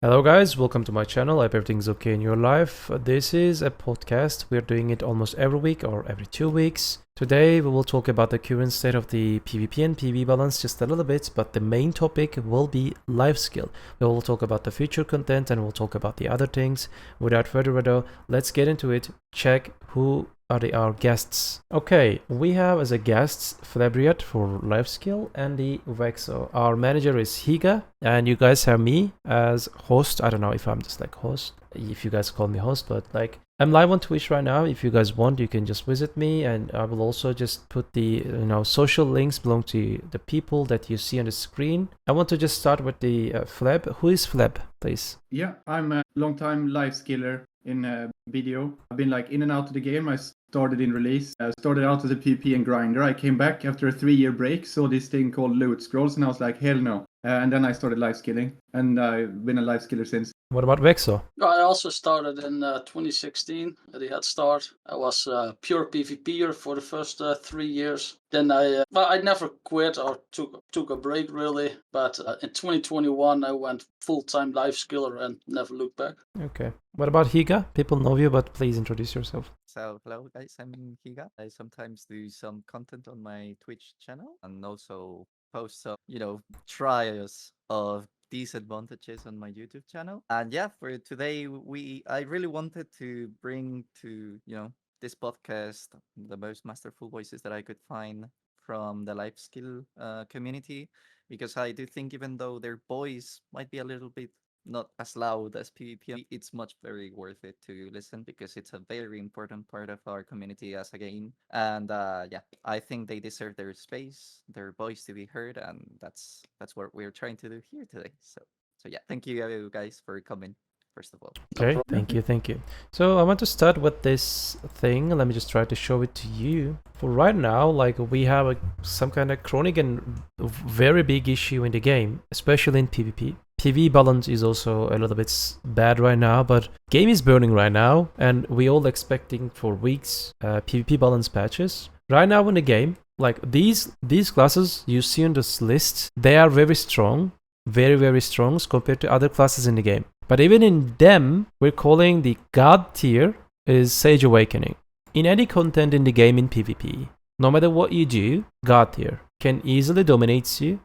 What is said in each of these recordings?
Hello guys, welcome to my channel. I hope everything's okay in your life. This is a podcast. We're doing it almost every week or every 2 weeks. Today we will talk about the current state of the PvP and PvE balance just a little bit, but the main topic will be Lifeskilled. We will talk about the feature content and we'll talk about the other things. Without further ado, let's get into it. Check who are our guests. Okay, we have as a guests Flabriat for Lifeskilled and the Vexo. Our manager is Hygaa, and you guys have me as host. I don't know if I'm just like host, if you guys call me host, but like I'm live on Twitch right now. If you guys want, you can just visit me, and I will also just put the social links belong to the people that you see on the screen. I want to just start with the Fleb. Who is Fleb, please? Yeah, I'm a long-time Lifeskiller in video. I've been like in and out of the game. I started in release. I started out as a PvP and grinder. I came back after a 3-year break, saw this thing called loot scrolls, and I was like, hell no. And then I started Lifeskilling, and I've been a Lifeskiller since. What about Vexo? I also started in 2016 at the head start. I was a pure PvPer for the first 3 years. Then I never quit or took a break really. But in 2021 I went full-time Lifeskiller and never looked back. Okay. What about Hygaa? People know you, but please introduce yourself. So hello guys, I'm Hygaa. I sometimes do some content on my Twitch channel and also post some, trials of disadvantages on my YouTube channel. And yeah, for today I really wanted to bring to, this podcast the most masterful voices that I could find from the Lifeskill community, because I do think even though their voice might be a little bit not as loud as PvP, it's much very worth it to listen because it's a very important part of our community as a game. And yeah, I think they deserve their space, their voice to be heard, and that's what we're trying to do here today. So yeah, thank you guys for coming. First of all. Okay, thank you. So I want to start with this thing. Let me just try to show it to you. For right now, like we have some kind of chronic and very big issue in the game, especially in PvP. PvE balance is also a little bit bad right now, but game is burning right now, and we all expecting for weeks PvP balance patches. Right now in the game, like these classes you see on this list, they are very strong, very strong compared to other classes in the game. But even in them, we're calling the God tier is Sage Awakening. In any content in the game in PvP, no matter what you do, God tier can easily dominate you.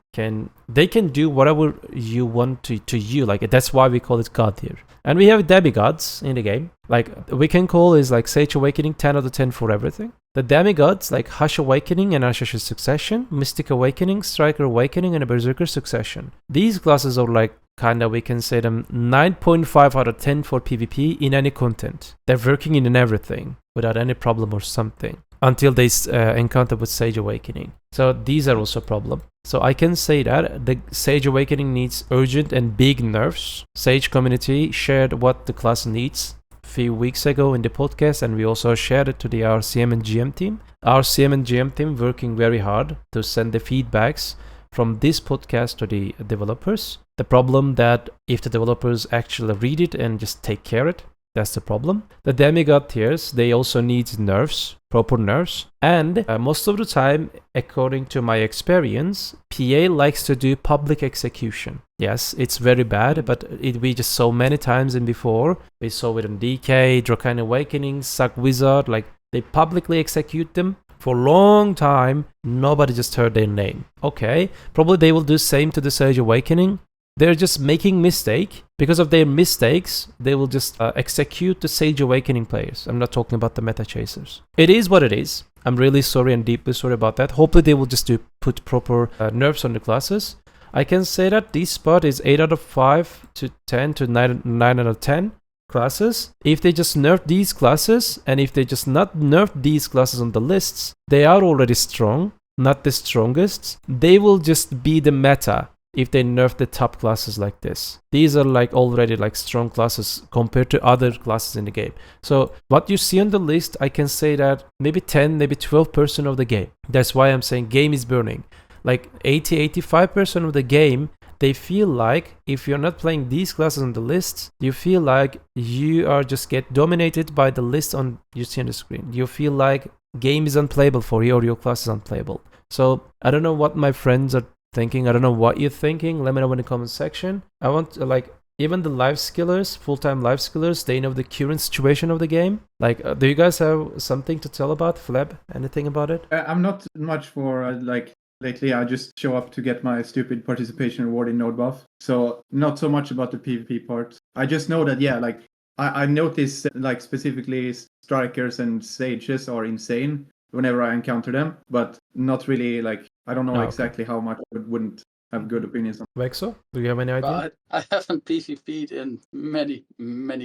They can do whatever you want to you. Like that's why we call it God tier. And we have demigods in the game. Like we can call is like Sage Awakening 10 out of 10 for everything. The demigods like Hush Awakening and Ashash's Succession, Mystic Awakening, Striker Awakening, and a Berserker Succession. These classes are like kinda, we can say them 9.5 out of 10 for PvP in any content. They're working in everything without any problem or something until they encounter with Sage Awakening. So these are also a problem. So I can say that the Sage Awakening needs urgent and big nerfs. Sage community shared what the class needs a few weeks ago in the podcast, and we also shared it to the RCM and GM team. Our CM and GM team working very hard to send the feedbacks from this podcast to the developers. The problem that if the developers actually read it and just take care of it, that's the problem. The demigod tiers, they also need nerfs, proper nerfs. And most of the time, according to my experience, PA likes to do public execution. Yes, it's very bad, but we just saw many times in before. We saw it on DK, Draconian Awakening, Suck Wizard, like they publicly execute them. For a long time, nobody just heard their name. Okay, probably they will do same to the Sage Awakening. They're just making mistake. Because of their mistakes, they will just execute the Sage Awakening players. I'm not talking about the meta chasers. It is what it is. I'm really sorry and deeply sorry about that. Hopefully they will just put proper nerfs on the classes. I can say that this spot is 8 out of 5 to 10 to 9 out of 10 classes. If they just nerf these classes, and if they just not nerf these classes on the lists, they are already strong, not the strongest. They will just be the meta if they nerf the top classes like this. These are like already like strong classes compared to other classes in the game. So what you see on the list, I can say that maybe 10, maybe 12% of the game. That's why I'm saying game is burning. Like 85% of the game, they feel like if you're not playing these classes on the list, you feel like you are just get dominated by the list on you see on the screen. You feel like game is unplayable for you or your class is unplayable. So I don't know what my friends are thinking. I don't know what you're thinking. Let me know in the comment section. I want to, like, even the Lifeskillers, full-time Lifeskillers, they know the current situation of the game. Like, do you guys have something to tell about Fleb? Anything about it? I'm not much for like lately. I just show up to get my stupid participation reward in Node Buff. So not so much about the PvP part. I just know that like I notice like specifically strikers and sages are insane whenever I encounter them, but not really like I don't know exactly how much I wouldn't have good opinions on. Vexo, do you have any idea? But I haven't PvP'd in many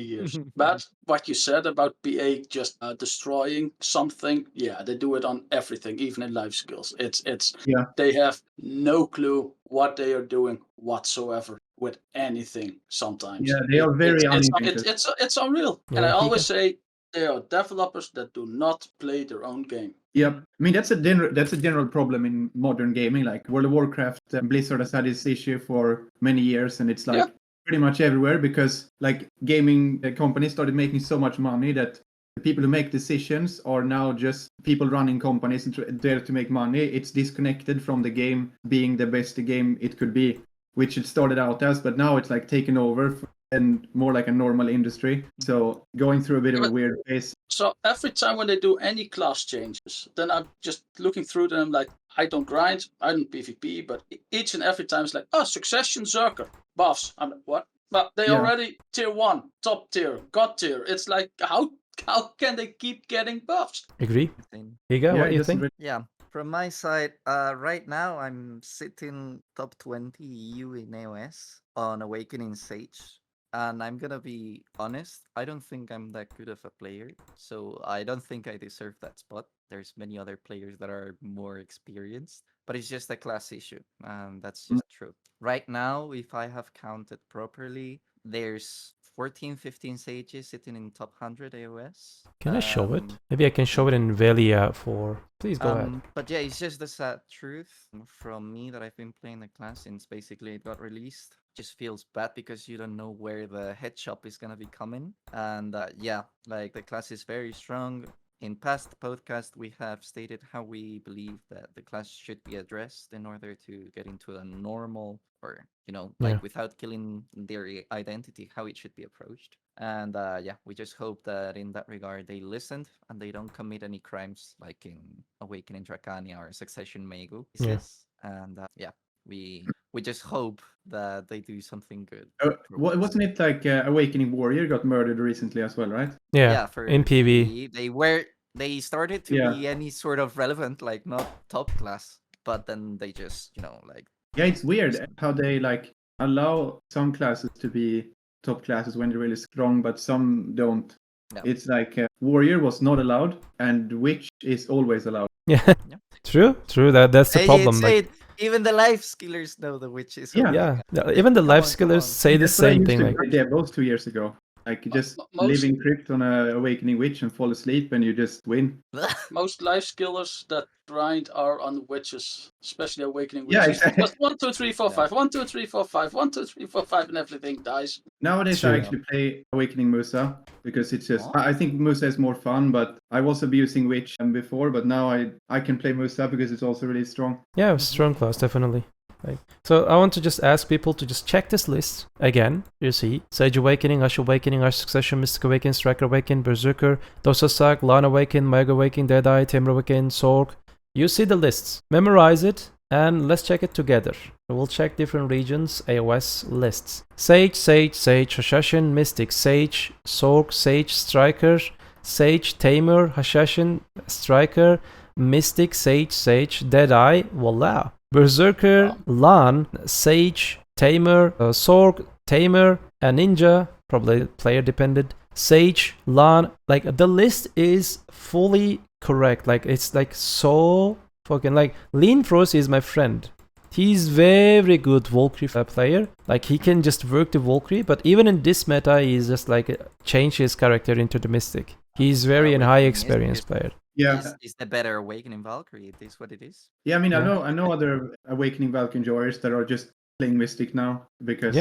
years. But what you said about BA just destroying something, yeah, they do it on everything, even in life skills. It's they have no clue what they are doing whatsoever with anything. Sometimes, yeah, they are very uninventive. It's unreal, and I always say there are developers that do not play their own game. Yeah, I mean that's a general problem in modern gaming. Like World of Warcraft, Blizzard has had this issue for many years, and it's like pretty much everywhere because like gaming companies started making so much money that the people who make decisions are now just people running companies and there to make money. It's disconnected from the game being the best game it could be, which it started out as, but now it's like taken over and more like a normal industry. So going through a bit of a weird phase. So every time when they do any class changes, then I'm just looking through them like, I don't grind, I don't PvP, but each and every time it's like, Succession Zerker, buffs. I'm like, what? But they already tier 1, top tier, god tier. It's like, how can they keep getting buffs? Agree. Hygaa, what do you think? Yeah. From my side, right now I'm sitting top 20 EU in AOS on Awakening Sage. And I'm gonna be honest, I don't think I'm that good of a player, so I don't think I deserve that spot. There's many other players that are more experienced, but it's just a class issue, and that's just true. Right now, if I have counted properly, there's 14, 15 sages sitting in top 100 AOS. Can I show it? Maybe I can show it in Velia for... Please go ahead. But yeah, it's just the sad truth from me that I've been playing the class since basically it got released. Just feels bad because you don't know where the head shop is gonna be coming. And yeah, like the class is very strong. In past podcast, we have stated how we believe that the class should be addressed in order to get into a normal or, you know, like without killing their identity, how it should be approached. And yeah, we just hope that in that regard, they listened and they don't commit any crimes like in Awakening Dracania or Succession Megu. And yeah, we just hope that they do something good. Wasn't it like Awakening Warrior got murdered recently as well, right? Yeah, for in PV. They started to be any sort of relevant, like not top class, but then they just, you know, like... Yeah, it's weird how they like allow some classes to be top classes when they're really strong, but some don't. Yeah. It's like Warrior was not allowed, and Witch is always allowed. Yeah, true. That's the problem. Even the Lifeskillers know the Witch is. Yeah. Even the Lifeskillers say the same thing. Like those 2 years ago. Like just live in crypt on a Awakening Witch and fall asleep and you just win. Most Lifeskillers that grind are on witches, especially Awakening Witches. Yeah, exactly. Just 1, 2, 3, 4, 5, 1, 2, 3, 4, 5, 1, 2, 3, 4, 5, and everything dies. Nowadays I actually play Awakening Musa because it's just I think Musa is more fun, but I was abusing Witch before, but now I can play Musa because it's also really strong. Yeah, strong class, definitely. Right. So I want to just ask people to just check this list again. You see Sage Awakening, Ash Awakening, Ash Succession, Mystic Awakening, Striker Awakening, Berserker, Dosasak, Lan Awakening, Mag Awakening, Deadeye, Tamer Awakening, Sorg. You see the lists. Memorize it and let's check it together. We'll check different regions, AOS lists. Sage, Hashashin, Mystic, Sage, Sorg, Sage, Striker, Sage, Tamer, Hashashin, Striker, Mystic, Sage, Deadeye, voila. Berserker, Lan, Sage, Tamer, Sorg, Tamer, a Ninja, probably player dependent, Sage, Lan, like the list is fully correct. Like it's like so fucking like Lean Frost is my friend. He's very good Valkyrie player. Like he can just work the Valkyrie, but even in this meta, he's just like change his character into the Mystic. He's very an high experience player. Yeah, is the better Awakening Valkyrie. It is what it is. Yeah, I mean, I know other Awakening Valkyrie enjoyers that are just playing Mystic now because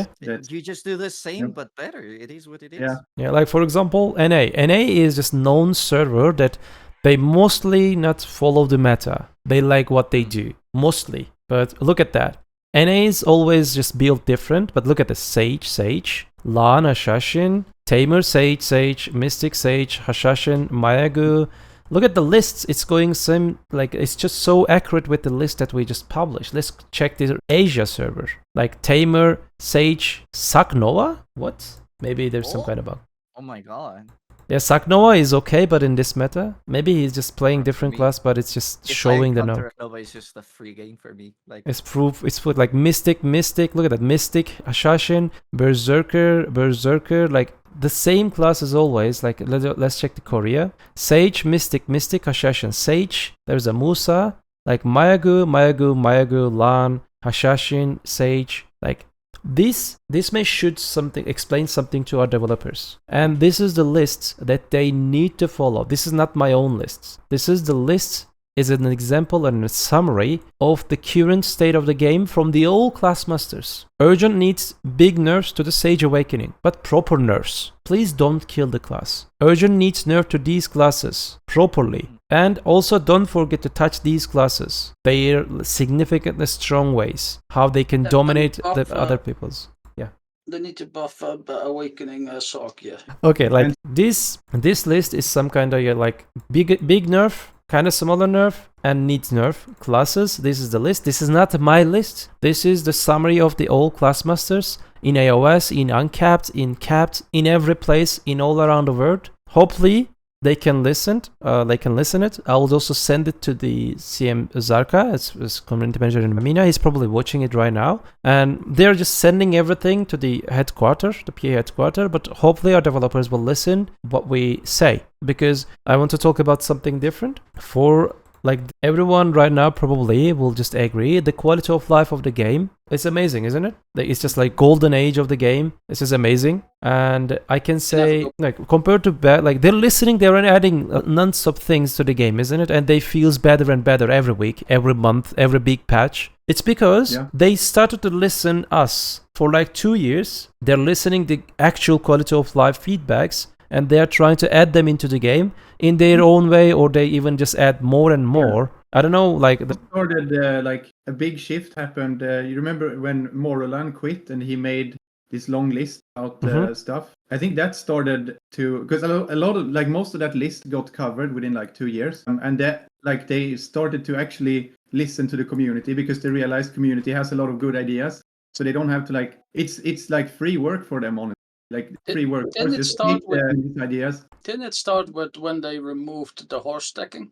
you just do the same but better. It is what it is. Yeah, like for example, NA is just known server that they mostly not follow the meta. They like what they do mostly, but look at that. NA is always just built different, but look at the Sage. Lan, Hashashin, Tamer, Sage, Sage, Mystic, Sage, Hashashin, Mayagu. Look at the lists. It's going same, like it's just so accurate with the list that we just published. Let's check the Asia server. Like Tamer, Sage, Saknova? What? Maybe there's some kind of bug. Oh my god. Yeah, Saknova is okay, but in this meta, maybe he's just playing different me, class, but it's just If showing I the encounter number. Nova, it's just a free game for me. Like It's proof. It's put like Mystic, Mystic. Look at that, Mystic, Hashashin, Berserker, Berserker. Like the same class as always. Like let's check the Korea. Sage, Mystic, Mystic, Hashashin, Sage. There's a Musa. Like Mayagu, Mayagu, Mayagu, Lan, Hashashin, Sage. Like this may explain something to our developers. And this is the list that they need to follow. This is not my own lists. This is the list, is an example and a summary of the current state of the game from the old class masters. Urgent needs big nerfs to the Sage Awakening, but proper nerfs. Please don't kill the class. Urgent needs nerf to these classes properly. And also don't forget to touch these classes. Their significantly strong ways. How they can dominate the other people's. Yeah. They need to buff Awakening Sock, yeah. Okay, like this list is some kind of like big nerf, kind of smaller nerf, and needs nerf classes. This is the list. This is not my list. This is the summary of the old class masters in AOS, in Uncapped, in Capped, in every place, in all around the world. Hopefully they can listen it. I will also send it to the CM Zarka, as community manager in Mamina. He's probably watching it right now. And they're just sending everything to the headquarters, the PA headquarters. But hopefully our developers will listen what we say. Because I want to talk about something different. For like everyone right now probably will just agree, the quality of life of the game is amazing, isn't it? It's just like golden age of the game. This is amazing. And I can say, like, compared to like they're listening, they're adding non-stop things to the game, isn't it? And they feels better and better every week, every month, every big patch. It's because they started to listen us for like 2 years. They're listening the actual quality of life feedbacks, and they're trying to add them into the game in their own way, or they even just add more and more. I don't know, like started like a big shift happened. You remember when Morolan quit and he made this long list about stuff? I think that started to, because a lot of like most of that list got covered within like 2 years, and that like they started to actually listen to the community because they realized community has a lot of good ideas, so they don't have to like it's like free work for them, honestly. Like free work. Didn't it start with these ideas? Didn't it start with when they removed the horse stacking?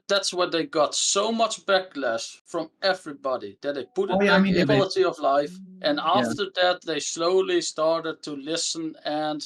That's when they got so much backlash from everybody that they put it back in quality of life, and after that they slowly started to listen and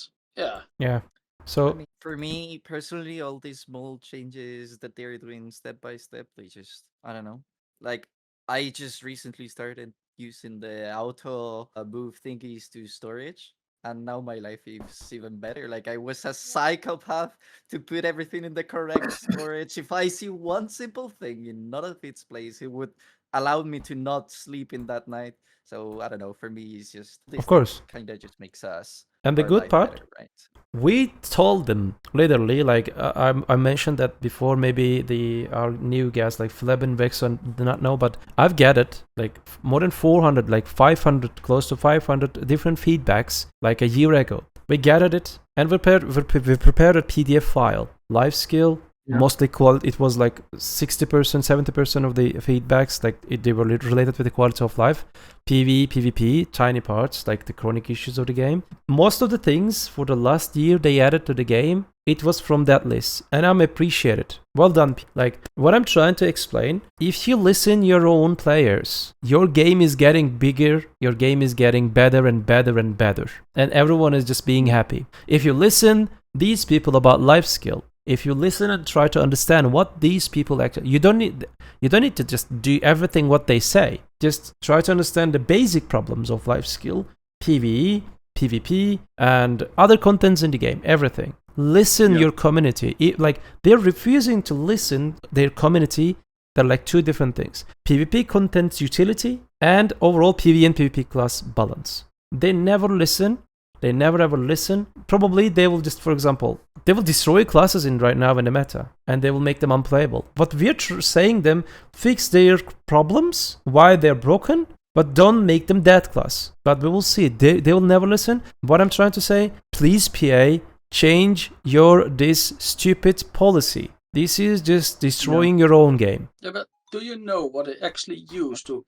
So I mean, for me personally, all these small changes that they're doing step by step, they just, I don't know. Like I just recently started using the auto move thingies to storage. And now my life is even better. Like I was a psychopath to put everything in the correct storage. If I see one simple thing in none of its place, it would allow me to not sleep in that night. So I don't know. For me, it's just this of course, kind of just makes us. and the good part, better, right? we told them literally, like I mentioned that before. Maybe our new guys like Fleb and Vexon do not know, but I've gathered like more than 400, like 500, close to 500 different feedbacks like a year ago. We gathered it and we prepared a PDF file, Lifeskillers. Mostly it was like 60%, 70% of the feedbacks, like they were related with the quality of life. PvE, PvP, tiny parts, like the chronic issues of the game. Most of the things for the last year they added to the game, it was from that list. And I'm appreciated. Well done. Like, what I'm trying to explain, if you listen your own players, your game is getting bigger, your game is getting better and better and better. And everyone is just being happy. If you listen these people about Lifeskillers, if you listen and try to understand what these people actually, you don't need to just do everything what they say. Just try to understand the basic problems of Lifeskillers, PvE, PvP, and other contents in the game, everything. Listen your community. Like they're refusing to listen their community. They're like two different things. PvP content utility and overall PvE and PvP class balance. They never listen. They never ever listen. Probably they will just, for example, they will destroy classes in right now in the meta and they will make them unplayable. But we're saying them fix their problems, why they're broken, but don't make them that class. But we will see. They will never listen. What I'm trying to say, please PA, change this stupid policy. This is just destroying your own game. Yeah, but do you know what they actually used to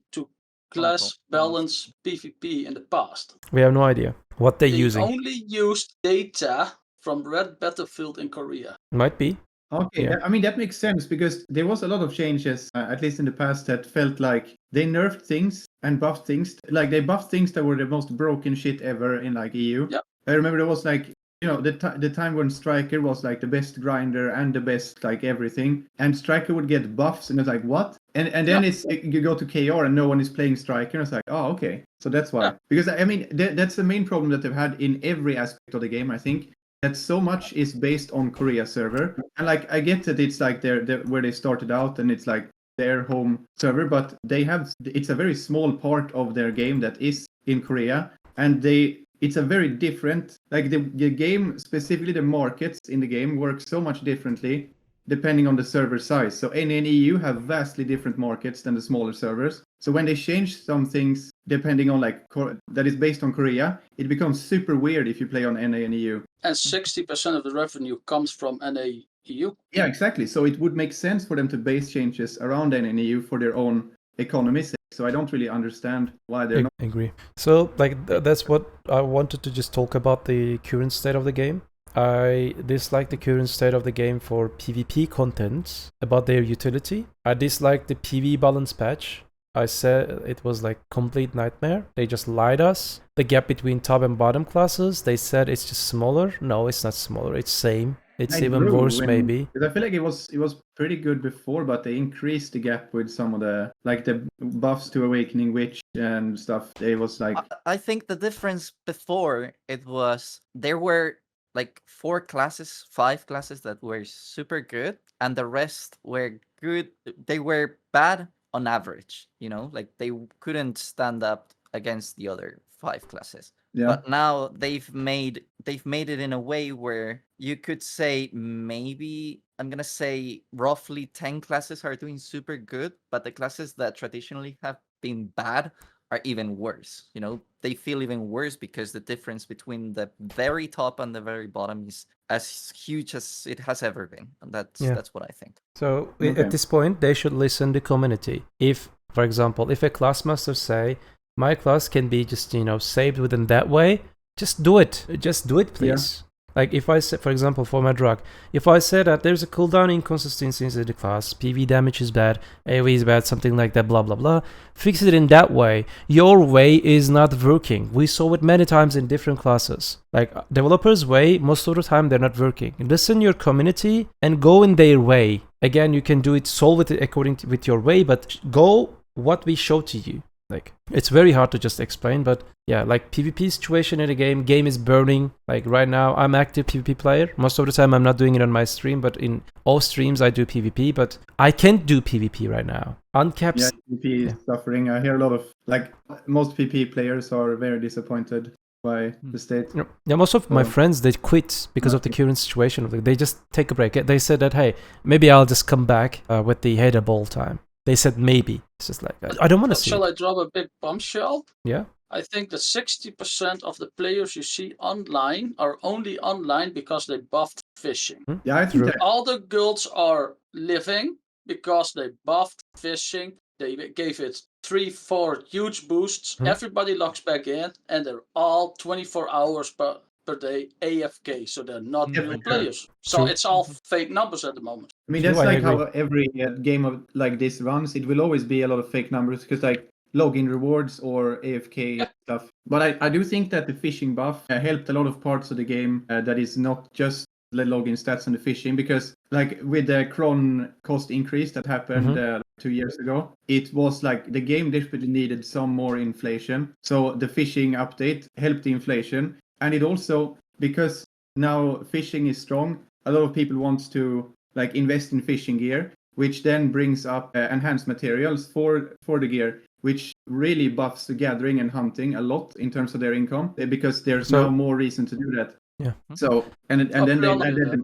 class balance PvP in the past? We have no idea what they're They using. only used data from Red Battlefield in Korea. Might be. Okay, Yeah. I mean, that makes sense because there was a lot of changes, at least in the past, that felt like they nerfed things and buffed things. Like, they buffed things that were the most broken shit ever in, like, EU. Yeah. I remember there was, like, you know, the time when Striker was, like, the best grinder and the best, like, everything. And Striker would get buffs, and it's like, what? And then you go to KR and no one is playing Striker, and it's like, oh, okay. So that's why. Yeah. Because, I mean, that's the main problem that they've had in every aspect of the game, I think. That so much is based on Korea server, and like I get that it's like they're where they started out and it's like their home server, but it's a very small part of their game that is in Korea, and it's a very different, like the game, specifically the markets in the game, work so much differently depending on the server size. So NA and EU have vastly different markets than the smaller servers. So when they change some things depending on like that is based on Korea, it becomes super weird if you play on NA and EU. And 60% of the revenue comes from NA EU. Yeah, exactly. So it would make sense for them to base changes around NA and EU for their own economies. So I don't really understand why they're not. I agree. So like that's what I wanted to just talk about, the current state of the game. I dislike the current state of the game for PvP contents about their utility. I dislike the PV balance patch. I said it was like complete nightmare. They just lied us. The gap between top and bottom classes, they said it's just smaller. No, it's not smaller. It's same. It's even worse maybe. I feel like it was pretty good before, but they increased the gap with some of the like the buffs to Awakening Witch and stuff. It was like I think the difference before it was there were like 5 classes that were super good, and the rest were good. They were bad on average, you know, like they couldn't stand up against the other 5 classes. yeah. But now they've made it in a way where you could say maybe, I'm gonna say roughly 10 classes are doing super good, but the classes that traditionally have been bad are even worse. You know, they feel even worse because the difference between the very top and the very bottom is as huge as it has ever been. And that's what I think. So Okay. at this point, they should listen to community. If, for example, if a class master say, my class can be just, you know, saved within that way, just do it. Just do it, please. Like if I said, for example, for my drug, if I said that there's a cooldown inconsistency in the class, PV damage is bad, AoE is bad, something like that, blah, blah, blah, fix it in that way. Your way is not working. We saw it many times in different classes. Like developers' way, most of the time, they're not working. Listen your community and go in their way. Again, you can do it, solve it according to with your way, but go what we show to you. Like, it's very hard to just explain, but yeah, like PvP situation in the game is burning. Like right now, I'm active PvP player. Most of the time, I'm not doing it on my stream, but in all streams, I do PvP, but I can't do PvP right now. Uncapped. Yeah, PvP is suffering. I hear a lot of, like, most PvP players are very disappointed by the state. Yeah, most of my friends, they quit because of the current situation. They just take a break. They said that, hey, maybe I'll just come back with the hater ball time. They said maybe. It's just like, I don't want to see Shall it. I drop a big bombshell? Yeah. I think that 60% of the players you see online are only online because they buffed fishing. Yeah, I think that, All the guilds are living because they buffed fishing. They gave it 3-4 huge boosts. Everybody logs back in, and they're all 24 hours per day AFK, so they're not real players. So it's all fake numbers at the moment. I mean, that's like how every game of like this runs. It will always be a lot of fake numbers because like login rewards or AFK stuff. But I do think that the fishing buff helped a lot of parts of the game that is not just the login stats and the fishing, because like with the cron cost increase that happened 2 years ago, it was like the game desperately needed some more inflation. So the fishing update helped the inflation. And it also, because now fishing is strong, a lot of people want to like invest in fishing gear, which then brings up enhanced materials for the gear, which really buffs the gathering and hunting a lot in terms of their income, because there's now more reason to do that. Yeah. So and then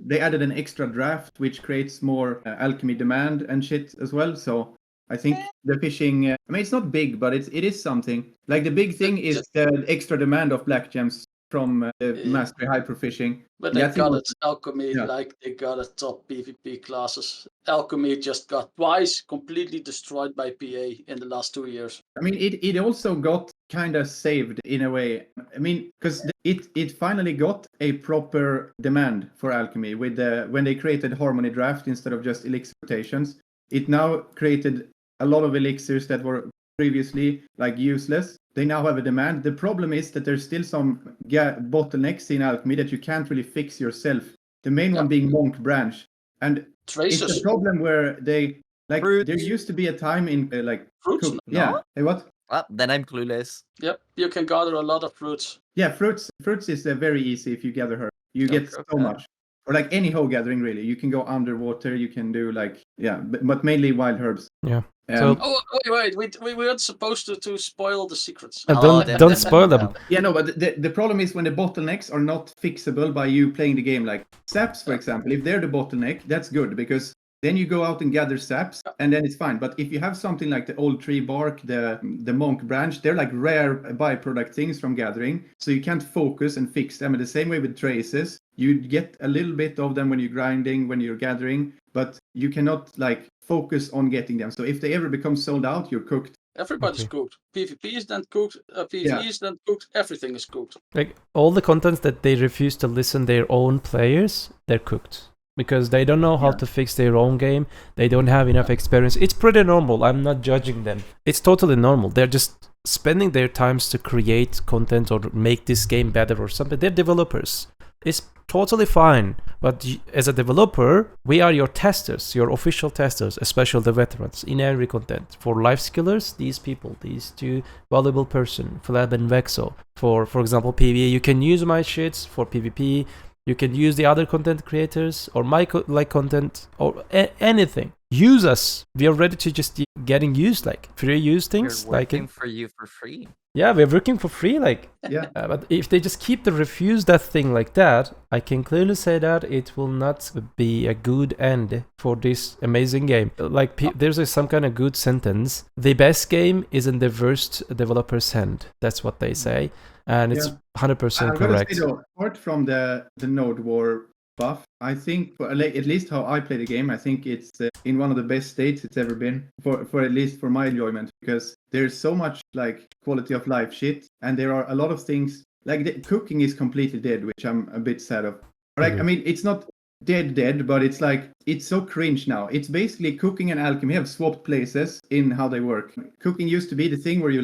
they added an extra draft, which creates more alchemy demand and shit as well. So I think the fishing, I mean, it's not big, but it is something. Like the big thing is the extra demand of black gems from mastery hyperfishing. But Yeah, they I think got what- it, Alchemy, yeah. like they got a top PvP classes. Alchemy just got twice completely destroyed by PA in the last 2 years. I mean, it also got kind of saved in a way. I mean, because it finally got a proper demand for alchemy with when they created Harmony Draft instead of just elixir rotations. It now created a lot of elixirs that were previously like useless. They now have a demand. The problem is that there's still some bottlenecks in alchemy that you can't really fix yourself. The main one being Monk Branch, and Traces. it's a problem where they. Like Fruits. there used to be a time in like Fruits? yeah. No? Hey, what? Then I'm clueless. Yep, you can gather a lot of fruits. Yeah, fruits is very easy if you gather her. You get so Okay. much. Or like any hoe gathering really. You can go underwater. You can do like but mainly wild herbs. Yeah. Oh wait! We weren't supposed to spoil the secrets. Don't spoil them. Yeah, no, but the problem is when the bottlenecks are not fixable by you playing the game. Like saps, for example, if they're the bottleneck, that's good because then you go out and gather saps, and then it's fine. But if you have something like the old tree bark, the monk branch, they're like rare byproduct things from gathering, so you can't focus and fix them. And the same way with traces, you get a little bit of them when you're grinding, when you're gathering, but you cannot like focus on getting them. So if they ever become sold out, you're cooked. Everybody's cooked. PvP is then cooked. PvE is then cooked. Everything is cooked. Like all the contents that they refuse to listen their own players, they're cooked. Because they don't know how to fix their own game. They don't have enough experience. It's pretty normal. I'm not judging them. It's totally normal. They're just spending their times to create content or make this game better or something. They're developers. It's totally fine. But as a developer, we are your testers, your official testers, especially the veterans in every content. For Lifeskillers, these people, these two valuable person, Flab and Vexo. For example, PvE, you can use my shits for PvP. You can use the other content creators or my content or anything. Use us. We are ready to just getting used, like free use things. We're working for you for free. Yeah, we're working for free. Like, but if they just keep the refuse that thing like that, I can clearly say that it will not be a good end for this amazing game. Like, there's some kind of good sentence. The best game is in the worst developer's hand. That's what they say. And it's 100% correct. Say, though, apart from the Node War buff, I think, at least how I play the game, I think it's in one of the best states it's ever been, for at least for my enjoyment, because there's so much like quality of life shit, and there are a lot of things, like the cooking is completely dead, which I'm a bit sad of. Like, I mean, it's not dead, but it's like, it's so cringe now. It's basically cooking and alchemy have swapped places in how they work. Cooking used to be the thing where you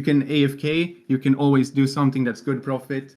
can AFK, you can always do something that's good profit.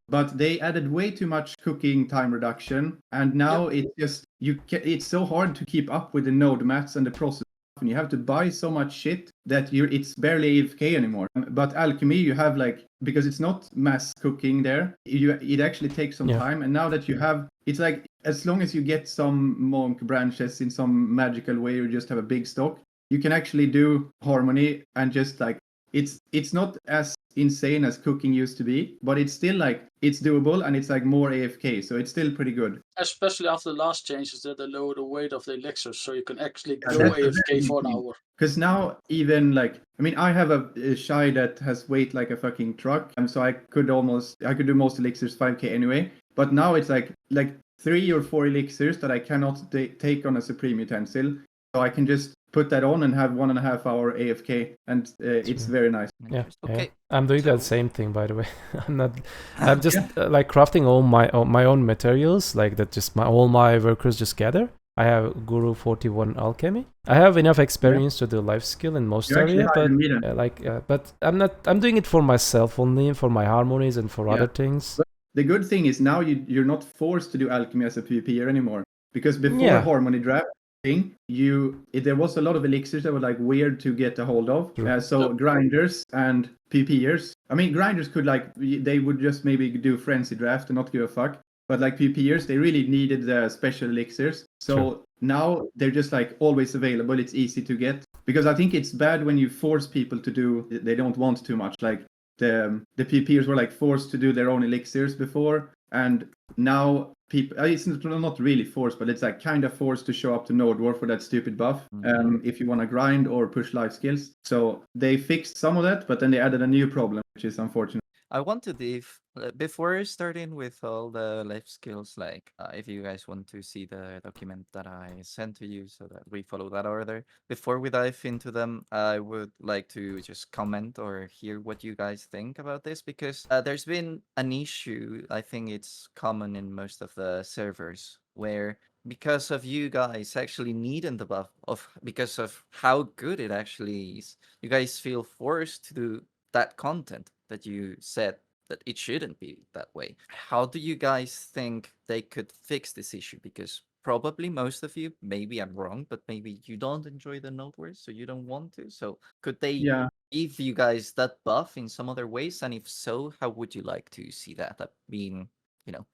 But they added way too much cooking time reduction, and now it's just it's so hard to keep up with the node mats and the process, and you have to buy so much shit that it's barely AFK anymore. But alchemy, you have like, because it's not mass cooking there, it actually takes some time, and now that you have, it's like as long as you get some monk branches in some magical way, or just have a big stock, you can actually do harmony and just like. It's not as insane as cooking used to be, but it's still like it's doable, and it's like more AFK, so it's still pretty good. Especially after the last changes that they lowered the weight of the elixirs, so you can actually go AFK for an hour. Because now even like, I mean, I have a shy that has weight like a fucking truck, and so I could do most elixirs 5k anyway. But now it's like 3 or 4 elixirs that I cannot take on a supreme utensil, so I can just put that on and have 1.5 hour AFK, and it's very nice. Yeah. Okay. I'm doing that same thing, by the way. I'm just like crafting all my own materials, like that. Just all my workers just gather. I have Guru 41 alchemy. I have enough experience to do life skill in most area, but but I'm doing it for myself only, for my harmonies and for other things. But the good thing is now you're not forced to do alchemy as a PvPer anymore, because before harmony draft. There was a lot of elixirs that were like weird to get a hold of. So grinders and PPers. I mean, grinders could they would just maybe do frenzy draft and not give a fuck. But like PPers, they really needed the special elixirs. So now they're just like always available. It's easy to get, because I think it's bad when you force people to do. They don't want too much. Like the PPers were like forced to do their own elixirs before. And now people, it's not really forced, but it's like kind of forced to show up to Node War for that stupid buff if you want to grind or push life skills. So they fixed some of that, but then they added a new problem, which is unfortunate. I want to dive before starting with all the life skills. Like, if you guys want to see the document that I sent to you, so that we follow that order. Before we dive into them, I would like to just comment or hear what you guys think about this, because there's been an issue. I think it's common in most of the servers where, because of you guys actually needing the buff, because of how good it actually is, you guys feel forced to do that content that you said that it shouldn't be that way. How do you guys think they could fix this issue? Because probably most of you, maybe I'm wrong, but maybe you don't enjoy the Node Wars, so you don't want to. So could they give you guys that buff in some other ways? And if so, how would you like to see that being,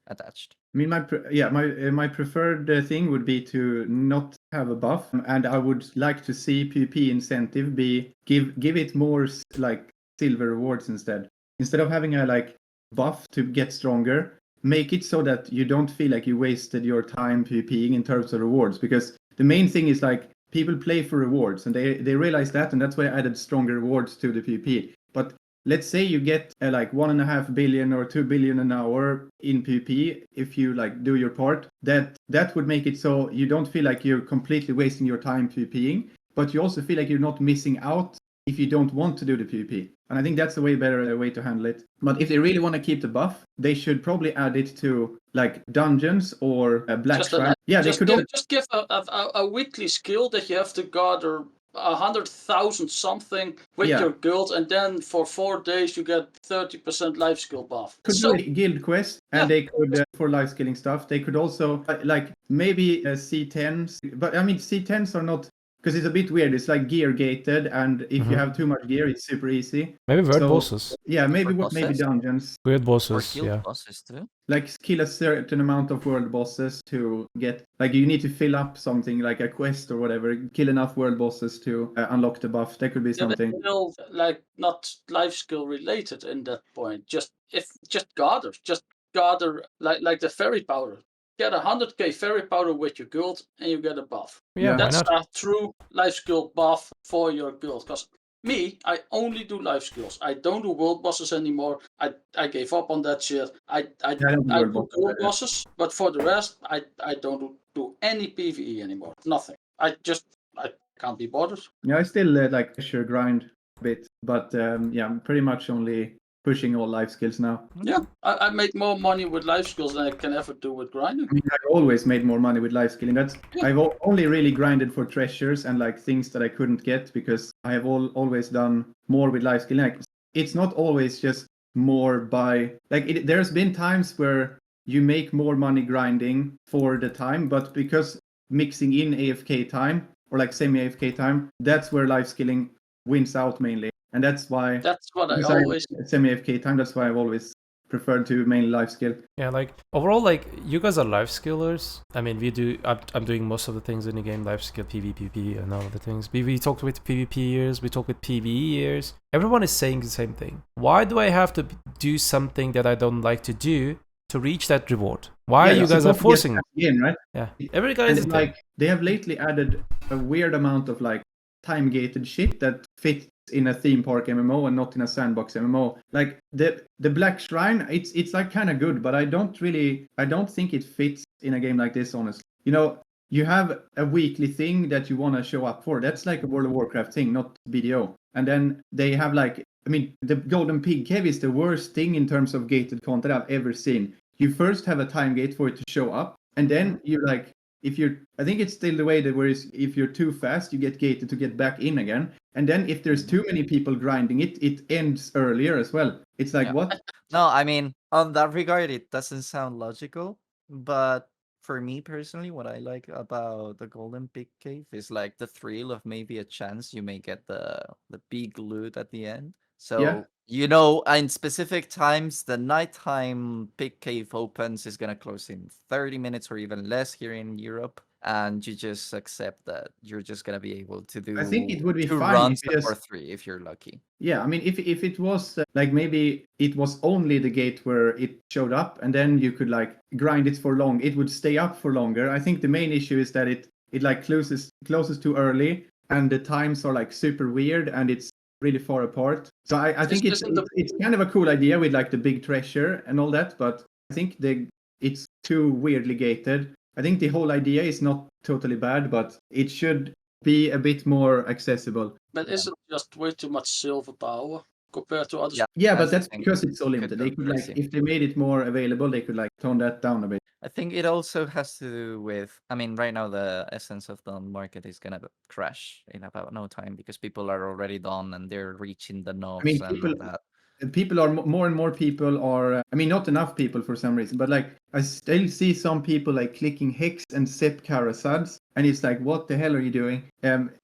attached? I mean, my preferred thing would be to not have a buff, and I would like to see PvP incentive give it more like silver rewards instead of having a like buff to get stronger. Make it so that you don't feel like you wasted your time PvPing in terms of rewards, because the main thing is like people play for rewards, and they realize that, and that's why I added stronger rewards to the PvP. But let's say you get like 1.5 billion or 2 billion an hour in PvP if you like do your part. That would make it so you don't feel like you're completely wasting your time PvPing, but you also feel like you're not missing out if you don't want to do the PvP. And I think that's a way better way to handle it. But if they really want to keep the buff, they should probably add it to like dungeons or a black shrine. Yeah, they could just give a weekly skill that you have to gather 100,000 something with your guild, and then for 4 days you get 30% life skill buff. Could do a guild quest, and they could for life skilling stuff. They could also like maybe C10s, but I mean C10s are not, because it's a bit weird. It's like gear gated, and if you have too much gear, it's super easy. Maybe weird bosses. Yeah, maybe dungeons. Weird bosses, or guild bosses too. Like kill a certain amount of world bosses to get, like you need to fill up something like a quest or whatever. Kill enough world bosses to unlock the buff. That could be something. Still, like not life skill related in that point. Just gather like the fairy powder. Get 100k fairy powder with your guild and you get a buff. Yeah, that's a true life skill buff for your guild. Because I only do life skills. I don't do world bosses anymore. I gave up on that shit. I do world bosses, but for the rest, I don't do any PvE anymore. Nothing. I can't be bothered. Yeah, I still like Fisher grind a bit, but I'm pretty much only pushing all life skills now. Yeah, I make more money with life skills than I can ever do with grinding. I mean, I've always made more money with life skilling. I've only really grinded for treasures and like things that I couldn't get, because I have always done more with life skilling. Like, it's not always just more by like there's been times where you make more money grinding for the time, but because mixing in AFK time or like semi-AFK time, that's where life skilling wins out mainly. And that's what I always semi-AFK time. That's why I've always preferred to mainly life skill. Yeah, like overall, like you guys are life skillers. I mean, we do. I'm doing most of the things in the game: life skill, PvP, and all of the things. We talked with PvPers, we talked with PvEers. Everyone is saying the same thing. Why do I have to do something that I don't like to do to reach that reward? Why you guys are forcing me? In, right? Yeah, every guy is like they have lately added a weird amount of like time gated shit that fits in a theme park MMO and not in a sandbox MMO. Like the Black Shrine, it's like kind of good, but I don't think it fits in a game like this, honestly. You have a weekly thing that you want to show up for. That's like a World of Warcraft thing, not BDO. And then they have like, I mean, the Golden Pig Cave is the worst thing in terms of gated content I've ever seen. You first have a time gate for it to show up, and then you're like, I think it's still the way that if you're too fast, you get gated to get back in again. And then if there's too many people grinding it ends earlier as well. It's like, what? No, I mean, on that regard, it doesn't sound logical. But for me personally, what I like about the Golden Pig Cave is like the thrill of maybe a chance you may get the big loot at the end. So, in specific times, the nighttime Pig Cave opens is going to close in 30 minutes or even less here in Europe. and you just accept that you're just gonna be able to do I think it would be 2 fine runs if or just 3 if you're lucky. yeah. I mean, if it was like maybe it was only the gate where it showed up, and then you could like grind it for long, it would stay up for longer. I think the main issue is that it like closes too early, and the times are like super weird, and it's really far apart. So I think it's kind of a cool idea with like the big treasure and all that, but I think it's too weirdly gated. I think the whole idea is not totally bad, but it should be a bit more accessible. But isn't just way too much silver power compared to others? Yeah, but I that's think because it's so could limited. go They could like, crazy. if they made it more available, they could like tone that down a bit. I think it also has to do with, I mean, right now the essence of the market is gonna crash in about no time because people are already done and they're reaching the I knobs mean, and all that. people are more and more people are. I mean, not enough people for some reason, but like I still see some people like clicking hex and sep carousels, and it's like, what the hell are you doing?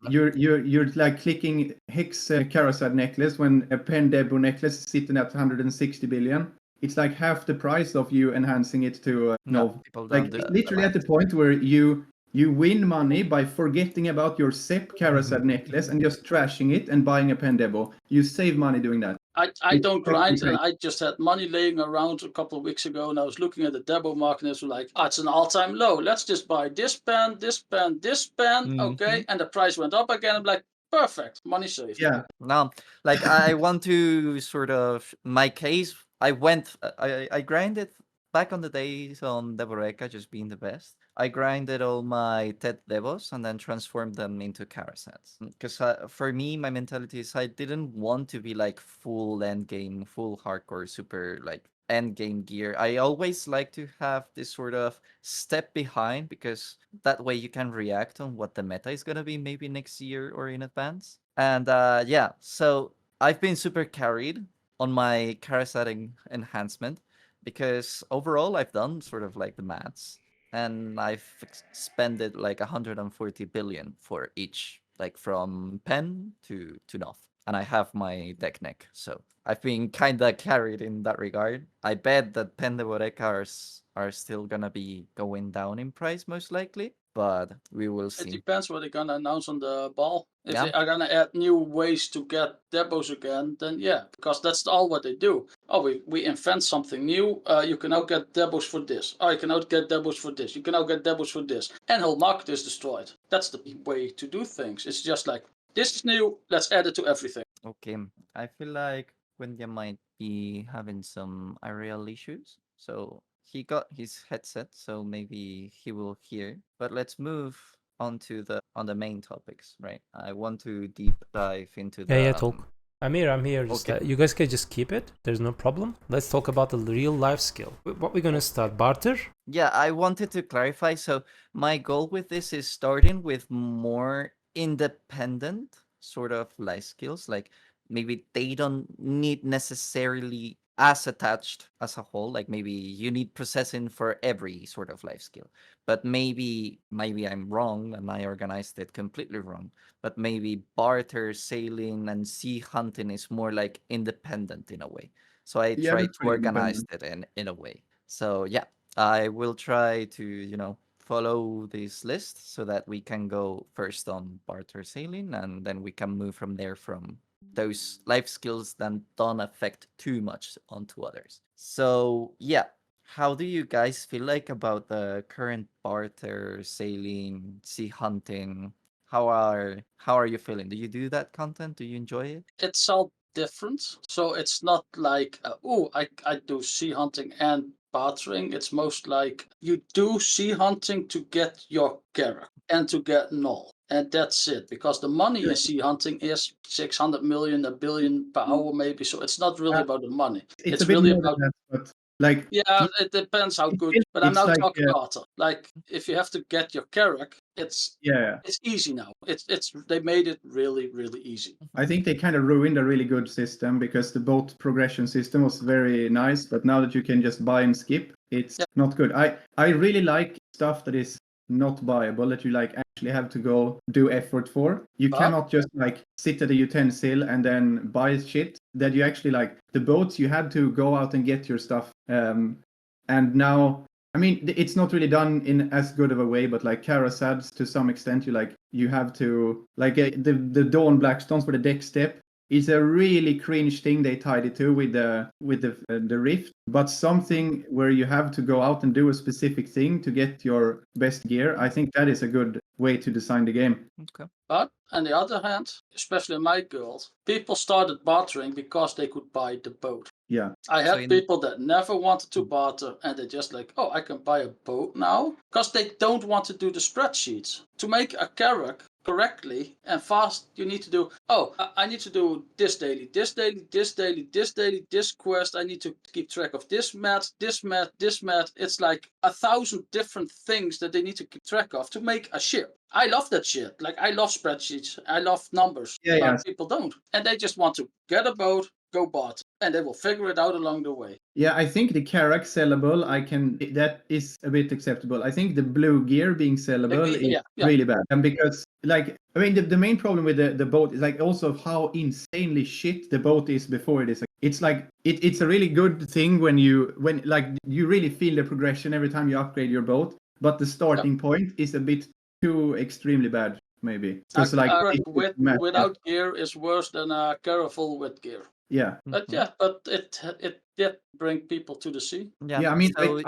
You're like clicking hex carousel necklace when a pen debo necklace is sitting at 160 billion. It's like half the price of you enhancing it to no. People Like don't do literally the at the point where you win money by forgetting about your SEP carousel necklace and just trashing it and buying a pen debo. You save money doing that. I don't grind, Crazy. and I just had money laying around a couple of weeks ago, and I was looking at the demo market, and it's like, it's an all-time low. Let's just buy this pen, this pen, this pen, okay? And the price went up again. I'm like, perfect, money saved. Yeah. No, like I want to sort of my case. I grinded back on the days on Deboreka just being the best. I grinded all my TED devos and then transformed them into carousels. Because for me, my mentality is I didn't want to be like full end game, full hardcore, super like end game gear. I always like to have this sort of step behind because that way you can react on what the meta is gonna be maybe next year or in advance. And yeah, so I've been super carried on my carouseling enhancement because overall I've done sort of like the maths and I've spent like 140 billion for each, like from pen to Noth. And I have my deck neck, so I've been kind of carried in that regard. I bet that pen de Boreca are still gonna be going down in price most likely, but we will It see. depends what they're gonna announce on the ball. If Yeah. they are gonna add new ways to get debos again, then yeah, because that's all what they do. Oh, we invent something new. You can now get debos for this. Oh, you can now get debos for this. You can now get debos for this. And whole market is destroyed. That's the way to do things. It's just like, this is new, let's add it to everything. Okay, I feel like Wendia might be having some aerial issues, so he got his headset, so maybe he will hear. But let's move on to the main topics, right? I want to deep dive into the Yeah, talk. I'm here. Just, okay. you guys can just keep it. There's no problem. Let's talk about the real life skill. What we're gonna start? Barter? Yeah, I wanted to clarify. So my goal with this is starting with more independent sort of life skills. Like maybe they don't need necessarily as attached as a whole. Like maybe you need processing for every sort of life skill. But maybe I'm wrong and I organized it completely wrong. But maybe barter, sailing, and sea hunting is more like independent in a way. So I Yeah, tried that's to pretty organize independent. it in a way. So yeah, I will try to, follow this list so that we can go first on barter sailing and then we can move from there from those life skills that don't affect too much onto others. So yeah, how do you guys feel like about the current barter sailing, sea hunting? How are you feeling? Do you do that content? Do you enjoy it? It's all different. So it's not like, I do sea hunting and bartering. It's most like you do sea hunting to get your carrot and to get null. And that's it, because the money in sea hunting is 600 million, a billion per hour maybe. So it's not really about the money. It's a bit really more about, than that, but like yeah, it depends how good. But I'm it's now like talking barter. Like if you have to get your carrot, it's yeah. easy now. It's they made it really, really easy. I think they kind of ruined a really good system because the boat progression system was very nice, but now that you can just buy and skip, it's not good. I really like stuff that is not buyable, that you like actually have to go do effort for. You cannot just like sit at a utensil and then buy shit. That you actually like the boats, you had to go out and get your stuff. And now I mean, it's not really done in as good of a way, but like Karasads to some extent, you have to like the Dawn Blackstones for the deck step. It's a really cringe thing they tied it to with the Rift, but something where you have to go out and do a specific thing to get your best gear. I think that is a good way to design the game. Okay. But on the other hand, especially in my guild, people started bartering because they could buy the boat. Yeah. I So had people that never wanted to barter, and they just like, oh, I can buy a boat now, because they don't want to do the spreadsheets. To make a character correctly and fast, you need to do, I need to do this daily, this daily, this daily, this daily, this quest. I need to keep track of this mat, this mat, this mat. It's like 1,000 different things that they need to keep track of to make a ship. I love that shit. Like, I love spreadsheets. I love numbers. Yeah, But people don't. And they just want to get a boat, go barter, and they will figure it out along the way. Yeah, I think the Karak sellable, that is a bit acceptable. I think the blue gear being sellable is really bad. And because, like, I mean, the main problem with the boat is like also how insanely shit the boat is before it is. It's like, it's a really good thing when you really feel the progression every time you upgrade your boat. But the starting point is a bit too extremely bad, maybe. Because without gear is worse than a caravel with gear. Yeah. But it did bring people to the sea. Yeah, I mean, so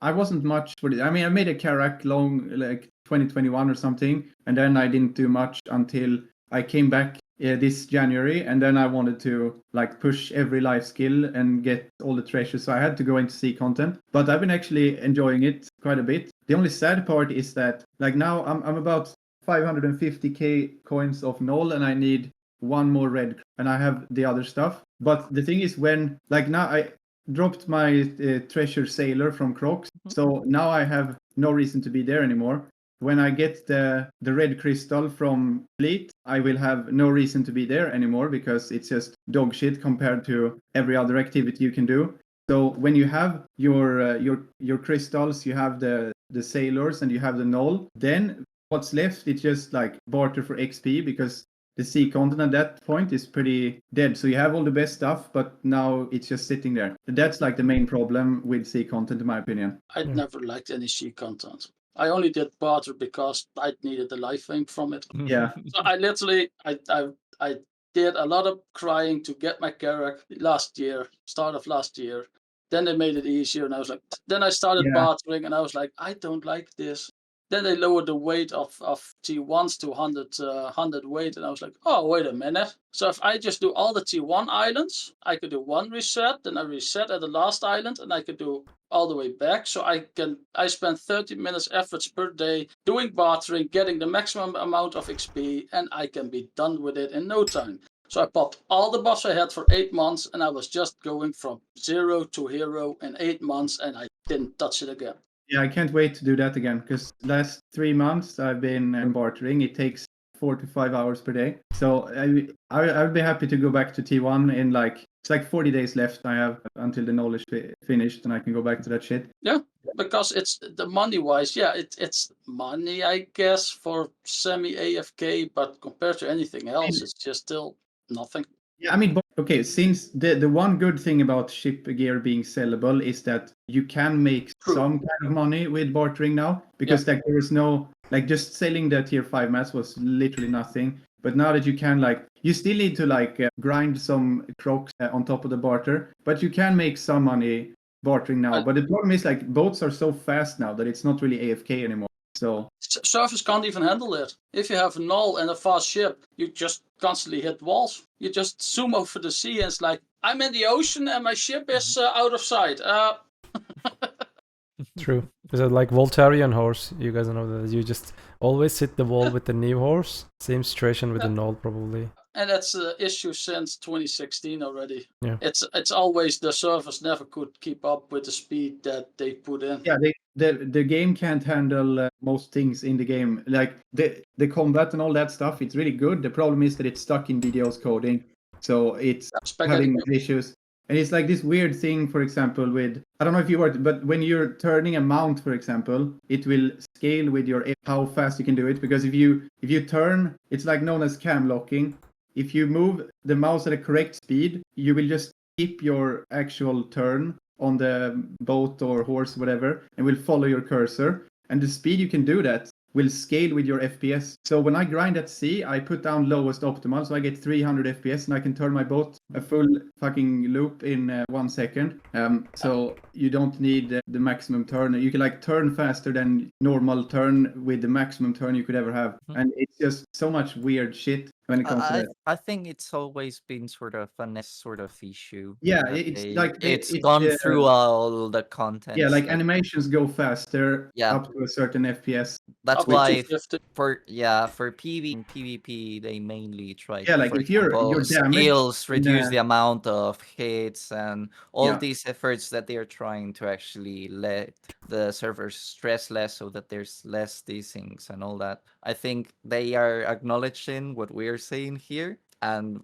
I wasn't much for this. I mean, I made a Karak long, like 2021 or something, and then I didn't do much until I came back this January, and then I wanted to like push every life skill and get all the treasures, so I had to go into sea content. But I've been actually enjoying it quite a bit. The only sad part is that like now I'm about 550k coins of null, and I need one more red, and I have the other stuff. But the thing is, when like now I dropped my treasure sailor from Crocs, so now I have no reason to be there anymore. When I get the red crystal from Fleet, I will have no reason to be there anymore because it's just dog shit compared to every other activity you can do. So when you have your crystals, you have the sailors, and you have the null, then what's left, it's just like barter for XP, because the sea content at that point is pretty dead. So you have all the best stuff, but now it's just sitting there. That's like the main problem with sea content, in my opinion. I'd never liked any sea content. I only did barter because I needed the life aim from it. Yeah. So I literally, I did a lot of crying to get my character start of last year. Then they made it easier, and I was like, then I started bartering, and I was like, I don't like this. Then they lowered the weight of T1s to 100 weight, and I was like, oh, wait a minute. So if I just do all the T1 islands, I could do one reset, then I reset at the last island, and I could do all the way back. So I spend 30 minutes efforts per day doing bartering, getting the maximum amount of XP, and I can be done with it in no time. So I popped all the buffs I had for 8 months, and I was just going from 0 to hero in 8 months, and I didn't touch it again. Yeah, I can't wait to do that again, because last 3 months I've been bartering. It takes 4 to 5 hours per day. So I would be happy to go back to T1 in it's like 40 days left I have until the knowledge finished, and I can go back to that shit. Yeah, because it's the money-wise, it's money, I guess, for semi-AFK, but compared to anything else, it's just still nothing. Yeah, I mean, okay, since the one good thing about ship gear being sellable is that you can make some kind of money with bartering now, because like there is no, like just selling the tier 5 mats was literally nothing. But now that you can, like, you still need to grind some crocs on top of the barter, but you can make some money bartering now. But the problem is like boats are so fast now that it's not really AFK anymore. So servers can't even handle it. If you have a null and a fast ship, you just constantly hit walls. You just zoom over the sea, and it's like, I'm in the ocean and my ship is out of sight. True. Is it like Voltarian horse? You guys know that you just always hit the wall with the new horse. Same situation with the null, probably. And that's the issue since 2016 already. Yeah. It's always the servers never could keep up with the speed that they put in. Yeah, the game can't handle most things in the game. Like the combat and all that stuff, it's really good. The problem is that it's stuck in VDO's coding. So it's having issues. And it's like this weird thing, for example, with, I don't know if you worked, but when you're turning a mount, for example, it will scale with how fast you can do it. Because if you turn, it's like known as cam locking. If you move the mouse at a correct speed, you will just skip your actual turn on the boat or horse, whatever, and will follow your cursor. And the speed you can do that will scale with your FPS. So when I grind at sea, I put down lowest optimal, so I get 300 FPS, and I can turn my boat a full fucking loop in 1 second. So you don't need the maximum turn. You can like turn faster than normal turn with the maximum turn you could ever have. And it's just so much weird shit when it comes to that. I think it's always been sort of a finesse sort of issue. Yeah, that it's they- like it's gone through all the content. Yeah, like animations go faster Yeah. up to a certain FPS. That's Up to why 250. for PV and PvP they mainly try Yeah, to, like for if you're example, damaged skills, in reduce a- the amount of hits and all Yeah. these efforts that they are trying to actually let the servers stress less so that there's less desyncs and all that. I think they are acknowledging what we're saying here, and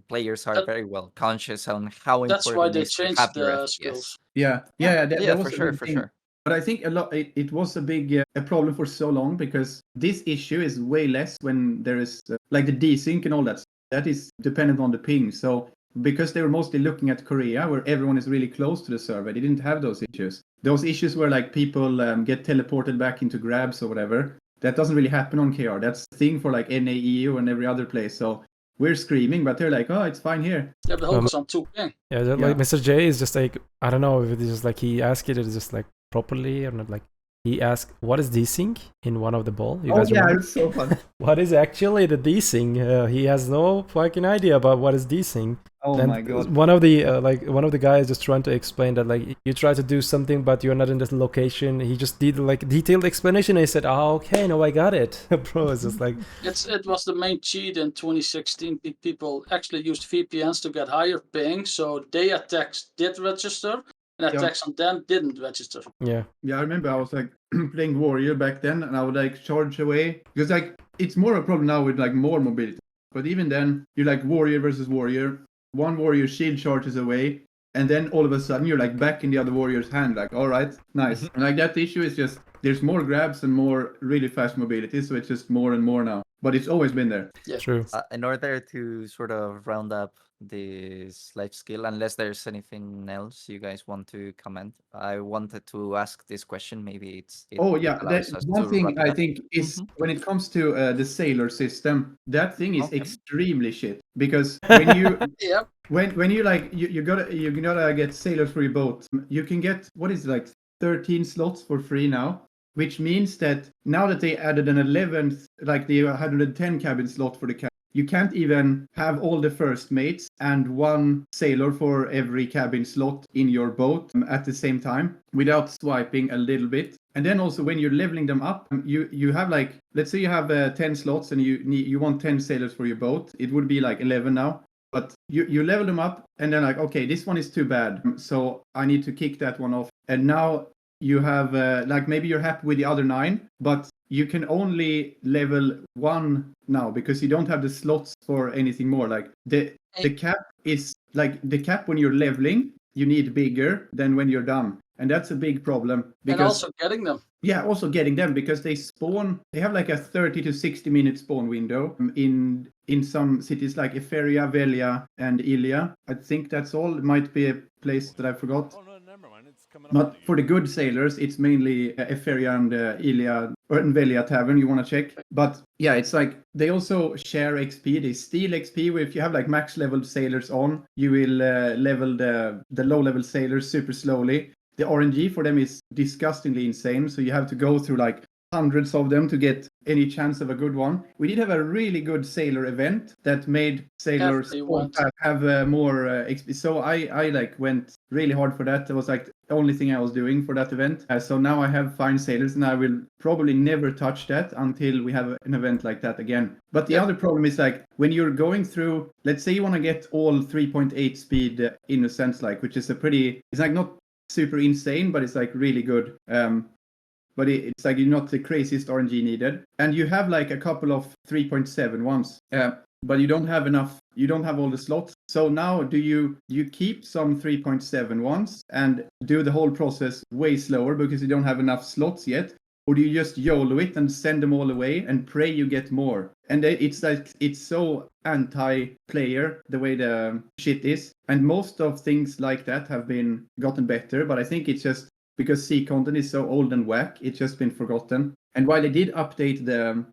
players are That- very well conscious on how That's why important they it is to changed have your the FPS. skills. Yeah, that was for a sure, big for thing. sure. But I think it was a big a problem for so long, because this issue is way less when there is like the desync and all that. That is dependent on the ping. So because they were mostly looking at Korea, where everyone is really close to the server, they didn't have those issues. Those issues where like people get teleported back into grabs or whatever. That doesn't really happen on KR. That's the thing for like NAEU and every other place. So we're screaming, but they're like, oh, it's fine here. Yeah, the whole was on 2 ping. Yeah, like Mr. J is just like, I don't know if it's just like he asked it just like properly or not. Like he asked, what is desync in one of the ball? You guys remember? it's so fun. What is actually the desync? He has no fucking idea about what is desync. Oh And my god. one of the guys just trying to explain that like you try to do something but you're not in this location. He just did like detailed explanation. And he said, "Oh, okay, no, I got it." Bro, it's just like It was the main cheat in 2016. People actually used VPNs to get higher ping, so they attacks did register, and attacks on them didn't register. yeah. Yeah, I remember I was like playing Warrior back then, and I would like charge away, because like it's more a problem now with like more mobility. But even then, you're like Warrior versus Warrior. One Warrior shield charges away, and then all of a sudden you're like back in the other Warrior's hand. Like, all right, nice. And like that issue is just there's more grabs and more really fast mobility, so it's just more and more now. But it's always been there. Yeah. True. In order to sort of round up this life skill, unless there's anything else you guys want to comment, I wanted to ask this question. Maybe it allows us one to thing wrap it I up. think is when it comes to the sailor system, that thing is Okay. extremely shit, because when you Yep. when you like you gotta get sailors for your boat, you can get what is it, like 13 slots for free now, which means that now that they added an 11th, like the 110 cabin slot for the cabin, you can't even have all the first mates and one sailor for every cabin slot in your boat at the same time without swiping a little bit. And then also when you're leveling them up, you have like, let's say you have 10 slots and you want 10 sailors for your boat. It would be like 11 now. But you level them up and then like, okay, this one is too bad, so I need to kick that one off. And now you have like maybe you're happy with the other 9, but you can only level 1 now because you don't have the slots for anything more. Like the cap is like the cap when you're leveling, you need bigger than when you're done. And that's a big problem. And also getting them. Yeah, also getting them, because they have like a 30 to 60 minute spawn window in some cities like Eferia, Velia, and Ilia. I think that's all. It might be a place that I forgot. Oh, no, never mind. It's coming up. But for the good sailors, it's mainly Eferia and Ilia or Velia Tavern you want to check. But yeah, it's like they also share XP. They steal XP where if you have like max leveled sailors on, you will level the low level sailors super slowly. The RNG for them is disgustingly insane, so you have to go through like hundreds of them to get any chance of a good one. We did have a really good sailor event that made sailors have more XP. So I like went really hard for that. That was like the only thing I was doing for that event. So now I have fine sailors, and I will probably never touch that until we have an event like that again. But the other problem is like when you're going through, let's say you want to get all 3.8 speed in a sense, like, which is it's like not super insane, but it's like really good. But it's like you're not the craziest RNG needed, and you have like a couple of 3.7 ones, but you don't have enough. You don't have all the slots. So now do you keep some 3.7 ones and do the whole process way slower because you don't have enough slots yet, or do you just YOLO it and send them all away and pray you get more? And it's like, it's so anti-player the way the shit is. And most of things like that have been gotten better, but I think it's just because C content is so old and whack, it's just been forgotten. And while they did update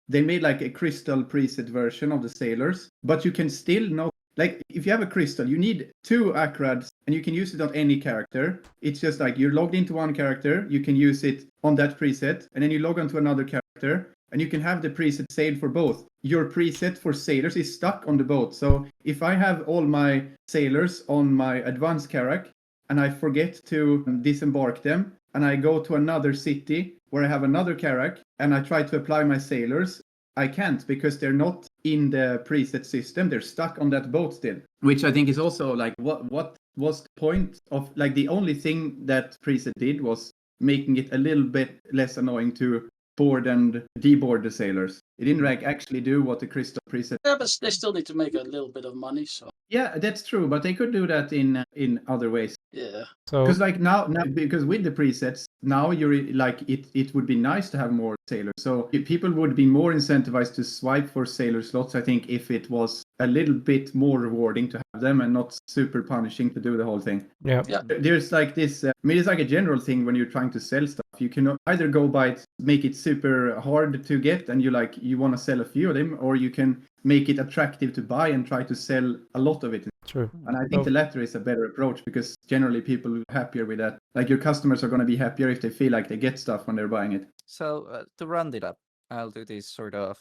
they made like a crystal preset version of the sailors, but you can still know, like if you have a crystal, you need 2 Acrads and you can use it on any character. It's just like you're logged into one character, you can use it on that preset, and then you log onto another character and you can have the preset saved for both. Your preset for sailors is stuck on the boat. So if I have all my sailors on my advanced character and I forget to disembark them, and I go to another city where I have another character and I try to apply my sailors, I can't because they're not in the preset system. They're stuck on that boat still. Which I think is also like, what was the point of, like, the only thing that preset did was making it a little bit less annoying to board and deboard the sailors. It didn't like actually do what the crystal preset. Yeah, but they still need to make a little bit of money, so. Yeah, that's true, but they could do that in other ways. Yeah. So Because like now because with the presets now you're like it would be nice to have more sailors. So people would be more incentivized to swipe for sailor slots, I think, if it was a little bit more rewarding to have them and not super punishing to do the whole thing. yeah. There's like this. I mean, it's like a general thing when you're trying to sell stuff. You can either go by it, make it super hard to get, and you want to sell a few of them, or you can make it attractive to buy and try to sell a lot of it. True. And I think the latter is a better approach because generally people are happier with that. Like your customers are going to be happier if they feel like they get stuff when they're buying it. So to round it up, I'll do these sort of,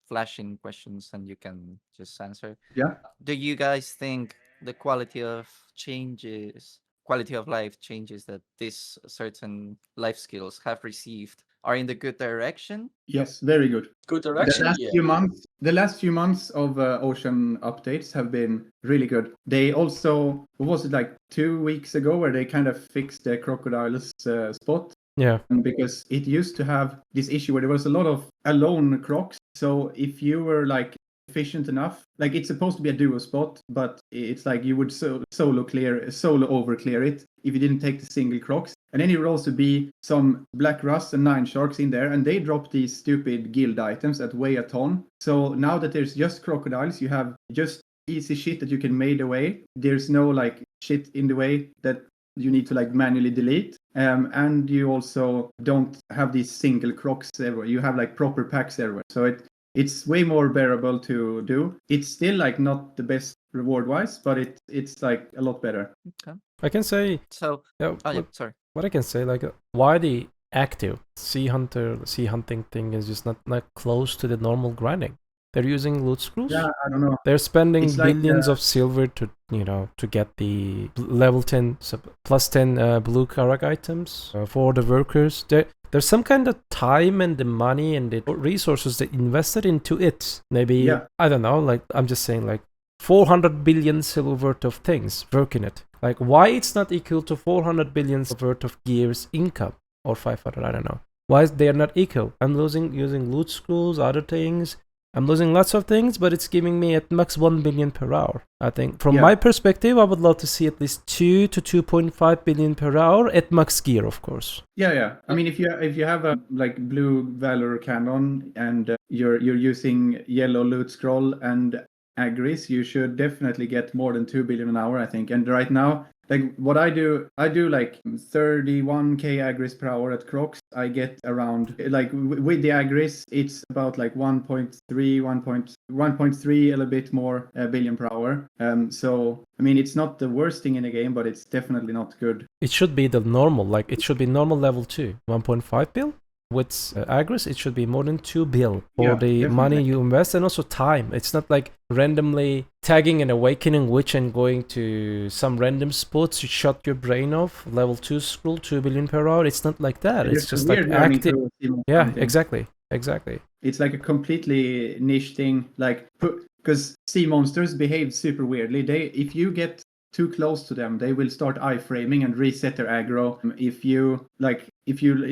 flashing questions and you can just answer. Yeah. Do you guys think the quality of life changes that these certain life skills have received are in the good direction? Yes, very good. Good direction. The last few months of Ocean updates have been really good. They also, what was it, like 2 weeks ago, where they kind of fixed the crocodiles spot. Yeah. Because it used to have this issue where there was a lot of alone crocs. So if you were like efficient enough, like it's supposed to be a duo spot, but it's like you would solo over clear it if you didn't take the single crocs. And then it would also be some black rust and 9 sharks in there, and they drop these stupid guild items that weigh a ton. So now that there's just crocodiles, you have just easy shit that you can made away. There's no like shit in the way that you need to like manually delete. And you also don't have these single crocs everywhere. You have like proper packs everywhere. So it's way more bearable to do. It's still like not the best reward wise, but it's like a lot better. Okay. I can say So sorry. what I can say, like why the active sea hunting thing is just not close to the normal grinding. They're using loot screws. Yeah, I don't know. They're spending It's like, billions of silver to get the level 10 plus 10 blue karak items for the workers. There's some kind of time and the money and the resources they invested into it. Maybe I don't know. Like I'm just saying, like 400 billion silver worth of things work in it. Like why it's not equal to 400 billion worth of gears income, or 500? I don't know. Why they are not equal? I'm using loot screws, other things. I'm losing lots of things, but it's giving me at max 1 billion per hour. I think from my perspective, I would love to see at least 2 to 2.5 billion per hour at max gear, of course. Yeah. I mean, if you have a like blue Valor cannon and you're using yellow loot scroll and agris, you should definitely get more than 2 billion an hour, I think. And right now, like what I do like 31k agris per hour at Crocs. I get around, like with the agris, it's about like 1.3 a little bit more billion per hour. So I mean, it's not the worst thing in the game, but it's definitely not good. It should be the normal, like it should be normal level 2, 1.5 bill. With agris, it should be more than 2 bill for the definitely. money you invest, and also time. It's not like randomly tagging an awakening witch and going to some random spots to shut your brain off. Level 2 scroll, 2 billion per hour. It's not like that. It's just like active. Yeah, exactly. It's like a completely niche thing, like because sea monsters behave super weirdly. If you get too close to them, they will start iframing and reset their aggro.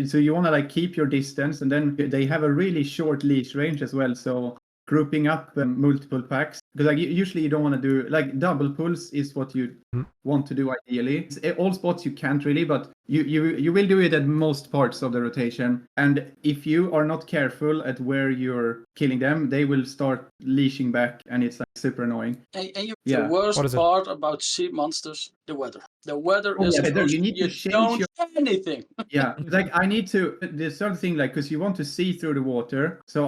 So you want to like keep your distance, and then they have a really short leash range as well. So grouping up multiple packs, because like usually you don't want to do like double pulls is what you want to do ideally. All spots you can't really, but you will do it at most parts of the rotation. And if you are not careful at where you're killing them, they will start leashing back, and it's like super annoying. And Yeah. the worst What is it? part about sea monsters, the weather. The weather is yeah, atrocious. you need to change don't your anything. yeah, like I need to there's certain thing like because you want to see through the water, so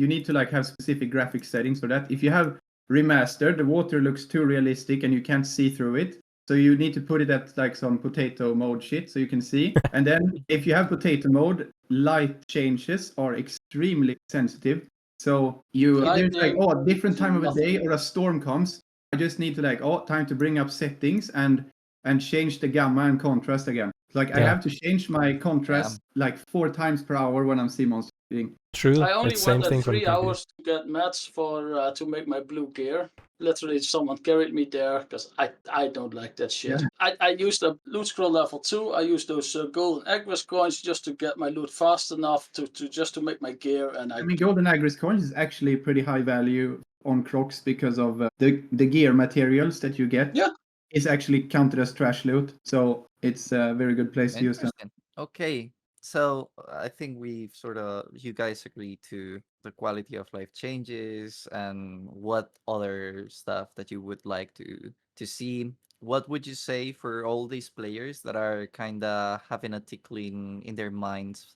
you need to like have specific graphic settings for that. If you have remastered, the water looks too realistic and you can't see through it. So you need to put it at like some potato mode shit so you can see. And then if you have potato mode, light changes are extremely sensitive. So there's like a different time of the day or a storm comes. I just need to like time to bring up settings and change the gamma and contrast again. Like I have to change my contrast like 4 times per hour when I'm sea monstering. True. I only It's same went thing at from 3 the computer. hours to get mats for to make my blue gear. Literally, someone carried me there because I don't like that shit. Yeah. I used a loot scroll level 2. I used those golden Agris coins just to get my loot fast enough to make my gear. And I mean, golden Agris coins is actually pretty high value on Crocs because of the gear materials that you get. Yeah. Is actually counted as trash loot, so it's a very good place to use them. Okay, so I think you guys agree to the quality of life changes and what other stuff that you would like to see. What would you say for all these players that are kind of having a tickling in their minds?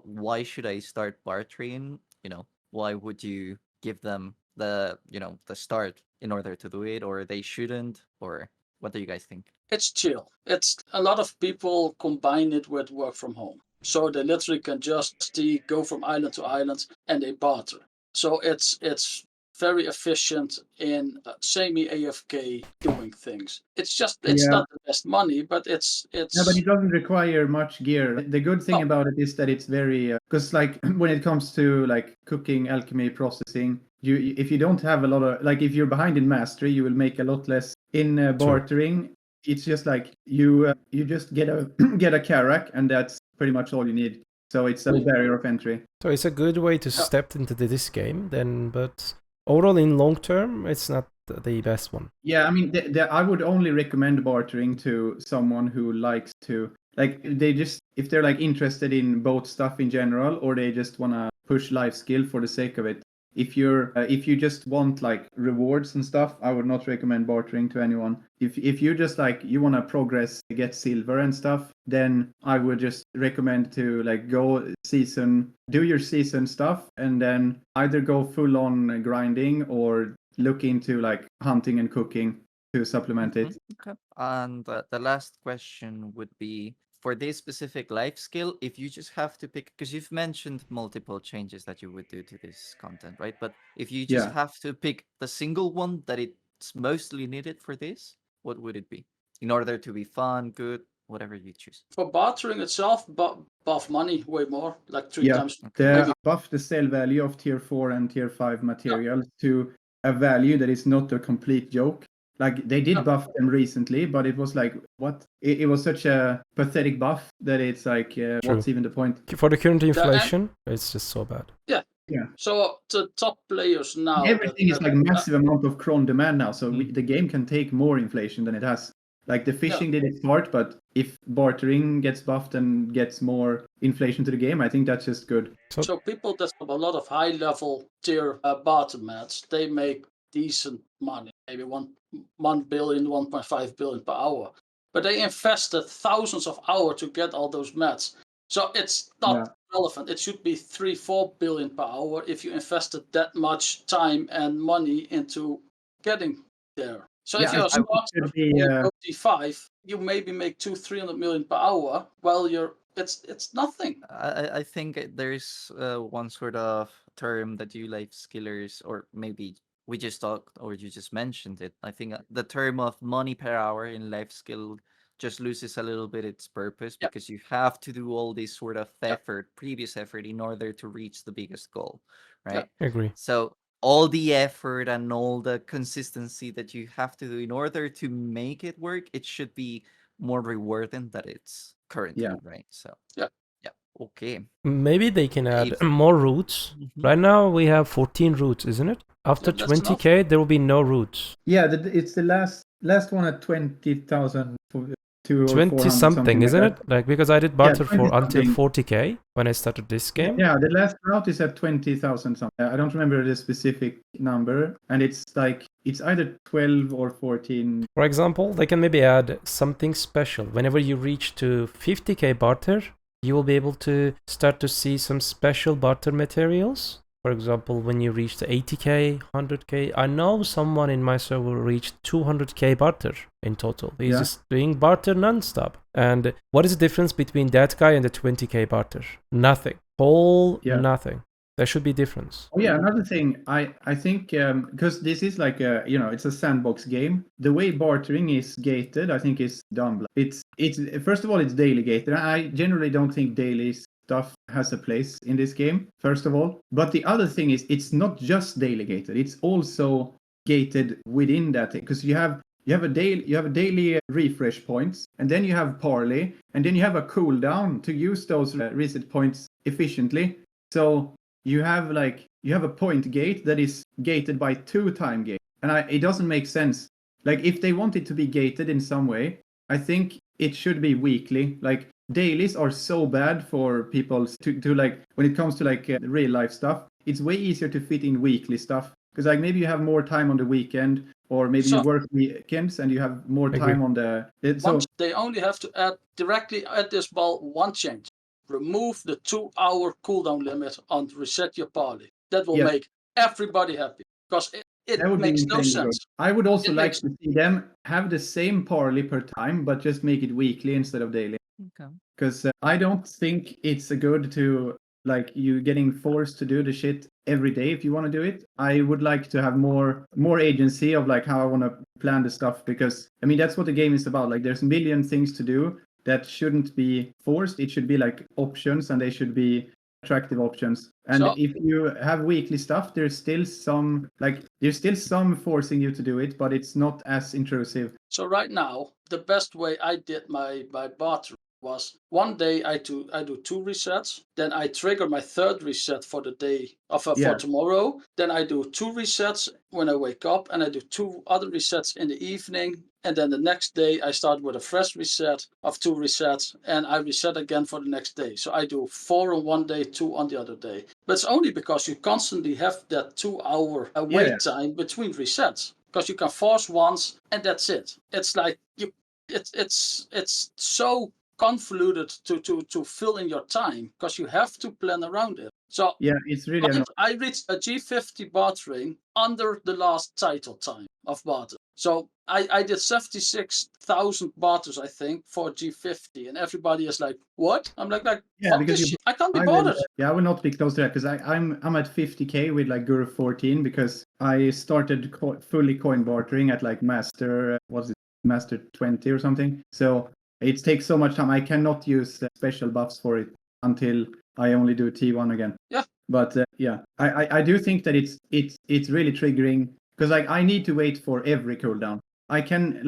Why should I start bartering? Why would you give them the start in order to do it, or they shouldn't, or what do you guys think? It's chill. It's a lot of people combine it with work from home. So they literally can just go from island to island and they barter. So it's very efficient in semi AFK doing things. It's not the best money, but it's Yeah, but it doesn't require much gear. The good thing about it is that it's very because like when it comes to like cooking, alchemy, processing, if you don't have a lot of like if you're behind in mastery, you will make a lot less in bartering. It's just like you just get a Karak, and that's pretty much all you need. So it's a barrier of entry. So it's a good way to step into this game then, but overall in long term, it's not the best one. Yeah, I mean, I would only recommend bartering to someone who likes to like if they're like interested in both stuff in general, or they just want to push life skill for the sake of it. If you just want like rewards and stuff, I would not recommend bartering to anyone. If you just like you want to progress, get silver and stuff, then I would just recommend to like do your season stuff, and then either go full on grinding or look into like hunting and cooking to supplement it. Okay. And the last question would be, for this specific life skill, if you just have to pick, because you've mentioned multiple changes that you would do to this content, right? But if you just have to pick the single one that it's mostly needed for this, what would it be? In order to be fun, good, whatever you choose. For bartering itself, buff money way more, like 3 times. Buff the sell value of tier 4 and tier 5 materials to a value that is not a complete joke. Like they did buff them recently, but it was like what? It was such a pathetic buff that it's like, what's even the point? For the current inflation, it's just so bad. Yeah. So the top players now, everything is like massive amount of cron demand now, so the game can take more inflation than it has. Like the fishing did its part, but if bartering gets buffed and gets more inflation to the game, I think that's just good. So people that have a lot of high level tier barter mats, they make decent money, maybe 1 billion, 1.5 billion per hour. But they invested thousands of hours to get all those mats. So it's not relevant. It should be 3-4 billion per hour if you invested that much time and money into getting there. So if you're a starter in T5, you maybe make 200-300 million per hour while it's nothing. I think there's one sort of term that you Lifeskillers, or maybe we just talked or you just mentioned it. I think the term of money per hour in Lifeskill just loses a little bit its purpose because you have to do all this sort of previous effort in order to reach the biggest goal, right? I agree. So all the effort and all the consistency that you have to do in order to make it work, it should be more rewarding than it's currently, right? So Okay. Maybe they can add If- more routes. Mhm. Right now we have 14 routes, isn't it? After Yeah, that's enough. 20k, there will be no routes. Yeah, it's the last one at 20,000 to 20 400 something, like isn't that. it? Like, because I did barter for 20 until something. 40k when I started this game. Yeah, the last route is at 20,000 something. I don't remember the specific number, and it's like it's either 12 or 14. For example, they can maybe add something special. Whenever you reach to 50k barter, you will be able to start to see some special barter materials. For example, when you reach the 80k, 100k, I know someone in my server reached 200k barter in total. He's Yeah. just doing barter non-stop. And what is the difference between that guy and the 20k barter? Nothing. Yeah. Nothing. There should be difference. Oh yeah, another thing I think because this is like a it's a sandbox game. The way bartering is gated, I think, is dumb. It's first of all it's daily gated. I generally don't think daily stuff has a place in this game. First of all, but the other thing is it's not just daily gated. It's also gated within that thing because you have a daily refresh points, and then you have parley, and then you have a cooldown to use those reset points efficiently. So you have a point gate that is gated by 2 time gate, and it doesn't make sense. Like if they want it to be gated in some way, I think it should be weekly. Like dailies are so bad for people to like when it comes to like real life stuff. It's way easier to fit in weekly stuff because like maybe you have more time on the weekend, or maybe you work weekends and you have more time on the. So they only have to add directly at this ball one change. Remove the 2-hour cooldown limit and reset your party. That will make everybody happy because it makes no sense. I would also like to see them have the same parley per time, but just make it weekly instead of daily. Okay. Because I don't think it's good to like you getting forced to do the shit every day if you want to do it. I would like to have more agency of like how I want to plan the stuff, because I mean that's what the game is about. Like there's a million things to do that shouldn't be forced. It should be like options, and they should be attractive options. And if you have weekly stuff, there's still some forcing you to do it, but it's not as intrusive. So right now, the best way I did my barter was one day I do 2 resets, then I trigger my 3rd reset for the day for tomorrow, then I do 2 resets when I wake up, and I do 2 other resets in the evening, and then the next day I start with a fresh reset of 2 resets, and I reset again for the next day. So I do 4 on one day, 2 on the other day. But it's only because you constantly have that 2-hour wait time between resets, because you can force once and that's it. It's like it's so convoluted to fill in your time because you have to plan around it. So it's really I reached a G50 bartering under the last title time of barter. So I did 76,000 barters, I think, for G50, and everybody is like, "What?" I'm like because I can't be bothered. I will not be close to that because I'm at 50k with like Guru 14 because I started fully coin bartering at like Master 20 or something. So it takes so much time. I cannot use special buffs for it until I only do T1 again. Yeah. But I do think that it's really triggering because like I need to wait for every cooldown. I can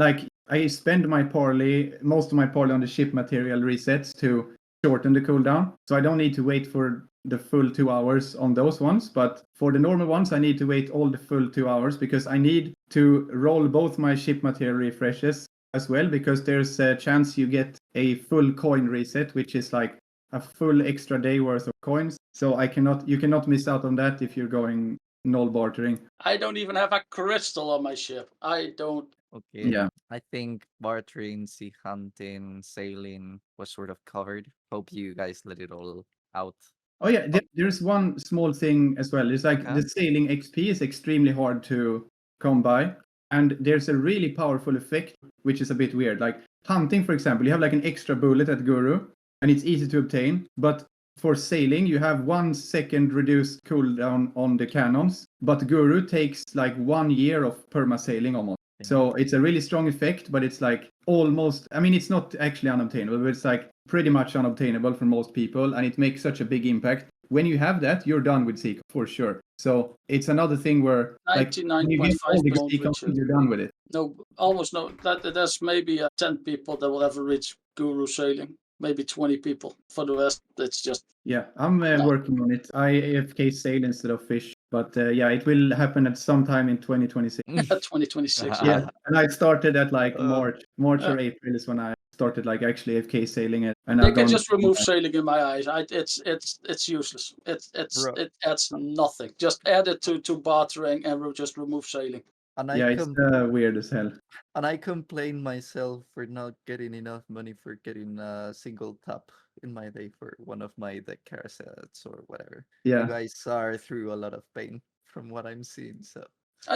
I spend most of my parley on the ship material resets to shorten the cooldown, so I don't need to wait for the full 2 hours on those ones. But for the normal ones, I need to wait all the full 2 hours because I need to roll both my ship material refreshes as well, because there's a chance you get a full coin reset, which is like a full extra day worth of coins. So you cannot miss out on that if you're going null bartering. I don't even have a crystal on my ship. I don't. Okay. Yeah. I think bartering, sea hunting, sailing was sort of covered. Hope you guys let it all out. Oh yeah, there's one small thing as well. It's like the sailing XP is extremely hard to come by, and there's a really powerful effect which is a bit weird. Like hunting, for example, you have like an extra bullet at Guru, and it's easy to obtain. But for sailing, you have 1 second reduced cooldown on the cannons, but Guru takes like 1 year of perma-sailing almost. So it's a really strong effect, but it's like almost, I mean, it's not actually unobtainable, but it's like pretty much unobtainable for most people, and it makes such a big impact. When you have that, you're done with Seek for sure. So it's another thing where like when you get all the Seek, you're done with it. No, almost no. There's maybe 10 people that will ever reach Guru sailing. maybe 20 people. For the rest, it's just Yeah, I'm working on it. I AFK sail instead of fish, but yeah, it will happen at some time in 2026. 2026. Yeah, and I started at like Uh, March or April is when I started like actually AFK sailing it, and They I've can done. just remove sailing in my eyes. It's useless. Bro. It adds nothing. Just add it to bartering and we'll just remove sailing. And Yeah, it's weird as hell. And I complain myself for not getting enough money for getting a single tap in my day for one of my deck carousels or whatever. Yeah. You guys are through a lot of pain from what I'm seeing, so.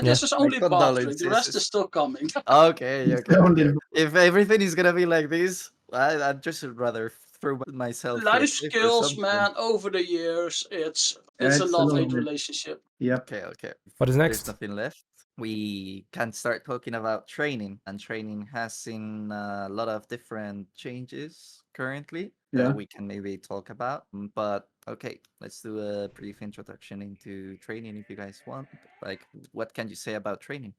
This is only bartering. The condolences. rest is still coming. Okay. Only- If everything is gonna be like this, I'd just rather throw myself. through a Life cliff or skills, something. man. Over the years, it's a it's a love-hate long- relationship. Yep. Okay. What is There's next? nothing left. We can start talking about training, and training has seen a lot of different changes currently Yeah. that we can maybe talk about. But okay, let's do a brief introduction into training if you guys want. Like, what can you say about training?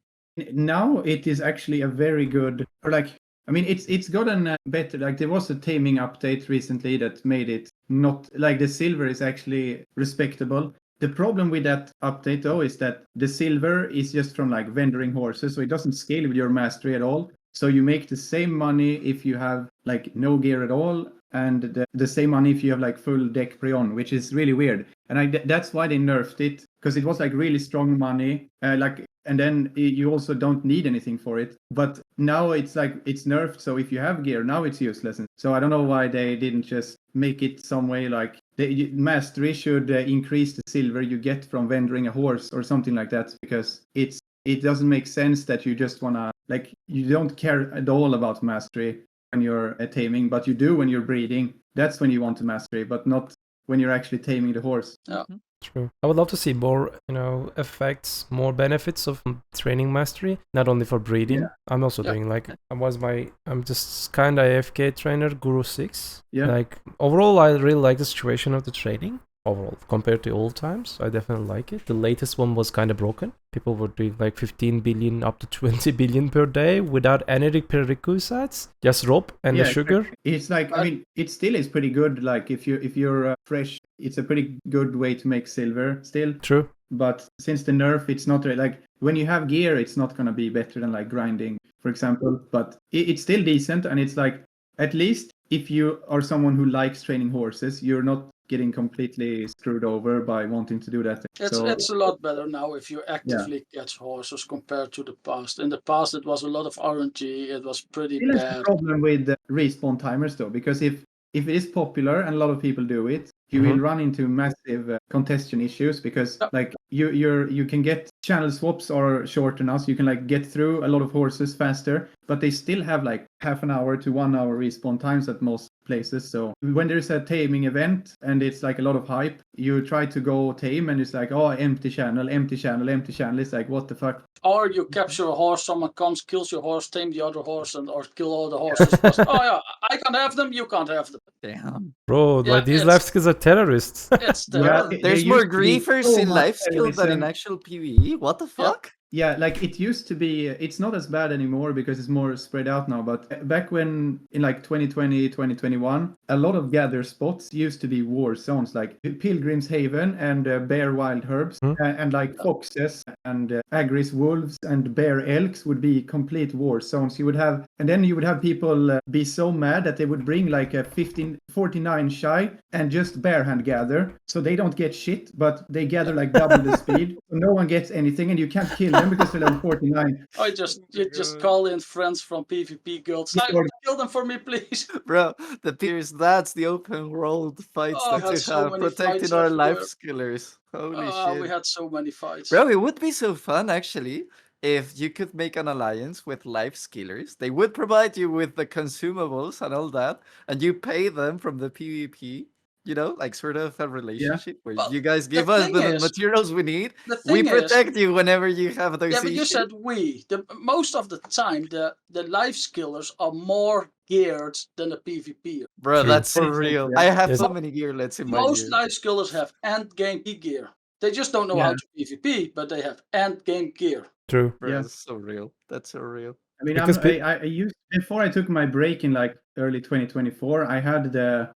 Now it is actually a very good, or like, I mean, it's gotten better. Like there was a taming update recently that made it not like the silver is actually respectable. The problem with that update though is that the silver is just from like vendoring horses, so it doesn't scale with your mastery at all. So you make the same money if you have like no gear at all, and the same money if you have like full deck pre-on, which is really weird. And that's why they nerfed it, because it was like really strong money, and then you also don't need anything for it. But now it's like it's nerfed, so if you have gear, now it's useless. And so I don't know why they didn't just make it some way like the mastery should increase the silver you get from vendoring a horse or something like that, because it doesn't make sense that you just wanna like you don't care at all about mastery when you're taming, but you do when you're breeding. That's when you want to mastery, but not when you're actually taming the horse. Yeah. True. I would love to see more, effects, more benefits of training mastery, not only for breeding. Yeah. I'm also doing like I'm just kind of AFK trainer Guru 6. Yeah. Like overall, I really like the situation of the training. Overall, compared to old times, I definitely like it. The latest one was kind of broken. People were doing like 15 billion up to 20 billion per day without any prerequisites, just rope and the sugar. Exactly. It's like, I mean, it still is pretty good. Like if you're fresh, it's a pretty good way to make silver still. True. But since the nerf, it's not really, like when you have gear, it's not gonna be better than like grinding, for example. But it's still decent, and it's like at least if you are someone who likes training horses, you're not getting completely screwed over by wanting to do that. It's a lot better now if you actively catch horses compared to the past. In the past, it was a lot of RNG. It was pretty Still has bad. the problem with respawn timers though, because if it is popular and a lot of people do it, you will run into massive congestion issues, because like you can get channel swaps are shorter now, so you can like get through a lot of horses faster, but they still have like half an hour to 1 hour respawn times at most places. So when there's a taming event and it's like a lot of hype, you try to go tame and it's like, oh, empty channel. It's like, what the fuck? Or you capture a horse, someone comes, kills your horse, tame the other horse, or kill all the horses. Oh yeah, I can't have them, you can't have them. Damn. Bro, Yeah, like these it's- life skills are terrorists. It's Yeah, terrible. There's there more used to be griefers so in much life skill than in terrorism. actual PvE. What the fuck? Yeah, like it used to be, it's not as bad anymore because it's more spread out now. But back when in like 2020, 2021, a lot of gather spots used to be war zones, like Pilgrim's Haven and Bear Wild Herbs, and like foxes and Agris wolves and bear elks would be complete war zones. You would have, and then you would have people be so mad that they would bring like a 1549 shy and just barehand gather, so they don't get shit, but they gather like double the speed. So no one gets anything, and you can't kill them because they're level 49. You just call in friends from PvP guilds. Yeah, or- Kill them for me, please. Bro, that's the open world fights Oh, that I had we so have many protecting fights our everywhere. life skillers. Holy shit. We had so many fights. Bro, it would be so fun actually if you could make an alliance with Lifeskillers. They would provide you with the consumables and all that, and you pay them from the PvP. You know, like sort of a relationship where Well, you guys the give us thing the is- materials we need. The We thing is, protect you whenever you have those yeah, but you issues. said we. Most of the time, the life skillers are more geared than the PvP. Bro, True. that's so Yes, real. yeah. I have Yes. so many gearlets in my Most gear. life skillers have end game gear. They just don't know how to PvP, but they have end game gear. True. Bro, Yeah. that's so real. That's so real. I mean, Because I used before I took my break in like early 2024. I had the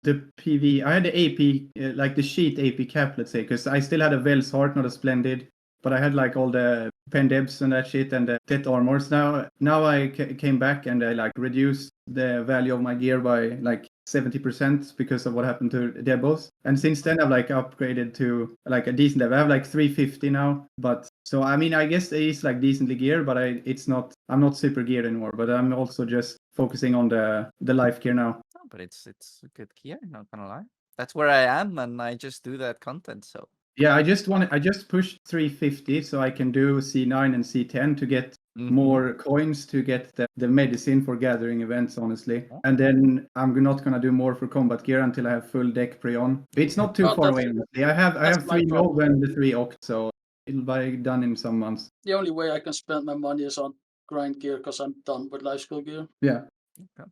PV. I had the AP like the sheet AP cap, let's say, because I still had a Wells Heart, not a Splendid, but I had like all the Pendebs and that shit and the Death Armors. Now I came back and I like reduced the value of my gear by like 70% because of what happened to Debos. And since then I've like upgraded to like a decent level. I have like 350 now, but so I mean I guess it is like decently geared, but I'm not super geared anymore. But I'm also just focusing on the life gear now. No, but it's a good gear, not gonna lie. That's where I am, and I just do that content. So Yeah, I just pushed 350 so I can do C9 and C10 to get more coins to get the medicine for gathering events, honestly. And then I'm not gonna do more for combat gear until I have full deck pre-on. It's not too far away, honestly. I have 3 Nov and the 3 Oct, so it'll be done in some months. The only way I can spend my money is on grind gear because I'm done with life skill gear. Yeah. okay.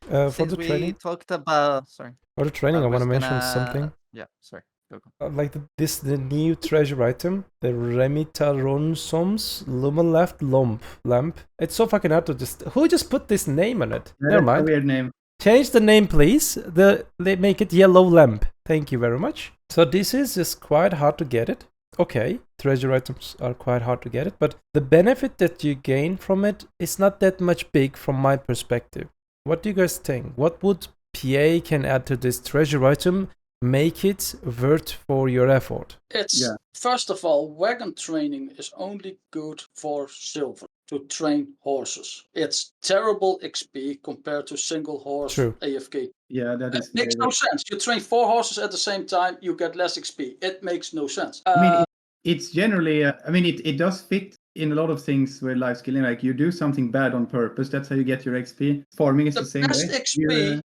for Since the we training, talked about for the training, I want to was mention gonna- something. Yeah, sorry. Go. Like the new treasure item, the Remitaronsom's Lumen Left lamp. It's so fucking hard to who just put this name on it? Never That's a mind. weird name. Change the name, please. They make it yellow lamp. Thank you very much. So this is just quite hard to get it. Okay, treasure items are quite hard to get it, but the benefit that you gain from it is not that much big from my perspective. What do you guys think? What would PA can add to this treasure item? Make it worth for your effort. It's first of all, wagon training is only good for silver to train horses. It's terrible XP compared to single horse AFK. Yeah, that is. It makes no sense. You train 4 horses at the same time, you get less XP. It makes no sense. I mean, it's generally. I mean, it does fit in a lot of things with life skilling. Like you do something bad on purpose. That's how you get your XP. Farming is the same way. The best XP,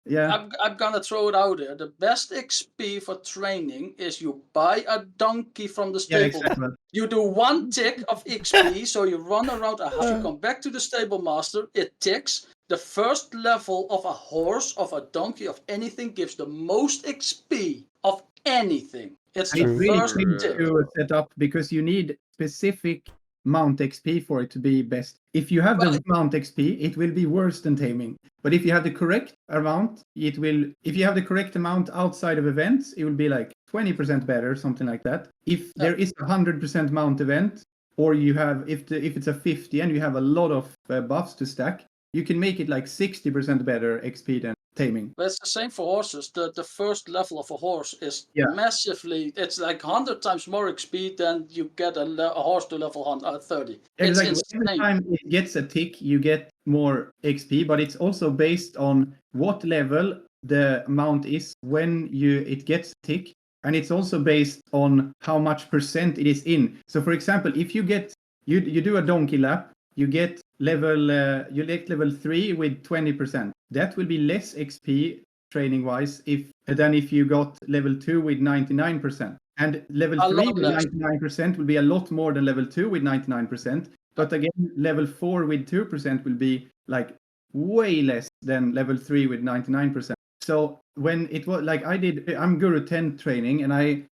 I'm gonna throw it out there. The best XP for training is you buy a donkey from the stable. Yeah, exactly. You do 1 tick of XP, so you run around a house, you come back to the stable master, it ticks. The first level of a horse, of a donkey, of anything gives the most XP of anything. It's the first tick. To set up because you need specific mount XP for it to be best. If you have the mount XP, it will be worse than taming. But if you have the correct amount, it will. If you have the correct amount outside of events, it will be like 20% better, something like that. If there is a 100% mount event, or you have if it's a 50 and you have a lot of buffs to stack, you can make it like 60% better XP than taming. But it's the same for horses. The first level of a horse is massively. It's like 100 times more XP than you get a horse to level 30. It's like insane. every time it gets a tick, you get more XP, but it's also based on what level the amount is when it gets a tick, and it's also based on how much percent it is in. So, for example, if you do a donkey lap, you get level 3 with 20%. That will be less XP training wise than if you got level 2 with 99%. And level 3 with 99% will be a lot more than level 2 with 99%. But again, level 4 with 2% will be like way less than level 3 with 99%. So when it was like I'm Guru 10 training, and I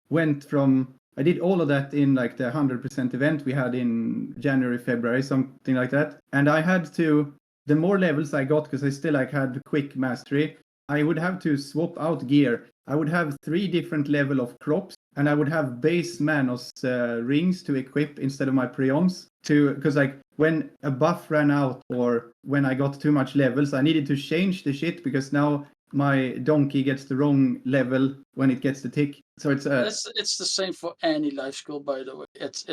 did all of that in like the 100% event we had in January, February, something like that. And I had to, the more levels I got, because I still like had quick mastery, I would have to swap out gear. I would have 3 different level of crops, and I would have base Manos rings to equip instead of my Prions. Because like when a buff ran out or when I got too much levels, I needed to change the shit because now my donkey gets the wrong level when it gets the tick. So it's the same for any life skill, by the way. It's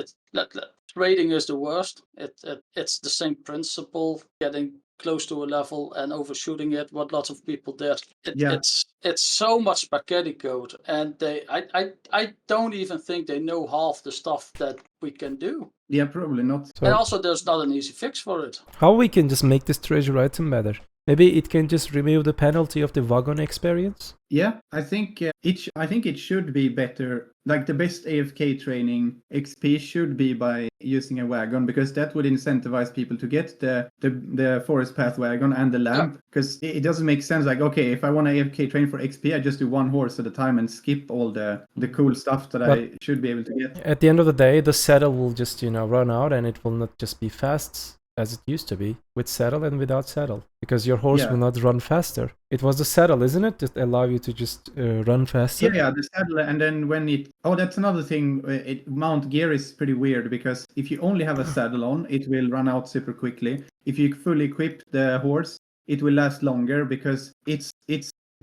trading is the worst. It's the same principle, getting close to a level and overshooting it, what lots of people did. It's so much spaghetti code, and I don't even think they know half the stuff that we can do. Yeah, probably not. So, and also there's not an easy fix for it. How we can just make this treasure item better? Maybe it can just remove the penalty of the wagon experience? Yeah, I think it should be better. Like the best AFK training XP should be by using a wagon, because that would incentivize people to get the forest path wagon and the lamp. Because it doesn't make sense. Like, okay, if I want to AFK train for XP, I just do 1 horse at a time and skip all the cool stuff that I should be able to get. At the end of the day, the saddle will just run out, and it will not just be fast. as it used to be, with saddle and without saddle, because your horse Yeah. will not run faster. It was the saddle, isn't it, that allow you to just run faster? Yeah, the saddle, and then when it... Oh, that's another thing. Mount gear is pretty weird because if you only have a saddle on, it will run out super quickly. If you fully equip the horse, it will last longer because it's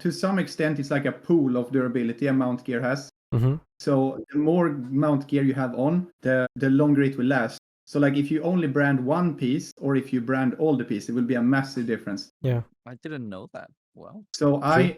to some extent it's like a pool of durability a mount gear has. Mm-hmm. So the more mount gear you have on, the longer it will last. So like if you only brand one piece or if you brand all the pieces, it will be a massive difference. Yeah. I didn't know that. Wow. So I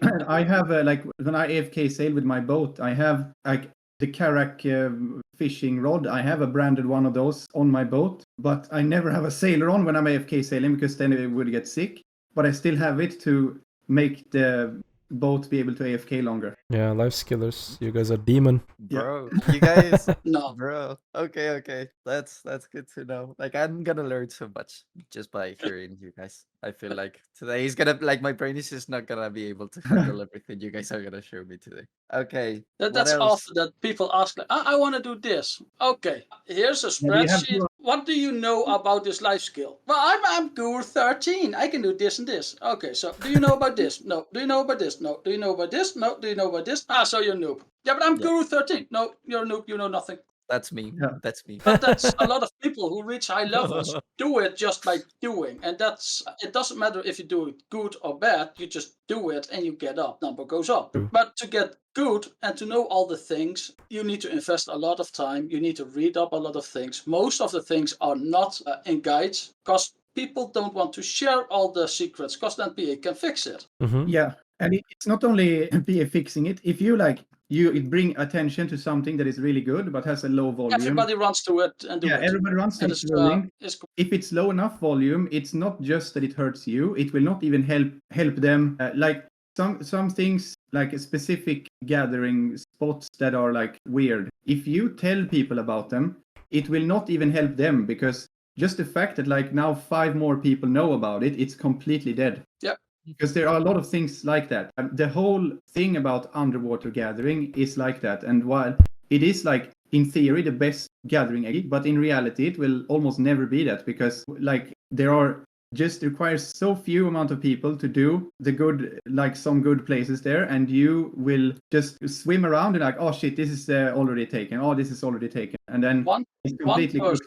have like when I AFK sail with my boat, I have like the GALAX fishing rod. I have a branded one of those on my boat, but I never have a sailor on when I'm AFK sailing because then it would get sick. But I still have it to make the boat be able to AFK longer. Yeah, Lifeskillers, you guys are demon. Yeah. Bro, you guys, No. bro. Okay. That's good to know. Like I'm gonna learn so much just by hearing you guys. I feel like today is gonna like my brain is just not gonna be able to handle everything you guys are gonna show me today. Okay. What That's else? often that people ask, like, I want to do this. Okay, here's a Yeah, you have spreadsheet. to- What do you know about this life skill? Well, I'm Guru 13. I can do this and this. Okay, so do you know about this? No. Do you know about this? No. Do you know about this? No. Do you know about this? Ah, so you're a noob. Yeah, but I'm Yeah. Guru 13. No, you're a noob. You know nothing. That's me. Yeah. That's me. But that's a lot of people who reach high levels do it just by doing, and that's it. Doesn't matter if you do it good or bad. You just do it and you get up. Number goes up. True. But to get good and to know all the things, you need to invest a lot of time. You need to read up a lot of things. Most of the things are not in guides because people don't want to share all the secrets because then PA can fix it. Mm-hmm. Yeah, and it's not only PA fixing it. If you like, it bring attention to something that is really good but has a low volume. Everybody runs to it and do Yeah, it. everybody runs to And it. Running. it's If it's low enough volume, it's not just that it hurts you. It will not even help them. Like some things, like specific gathering spots that are like weird. If you tell people about them, it will not even help them because just the fact that like now 5 more people know about it, it's completely dead. Yeah. Because there are a lot of things like that. The whole thing about underwater gathering is like that. And while it is like in theory the best gathering egg, but in reality it will almost never be that because like there are just requires so few amount of people to do the good, like some good places there, and you will just swim around and like, oh shit, this is already taken. Oh, this is already taken, and then it's completely cooked.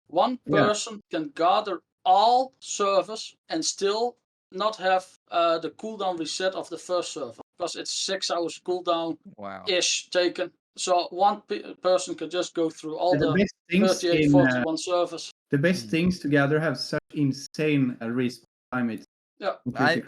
One person can gather all servers and still not have the cooldown reset of the first server because it's 6 hours cooldown Wow. ish taken. So one person can just go through all the best things 38, 41 servers. The best things together have such insane respawn time. It's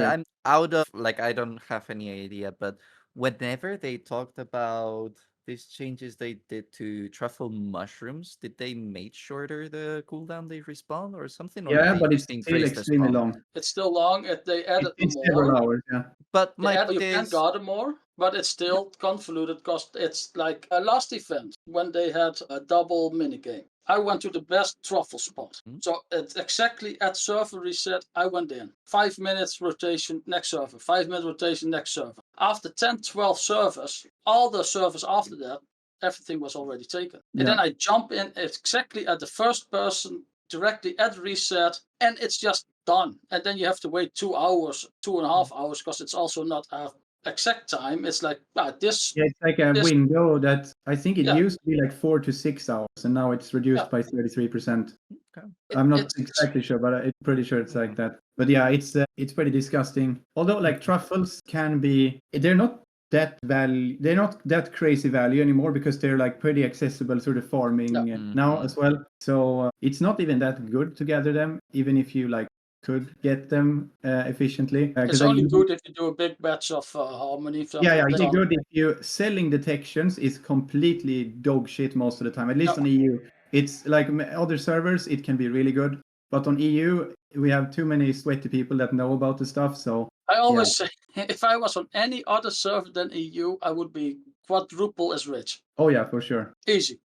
I'm out of like I don't have any idea, but whenever they talked about these changes they did to truffle mushrooms, did they make shorter the cooldown they respawn or something? Or yeah, they but it's just still increased the extremely spawn? long. It's still long. They added It's more. several hours, yeah. But They my added, point you can is, gather more, but it's still convoluted because it's like a last event when they had a double minigame. I went to the best truffle spot. So it's exactly at server reset, I went in. 5 minutes rotation, next server. 5 minute rotation, next server. After 10, 12 servers, all the servers after that, everything was already taken. Yeah. And then I jump in exactly at the first person, directly at reset, and it's just done. And then you have to wait 2 hours, 2.5 hours, because it's also not a exact time. It's like this. Yeah, it's like a window that I think it Yeah. used to be like 4 to 6 hours, and now it's reduced by 33%. Okay. I'm not exactly sure, but I'm pretty sure it's like that. But yeah, it's pretty disgusting. Although like truffles can be, they're not that crazy value anymore because they're like pretty accessible through the farming now as well. So it's not even that good to gather them, even if you like could get them efficiently. It's only good if you do a big batch of harmony. Yeah, it's good if you selling detections is completely dog shit most of the time. At least on EU, it's like other servers, it can be really good. But on EU, we have too many sweaty people that know about the stuff. So I always say, if I was on any other server than EU, I would be quadruple as rich. Oh yeah, for sure. Easy.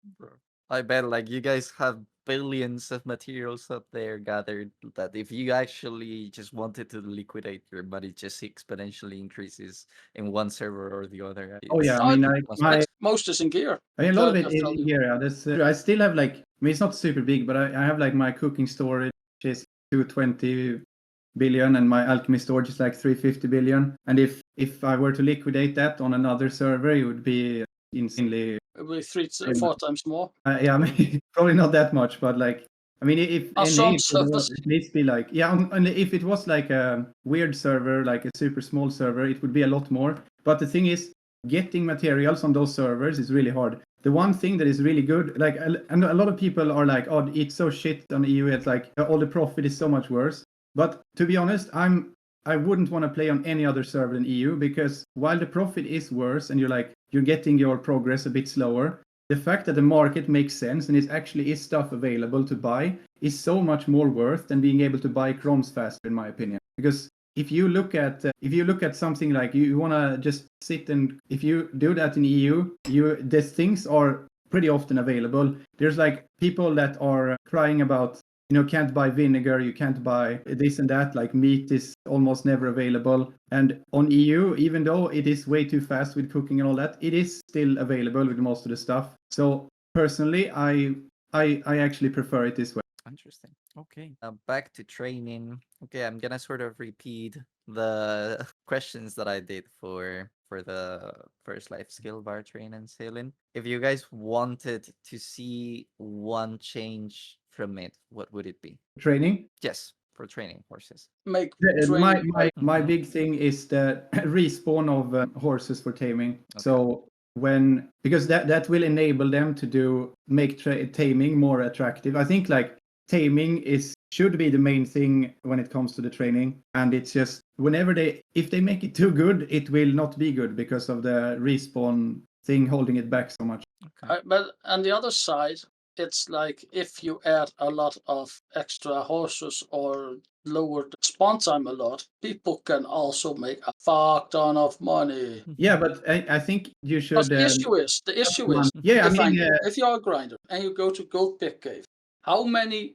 I bet like you guys have billions of materials up there gathered that if you actually just wanted to liquidate your money just exponentially increases in one server or the other. Oh yeah, I mean most is in gear. I mean, a lot of it is in gear. Yeah, I still have like, I mean, it's not super big, but I have like my cooking storage. is 220 billion, and my Alchemy storage is like 350 billion. And if I were to liquidate that on another server, it would be insanely. It will be 3-4 times more. Yeah, I mean, probably not that much, but like, I mean, if On NA some would servers. at least be like, yeah, and if it was like a weird server, like a super small server, it would be a lot more. But the thing is, getting materials on those servers is really hard. The one thing that is really good, like, and a lot of people are like, oh, it's so shit on EU. It's like all the profit is so much worse. But to be honest, I wouldn't want to play on any other server than EU, because while the profit is worse and you're getting your progress a bit slower, the fact that the market makes sense and it actually is stuff available to buy is so much more worth than being able to buy crons faster, in my opinion. Because if you look at something like you want to just sit, and if you do that in EU, these things are pretty often available. There's like people that are crying about, can't buy vinegar, you can't buy this and that, like meat is almost never available. And on EU, even though it is way too fast with cooking and all that, it is still available with most of the stuff. So personally, I actually prefer it this way. Interesting. Okay. Back to training. Okay, I'm gonna sort of repeat the questions that I did for the first life skill bar train and sailing. If you guys wanted to see one change from it, what would it be? Training? Yes, for training horses. Make My big thing is the respawn of horses for taming. Okay. So because that will enable them to make taming more attractive. I think like taming should be the main thing when it comes to the training, and it's just if they make it too good, it will not be good because of the respawn thing holding it back so much. Okay. But on the other side, it's like if you add a lot of extra horses or lower the spawn time a lot, people can also make a fuck ton of money. Yeah, but I think you should. But the issue is, yeah, if you're a grinder and you go to Gold Pick Cave, how many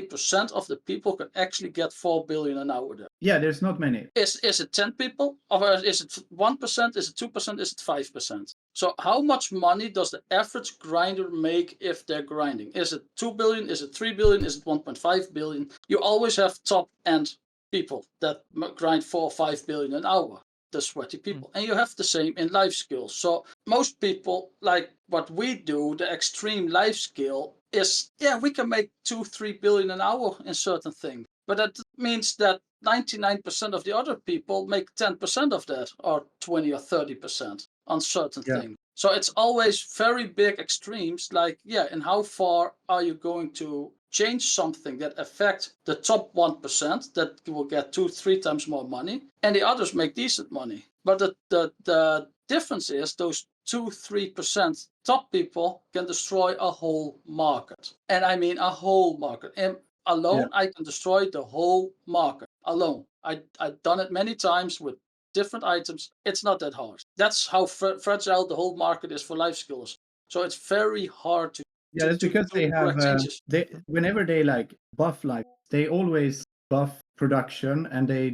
percent of the people can actually get 4 billion an hour there? Yeah, there's not many. Is it 10 people? Or is it 1%? Is it 2%? Is it 5%? So how much money does the average grinder make if they're grinding? Is it 2 billion? Is it 3 billion? Is it 1.5 billion? You always have top end people that grind 4 or 5 billion an hour. The sweaty people. And you have the same in life skills. So most people, like what we do, the extreme life skill is, we can make 2-3 billion an hour in certain things. But that means that 99% of the other people make 10% of that, or 20 or 30% on certain things. So it's always very big extremes, like, and how far are you going to change something that affects the top 1% that will get 2-3 times more money, and the others make decent money. But the difference is those 2-3% top people can destroy a whole market. And I mean a whole market. And alone, I can destroy the whole market alone. I've done it many times with different items. It's not that hard. That's how fragile the whole market is for Lifeskillers. So it's very hard to. Yeah, that's because they have whenever they like buff life, they always buff production, and they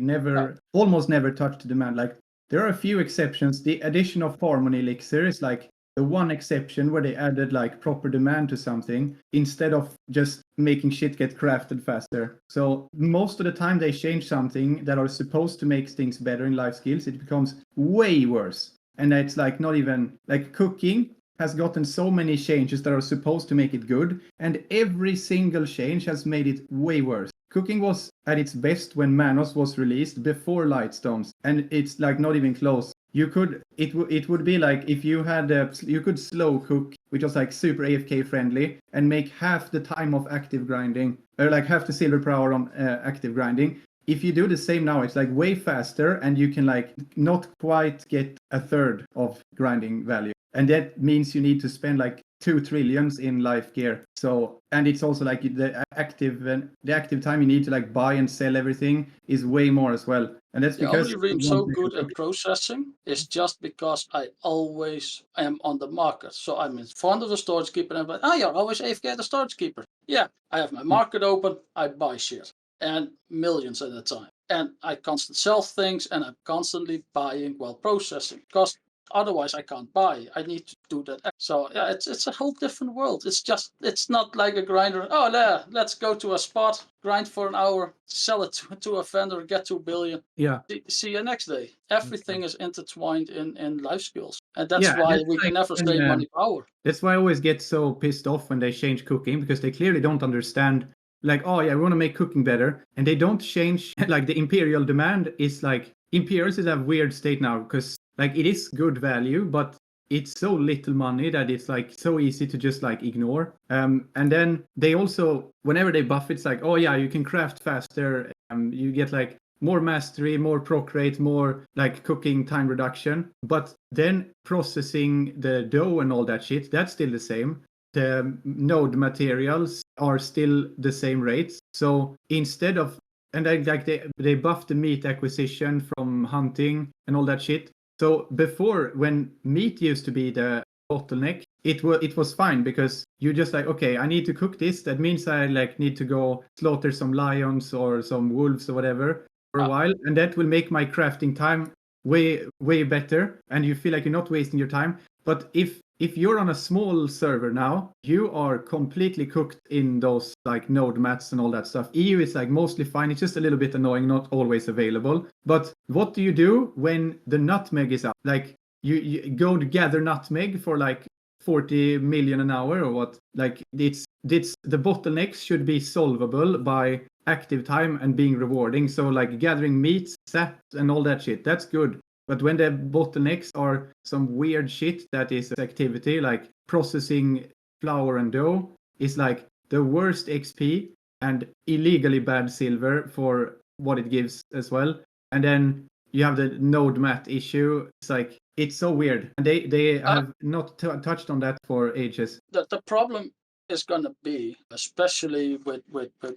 almost never touch the demand. Like there are a few exceptions. The addition of Harmony Elixir is like the one exception where they added like proper demand to something instead of just making shit get crafted faster. So most of the time they change something that are supposed to make things better in life skills, it becomes way worse. And it's like not even like cooking has gotten so many changes that are supposed to make it good, and every single change has made it way worse. Cooking was at its best when Manos was released before Lightstones, and it's like not even close. It would be like if you had you could slow cook, which was like super AFK friendly, and make half the time of active grinding, or like half the silver per hour on active grinding. If you do the same now, it's like way faster, and you can like not quite get a third of grinding value. And that means you need to spend like 2 trillions in life gear. So, and it's also like the active time you need to like buy and sell everything is way more as well. And that's because the only reason I'm so good at processing is just because I always am on the market. So I'm in front of the storage keeper, and I'm like, you're always AFK at the storage keeper. Yeah, I have my market open, I buy shit, and millions at a time. And I constantly sell things, and I'm constantly buying while processing, because Otherwise, I can't buy. I need to do that. So yeah, it's a whole different world. It's not like a grinder. Oh, yeah, let's go to a spot, grind for an hour, sell it to a vendor, get 2 billion. Yeah. See you next day. Everything is intertwined in life skills, and that's why that's we can never say money power. That's why I always get so pissed off when they change cooking, because they clearly don't understand. Like, oh yeah, we want to make cooking better, and they don't change. Like the imperial demand is like imperials is a weird state now, because like it is good value, but it's so little money that it's like so easy to just like ignore. And then they also, whenever they buff, it's like, oh yeah, you can craft faster. You get like more mastery, more proc rate, more like cooking time reduction. But then processing the dough and all that shit, that's still the same. The node materials are still the same rates. So instead of, and they buffed the meat acquisition from hunting and all that shit. So before, when meat used to be the bottleneck, it was fine, because you just like, okay, I need to cook this. That means I like need to go slaughter some lions or some wolves or whatever for a while, and that will make my crafting time way better, and you feel like you're not wasting your time. But if you're on a small server now, you are completely cooked in those like node mats and all that stuff. EU is like mostly fine. It's just a little bit annoying, not always available. But what do you do when the nutmeg is up? Like you go to gather nutmeg for like 40 million an hour or what? Like it's the bottlenecks should be solvable by active time and being rewarding. So like gathering meat, sap, and all that shit, that's good. But when the bottlenecks are some weird shit that is activity, like processing flour and dough, is like the worst XP and illegally bad silver for what it gives as well. And then you have the node mat issue. It's like, it's so weird. And they have not touched on that for ages. The problem is going to be, especially with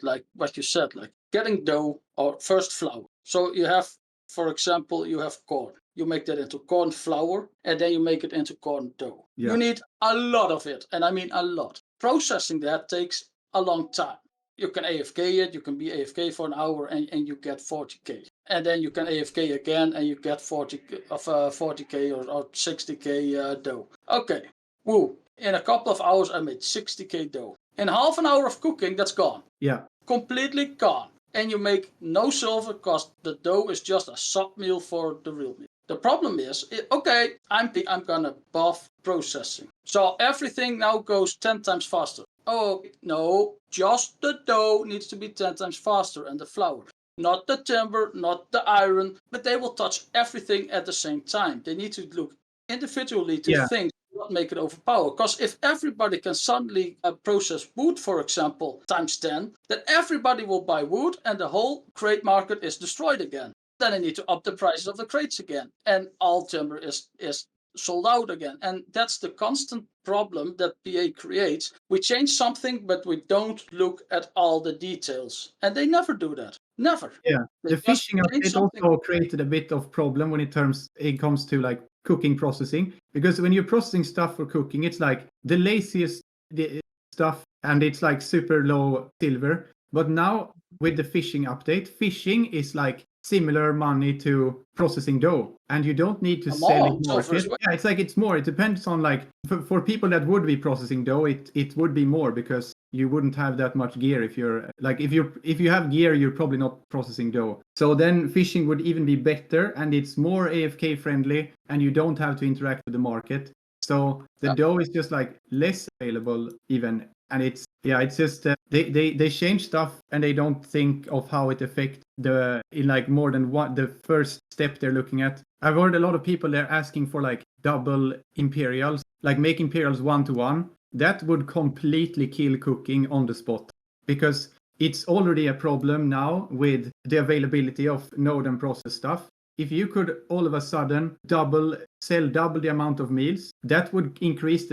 like what you said, like getting dough or first flour. So you have, for example, you have corn. You make that into corn flour, and then you make it into corn dough. Yeah. You need a lot of it, and I mean a lot. Processing that takes a long time. You can AFK it, you can be AFK for an hour, and you get 40k. And then you can AFK again, and you get 40k or 60k dough. Okay, woo. In a couple of hours, I made 60k dough. In half an hour of cooking, that's gone. Yeah. Completely gone. And you make no silver because the dough is just a sub meal for the real meal. The problem is, okay, I'm gonna buff processing. So everything now goes 10 times faster. Oh, no, just the dough needs to be 10 times faster, and the flour. Not the timber, not the iron, but they will touch everything at the same time. They need to look individually to things, not make it overpower. Because if everybody can suddenly process wood, for example, times 10, then everybody will buy wood and the whole crate market is destroyed again. Then I need to up the prices of the crates again, and all timber is sold out again. And that's the constant problem that PA creates. We change something, but we don't look at all the details. And they never do that. Never. Yeah. The fishing update also created a bit of problem when it comes to like cooking processing. Because when you're processing stuff for cooking, it's like the laziest stuff, and it's like super low silver. But now with the fishing update, fishing is like similar money to processing dough, and you don't need to sell it more. Yeah, it's like it's more. It depends on like for people that would be processing dough, it would be more, because you wouldn't have that much gear if you're like if you have gear, you're probably not processing dough. So then fishing would even be better, and it's more AFK friendly, and you don't have to interact with the market. So the dough is just like less available even, and it's just they change stuff and they don't think of how it affects in like more than the first step they're looking at. I've heard a lot of people they're asking for like double imperials, like make imperials 1-to-1. That would completely kill cooking on the spot, because it's already a problem now with the availability of node and process stuff. If you could all of a sudden sell double the amount of meals, that would increase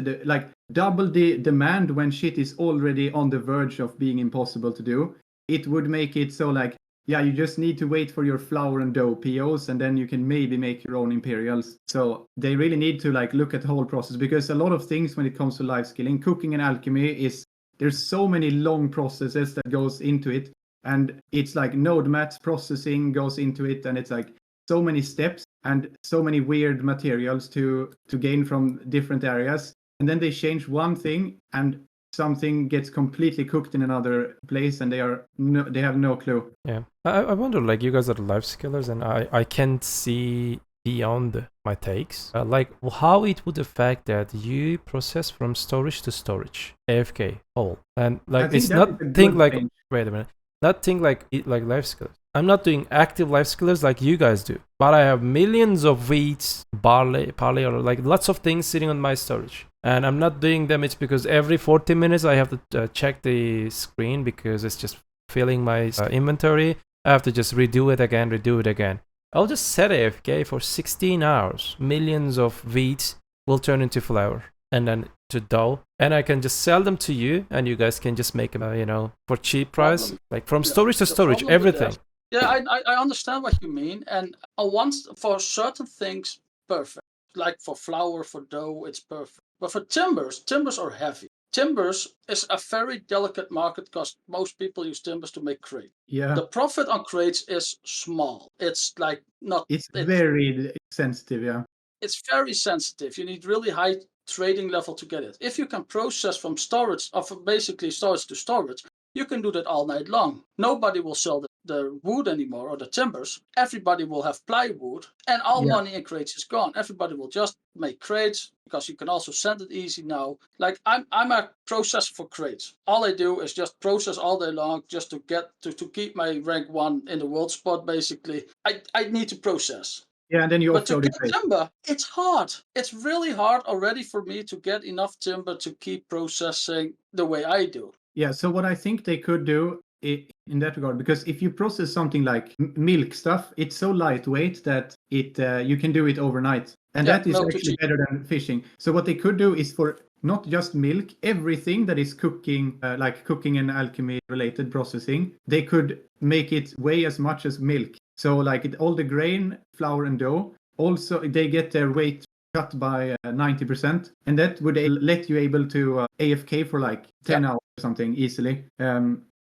double the demand when shit is already on the verge of being impossible to do. It would make it so like, yeah, you just need to wait for your flour and dough POs, and then you can maybe make your own imperials. So they really need to like look at the whole process, because a lot of things when it comes to life skilling, cooking and alchemy there's so many long processes that goes into it, and it's like node mats processing goes into it, and it's like so many steps and so many weird materials to gain from different areas, and then they change one thing and something gets completely cooked in another place, and they have no clue. Yeah, I wonder, like, you guys are Lifeskillers, and I can't see beyond my takes. Like, how it would affect that you process from storage to storage, AFK whole, and like it's not think like thing. wait a minute, not think like like Lifeskillers. I'm not doing active Lifeskillers like you guys do, but I have millions of wheats, barley, or like lots of things sitting on my storage. And I'm not doing them. It's because every 40 minutes I have to check the screen because it's just filling my inventory. I have to just redo it again. I'll just set AFK for 16 hours. Millions of wheat will turn into flour and then to dough. And I can just sell them to you, and you guys can just make them, you know, for cheap price. Like from storage to storage, everything. Yeah, I understand what you mean. And once for certain things, perfect. Like for flour, for dough, it's perfect. But for timbers are heavy. Timbers is a very delicate market because most people use timbers to make crates. Yeah. The profit on crates is small. It's like not. It's very sensitive, yeah. It's very sensitive. You need really high trading level to get it. If you can process from storage, or from basically storage to storage, you can do that all night long. Nobody will sell the wood anymore or the timbers. Everybody will have plywood, and all money in crates is gone. Everybody will just make crates because you can also send it easy now. Like I'm a processor for crates. All I do is just process all day long just to get to keep my rank 1 in the world spot. Basically, I need to process. Yeah, and then you but to get timber, it's hard. It's really hard already for me to get enough timber to keep processing the way I do. Yeah, so what I think they could do in that regard, because if you process something like milk stuff, it's so lightweight that you can do it overnight. And that is actually better than fishing. So what they could do is for not just milk, everything that is cooking, like cooking and alchemy related processing, they could make it weigh as much as milk. So like all the grain, flour and dough, also they get their weight cut by 90%, and that would let you able to AFK for like 10 hours or something easily.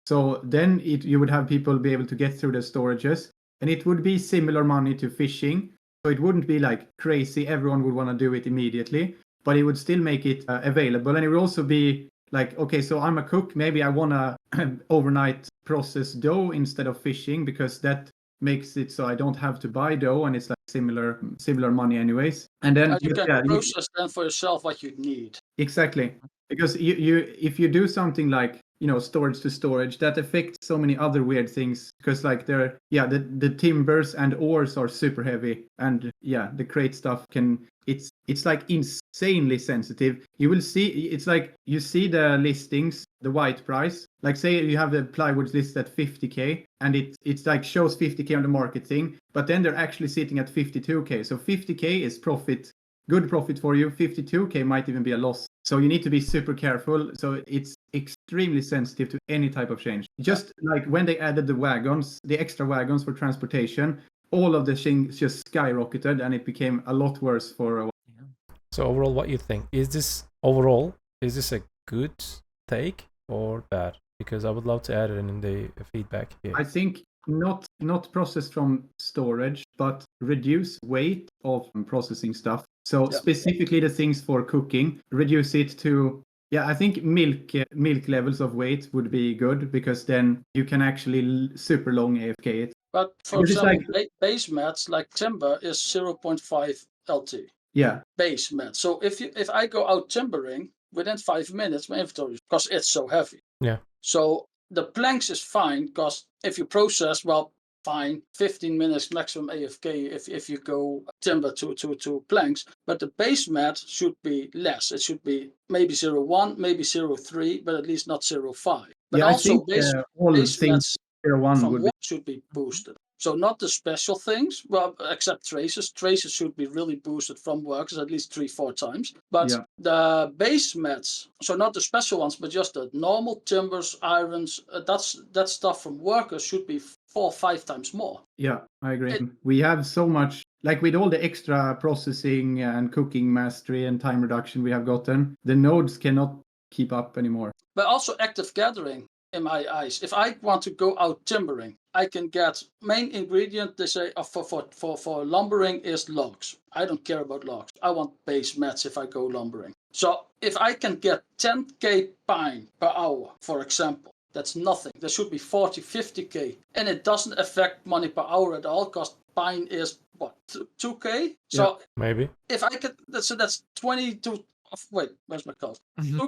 So then you would have people be able to get through the storages, and it would be similar money to fishing. So it wouldn't be like crazy. Everyone would want to do it immediately, but it would still make it available. And it would also be like, okay, so I'm a cook. Maybe I want to overnight process dough instead of fishing, because that makes it so I don't have to buy dough, and it's like similar money anyways. And then you can process then for yourself what you need. Exactly, because you if you do something like, you know, storage to storage, that affects so many other weird things, because like the timbers and ores are super heavy, and the crate stuff it's like insanely sensitive. You will see, it's like you see the listings, the white price, like say you have the plywood list at 50k, and it's like shows 50k on the market thing, but then they're actually sitting at 52k. So 50k is good profit for you. 52k might even be a loss. So you need to be super careful. So it's extremely sensitive to any type of change. Just like when they added the extra wagons for transportation, all of the things just skyrocketed, and it became a lot worse for a while. So overall, what you think? Is this a good take or bad? Because I would love to add it in the feedback here. I think not processed from storage, but reduce weight of processing stuff. So specifically the things for cooking, reduce it to, I think milk levels of weight would be good, because then you can actually super long AFK it. But for example, base mats like timber is 0.5 LT. Yeah. Base mat. So if I go out timbering, within 5 minutes my inventory, because it's so heavy. Yeah. So the planks is fine, because if you process, fine, 15 minutes maximum AFK if you go timber to planks. But the base mat should be less. It should be maybe 0.1, maybe 0.3, but at least not 0.5. But also base mats from wood should be boosted. So not the special things, except traces. Traces should be really boosted from workers at least 3-4 times. But the base mats, so not the special ones, but just the normal timbers, irons, that stuff from workers should be 4 or 5 times more. Yeah, I agree. We have so much, like with all the extra processing and cooking mastery and time reduction we have gotten, the nodes cannot keep up anymore. But also active gathering. in my eyes. If I want to go out timbering, I can get main ingredient, they say, for lumbering is logs. I don't care about logs. I want base mats if I go lumbering. So if I can get 10k pine per hour, for example, that's nothing. There should be 40, 50k. And it doesn't affect money per hour at all, because pine is, what, 2k? So Maybe. if I could, so that's 20 to, wait, where's my code?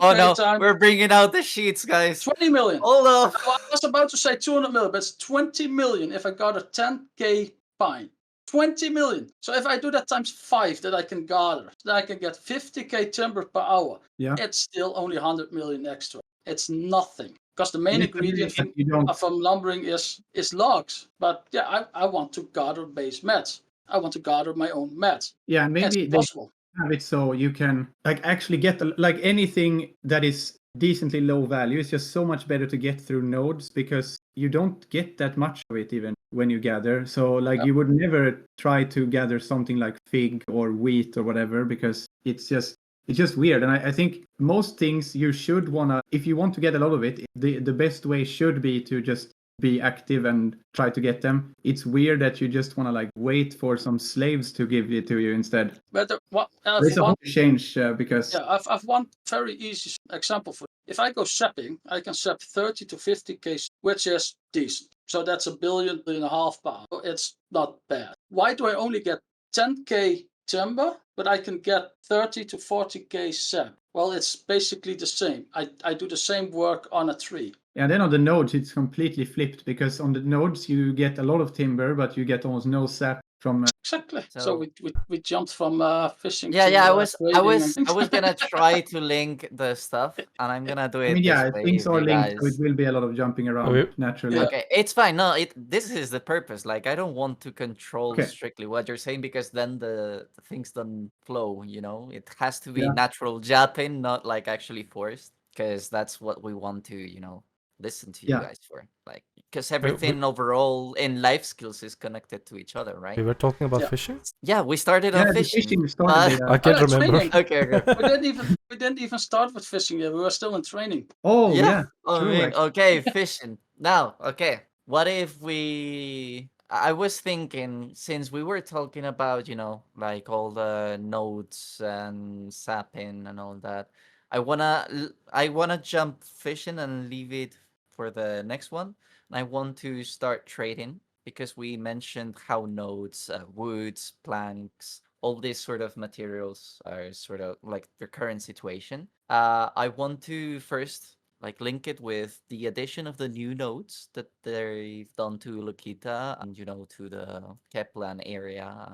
Oh no, we're bringing out the sheets, guys. 20 million. Hold up. I was about to say 200 million, but it's 20 million if I got a 10k pine. 20 million. So if I do that times 5 that I can gather, then I can get 50k timber per hour. Yeah. It's still only 100 million extra. It's nothing. Because the main Yeah, ingredient you from lumbering is logs. But yeah, I want to gather base mats. I want to gather my own mats. Yeah, and maybe it's they possible. have it so you can like actually get like anything that is decently low value. It's just so much better to get through nodes because you don't get that much of it even when you gather. So like you would never try to gather something like fig or wheat or whatever because it's just weird. And I think most things you should wanna, if you want to get a lot of it, the best way should be to just be active and try to get them. It's weird that you just want to like wait for some slaves to give it to you instead. But There's a whole change because I've one very easy example for you. If I go sapping, I can sap 30 to 50k, which is decent. So that's $1.5 billion per hour. It's not bad. Why do I only get 10k timber, but I can get 30 to 40k sap? Well, it's basically the same. I do the same work on a tree. Yeah, then on the nodes it's completely flipped because on the nodes you get a lot of timber, but you get almost no sap from. Exactly. So we jumped from fishing. Yeah, to, I was gonna try to link the stuff, and I'm gonna do it. I mean, yeah, this way things if are you linked, so guys- it will be a lot of jumping around naturally. Yeah. Okay, it's fine. No, this is the purpose. Like, I don't want to control Okay. strictly what you're saying because then the things don't flow. You know, it has to be Yeah. natural japping, not like actually forced, because that's what we want to, listen to you Yeah. guys for. Like, because everything overall in life skills is connected to each other, right? We were talking about Yeah. fishing? Yeah, we started Yeah, on the fishing. fishing started. I can't it's remember. training. Okay. We didn't even start with fishing yet. We were still in training. Oh yeah, I true. mean, Actually. okay, fishing. Now, okay, what if I was thinking, since we were talking about, like all the nodes and sapping and all that, I wanna jump fishing and leave it for the next one. And I want to start trading because we mentioned how nodes, woods, planks, all these sort of materials are sort of like the current situation. I want to first like link it with the addition of the new nodes that they've done to Lokita and to the Kepler area.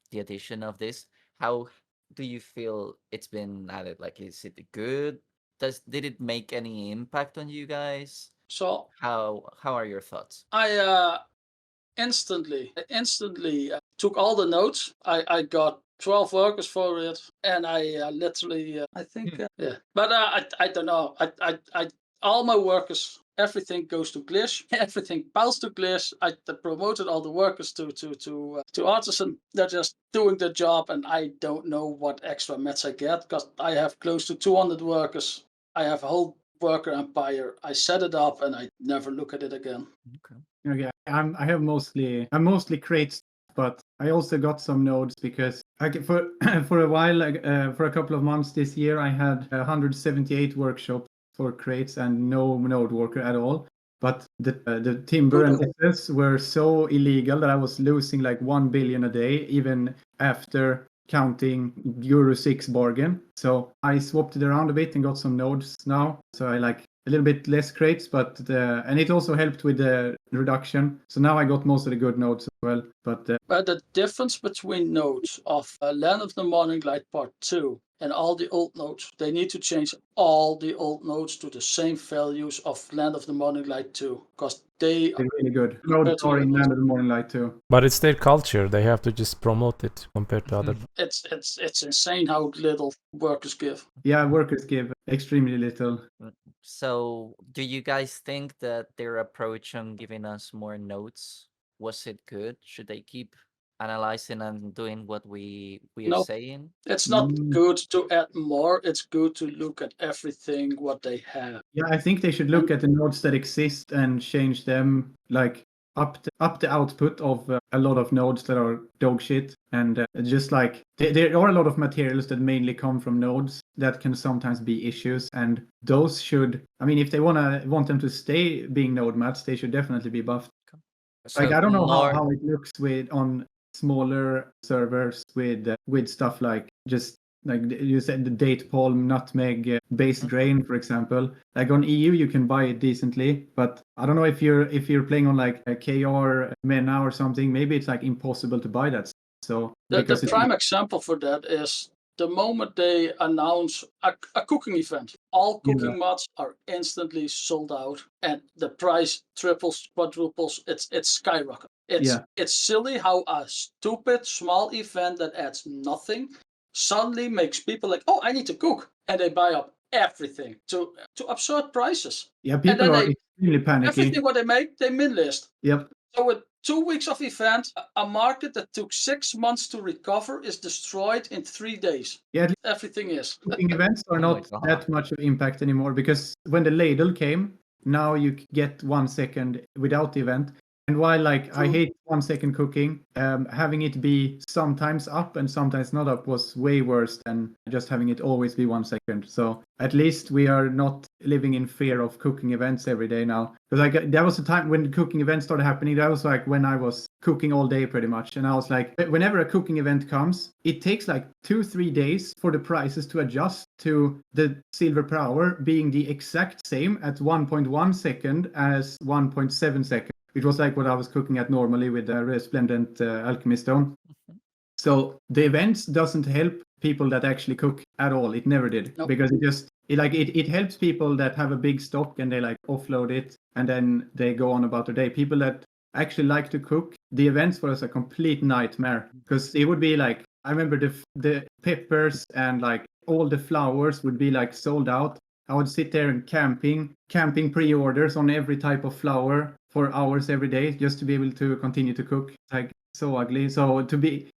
The addition of this. How do you feel it's been added? Like, is it good? Did it make any impact on you guys? So How are your thoughts? I instantly took all the notes. I got 12 workers for it, and I literally I think yeah. But I don't know. I all my workers. Everything goes to Glish. Everything piles to Glish. I promoted all the workers to Artisan. They're just doing their job, and I don't know what extra mats I get because I have close to 200 workers. I have a whole worker empire. I set it up, and I never look at it again. Okay, I'm mostly crates, but I also got some nodes because for for a while, like for a couple of months this year, I had 178 workshops for crates and no node worker at all. But the timber and SS were so illegal that I was losing like 1 billion a day, even after counting Euro 6 bargain. So I swapped it around a bit and got some nodes now. So I like a little bit less crates, but and it also helped with the reduction. So now I got most of the good nodes as well. But the difference between nodes of Land of the Morning Light Part 2 and all the old nodes, they need to change all the old nodes to the same values of Land of the Morning Light 2, because they're really good. Nodes are in Land of the Morning Light too. But it's their culture. They have to just promote it compared to other. It's insane how little workers give. Yeah, workers give extremely little. So, do you guys think that their approach on giving us more notes, was it good? Should they keep analyzing and doing what we are No. saying. It's not Mm. good to add more. It's good to look at everything what they have. Yeah, I think they should look at the nodes that exist and change them, like up the output of a lot of nodes that are dog shit, and just like there are a lot of materials that mainly come from nodes that can sometimes be issues, and those should, I mean, if they want them to stay being node mats, they should definitely be buffed. Like So I don't know more, how it looks on smaller servers with stuff like just like you said, the date palm, nutmeg, base grain, for example. Like on EU, you can buy it decently, but I don't know if you're playing on like a KR Mena or something. Maybe it's like impossible to buy that. So The because it's prime example for that is the moment they announce a cooking event, all cooking mods are instantly sold out, and the price triples, quadruples. It's skyrocket. It's silly how a stupid small event that adds nothing suddenly makes people like, oh, I need to cook, and they buy up everything to absurd prices. Yeah, And people then are they extremely panicky. everything what they make, they min list. Yep. So with 2 weeks of event, a market that took 6 months to recover is destroyed in 3 days. Yeah, Everything is. cooking events are Oh my not God. that much of impact anymore because when the ladle came, now you get 1 second without the event. And while like I True. hate 1 second cooking, having it be sometimes up and sometimes not up was way worse than just having it always be 1 second. So at least we are not living in fear of cooking events every day now. Because like there was a time when cooking events started happening. That was like when I was cooking all day pretty much, and I was like, whenever a cooking event comes, it takes like 2-3 days for the prices to adjust to the silver per hour being the exact same at 1.1 second as 1.7 second. It was like what I was cooking at normally with the Resplendent Alchemy Stone. So the events doesn't help people that actually cook at all. It never did. Nope. Because it helps people that have a big stock and they like offload it and then they go on about their day. People that actually like to cook, the events was a complete nightmare because it would be like, I remember the peppers and like all the flowers would be like sold out. I would sit there and camping pre-orders on every type of flower for hours every day just to be able to continue to cook. It's like so ugly. So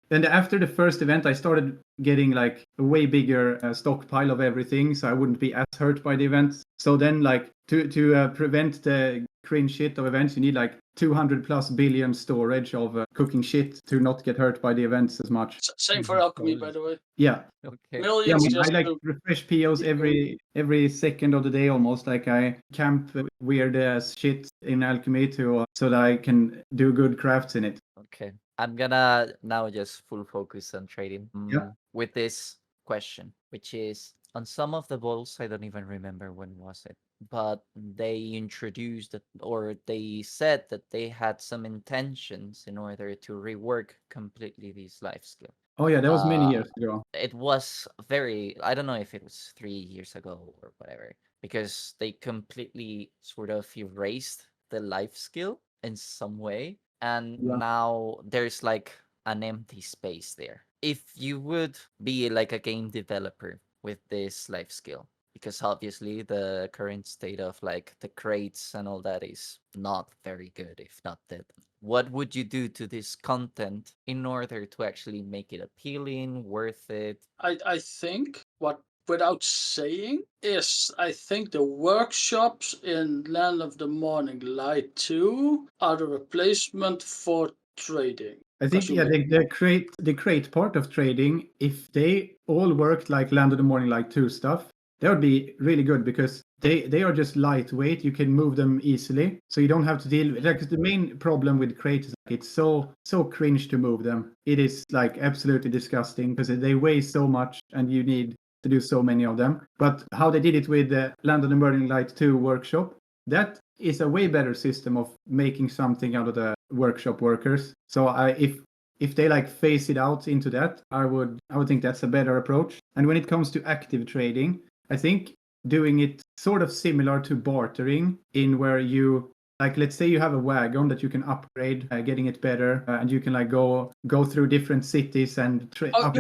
then after the first event, I started getting like a way bigger stockpile of everything, so I wouldn't be as hurt by the events. So then, like to prevent the cringe shit of events, you need like 200+ billion storage of cooking shit to not get hurt by the events as much. Same for alchemy, by the way. Yeah. Okay. Yeah, Millions I just like to refresh POs every second of the day almost. Like I camp weird ass shit in alchemy so that I can do good crafts in it. Okay. I'm gonna now just full focus on trading Yeah. with this question, which is on some of the balls, I don't even remember when was it, but they introduced or they said that they had some intentions in order to rework completely this life skill. Oh yeah, that was many years ago. It was I don't know if it was 3 years ago or whatever, because they completely sort of erased the life skill in some way. And now there's like an empty space there. If you would be like a game developer with this life skill, because obviously the current state of like the crates and all that is not very good, if not dead. What would you do to this content in order to actually make it appealing, worth it? I think what without saying is I think the workshops in Land of the Morning Light 2 are the replacement for trading. I think the crate part of trading, if they all worked like Land of the Morning Light 2 stuff, that would be really good because they are just lightweight. You can move them easily, so you don't have to deal with. Like the main problem with crates is like, it's so cringe to move them. It is like absolutely disgusting because they weigh so much, and you need to do so many of them. But how they did it with the Land of the Morning Light 2 workshop, that is a way better system of making something out of the workshop workers. So if they like phase it out into that, I would think that's a better approach. And when it comes to active trading, I think doing it sort of similar to bartering, in where you like, let's say you have a wagon that you can upgrade, getting it better, and you can like go through different cities and trade. Oh,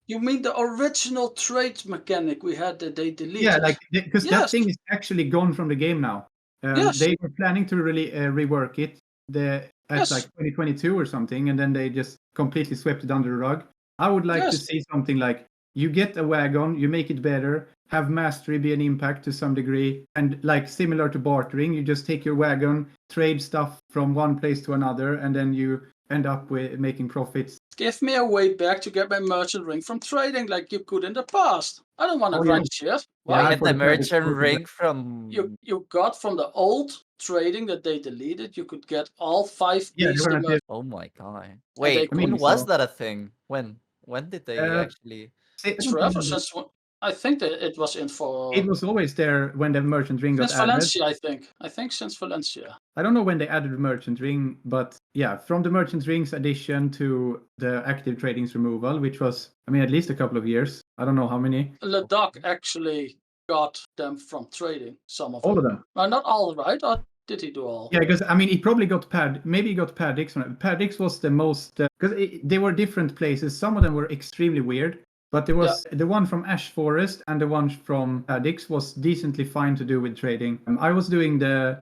you mean the original trade mechanic we had that they deleted? Yeah, like because that Yes. thing is actually gone from the game now. Yes. They were planning to really rework it. The at Yes. like 2022 or something, and then they just completely swept it under the rug. I would like to Yes. see something like you get a wagon, you make it better, have mastery be an impact to some degree, and like similar to bartering, you just take your wagon, trade stuff from one place to another, and then you end up with making profits. Give me a way back to get my merchant ring from trading like you could in the past. I don't want to Oh, grind yeah. shit. Yeah, Why? Get for the the credit merchant score. ring from. You got from the old trading that they deleted, you could get all 5 Yeah, pieces. they're gonna give- Oh my god! they Wait, I mean, when was so- that a thing? When did they actually? It's forever since I think that it was in for It was always there when the merchant ring got since added. Valencia, I think. I think since Valencia. I don't know when they added the merchant ring, but yeah, from the merchant rings addition to the active tradings removal, which was, I mean, at least a couple of years. I don't know how many. Ladakh actually got them from trading, some of All them. of them. Not all, right? Or did he do all? Yeah, because I mean, he probably got maybe he got Padix. Padix was the most, because they were different places. Some of them were extremely weird, but there was the one from Ash Forest and the one from Padix was decently fine to do with trading. I was doing the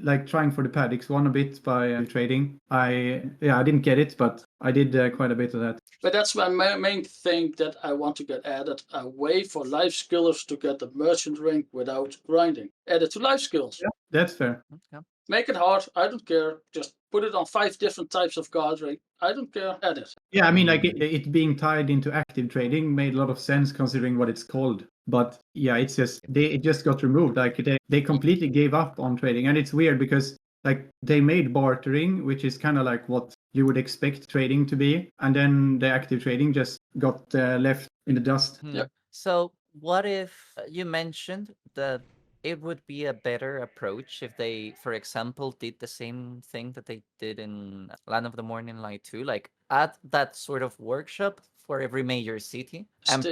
like trying for the Padix one a bit by trading. I didn't get it, but I did quite a bit of that. But that's my main thing that I want to get added, a way for Lifeskillers to get the merchant ring without grinding. Add it to Lifeskills. Yeah, that's fair. Okay. Make it hard. I don't care. Just put it on 5 different types of guard ring. I don't care. Add it. Yeah, I mean, like it being tied into active trading made a lot of sense considering what it's called. But yeah, it's just it just got removed. Like they completely gave up on trading, and it's weird because like they made bartering, which is kind of like what you would expect trading to be, and then the active trading just got left in the dust. Yep. So what if you mentioned that it would be a better approach if they, for example, did the same thing that they did in Land of the Morning Light 2, like add that sort of workshop for every major city and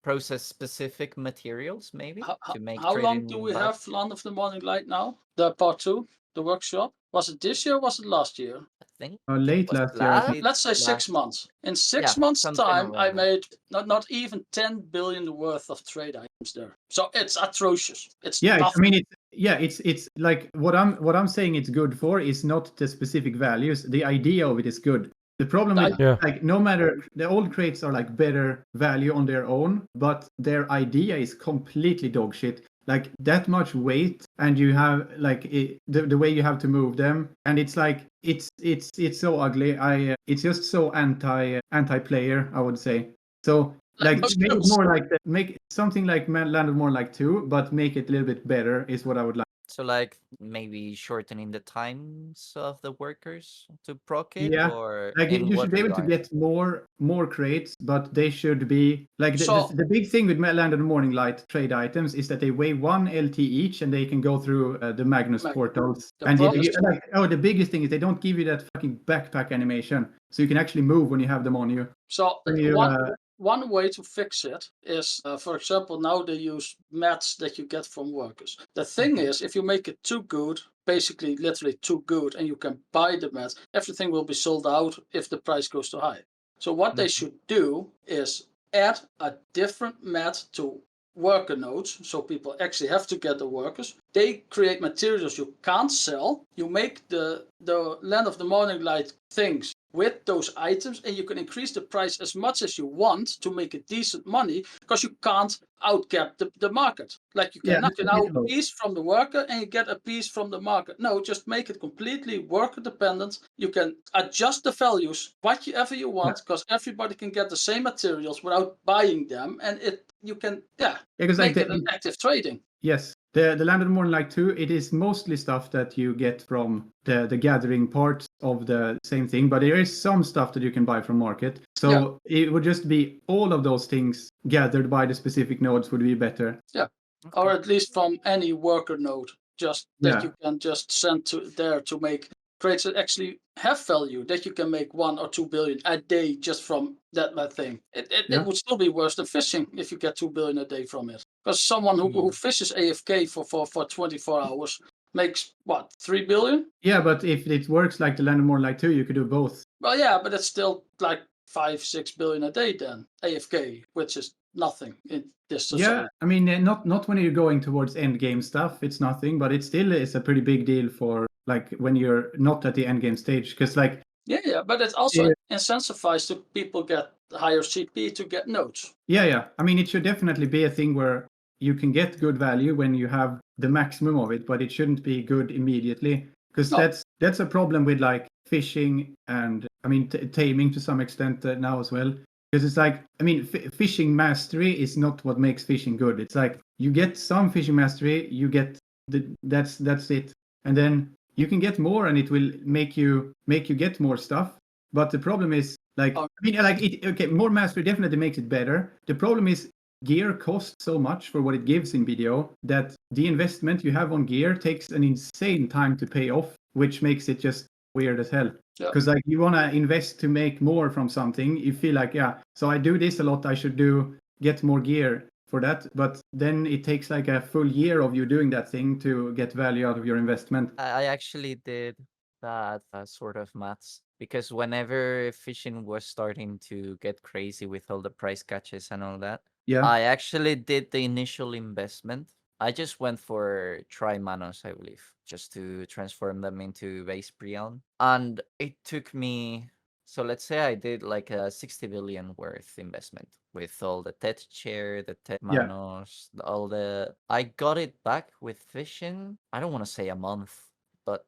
process specific materials, maybe to make. How long do we have Land of the Morning Light now? The part 2, the workshop. Was it this year or was it last year? I think late last year. I think. Let's say 6 months. In 6 months' time, I made not even 10 billion worth of trade items there. So it's atrocious. It's it's like what I'm saying it's good for is not the specific values. The idea of it is good. The problem is like no matter the old crates are like better value on their own, but their idea is completely dog shit. Like that much weight, and you have like the way you have to move them, and it's like it's so ugly. It's just so anti-player, I would say. So like make it more like make something like Land of More like 2, but make it a little bit better is what I would like. So like maybe shortening the times of the workers to proc it, or like you should be able to get more crates, but they should be like the big thing with Land of the Morning Light trade items is that they weigh 1 LT each, and they can go through the Magnus portals. And the biggest thing is they don't give you that fucking backpack animation, so you can actually move when you have them on you. So one way to fix it is, for example, now they use mats that you get from workers. The thing is, if you make it too good, basically literally too good, and you can buy the mats, everything will be sold out if the price goes too high. So what they should do is add a different mat to worker nodes, so people actually have to get the workers. They create materials you can't sell. You make the Land of the Morning Light things with those items, and you can increase the price as much as you want to make it decent money, because you can't outcap the market. Like you cannot a piece from the worker and you get a piece from the market. No, just make it completely worker dependent. You can adjust the values whatever you want, because everybody can get the same materials without buying them, and you can make it an active trading. Yes. The Land of the Morning Light 2, it is mostly stuff that you get from the gathering parts of the same thing, but there is some stuff that you can buy from market. So it would just be all of those things gathered by the specific nodes would be better. Yeah, or at least from any worker node, just that you can just send to there to make crates that actually have value, that you can make 1 or 2 billion a day just from that thing. It would still be worse than fishing if you get 2 billion a day from it. Because someone who fishes AFK for 24 hours makes, what, 3 billion? Yeah, but if it works like the Land of More Light 2, you could do both. Well, yeah, but it's still like 5-6 billion a day then, AFK, which is nothing in this society. Yeah, I mean, not when you're going towards end game stuff, it's nothing, but it still is a pretty big deal for like when you're not at the end game stage, because like Yeah, but it also incentivizes to people get higher CP to get nodes. yeah. I mean, it should definitely be a thing where you can get good value when you have the maximum of it, but it shouldn't be good immediately, because No. that's a problem with like fishing and I mean taming to some extent now as well. Because it's like, I mean, fishing mastery is not what makes fishing good. It's like you get some fishing mastery, you get that's it, and then you can get more, and it will make you get more stuff. But the problem is, like, I mean, like okay, more mastery definitely makes it better. The problem is gear costs so much for what it gives in video that the investment you have on gear takes an insane time to pay off, which makes it just weird as hell. Because like you want to invest to make more from something, you feel like, yeah, so I do this a lot, I should get more gear for that, but then it takes like a full year of you doing that thing to get value out of your investment. I actually did that sort of maths, because whenever fishing was starting to get crazy with all the price catches and all that, Yeah. I actually did the initial investment. I just went for tri-manos, I believe, just to transform them into base Prion. And it took me, so let's say I did like a 60 billion worth investment with all the TED chair, the TED manos, all the... I got it back with fishing, I don't want to say a month, but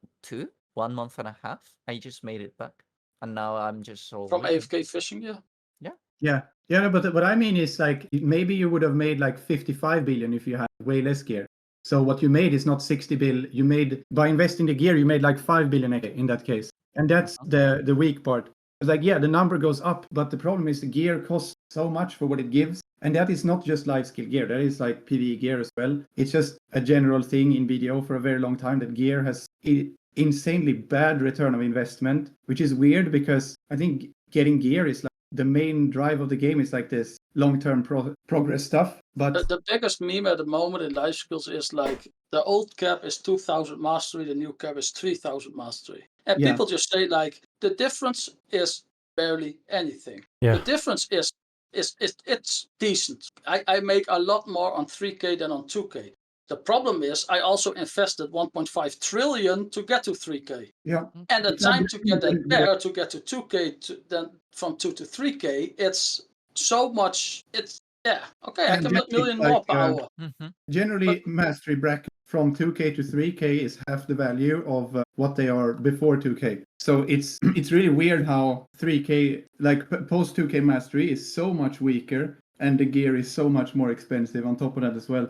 1 month and a half. I just made it back. And now I'm just so... From AFK Fishing, yeah. Yeah, but what I mean is like maybe you would have made like 55 billion if you had way less gear. So what you made is not 60 bill. You made, by investing the gear, you made like 5 billion in that case. And that's the weak part. It's like, yeah, the number goes up, but the problem is the gear costs so much for what it gives. And that is not just Lifeskilled gear. That is like PvE gear as well. It's just a general thing in video for a very long time that gear has insanely bad return of investment, which is weird because I think getting gear is like the main drive of the game is like this long-term progress stuff. But the biggest meme at the moment in Lifeskillers is like the old cap is 2000 mastery, the new cap is 3000 mastery. And people just say like the difference is barely anything. The difference is it's decent. I make a lot more on 3K than on 2K. The problem is I also invested 1.5 trillion to get to 3K. Yeah. And the time to get that there, to get to 2K, then from 2 to 3K, it's so much. It's, yeah, okay, I can make million more per hour. Generally, mastery bracket from 2K to 3K is half the value of what they are before 2K. So it's really weird how 3K, like post 2K mastery, is so much weaker, and the gear is so much more expensive on top of that as well.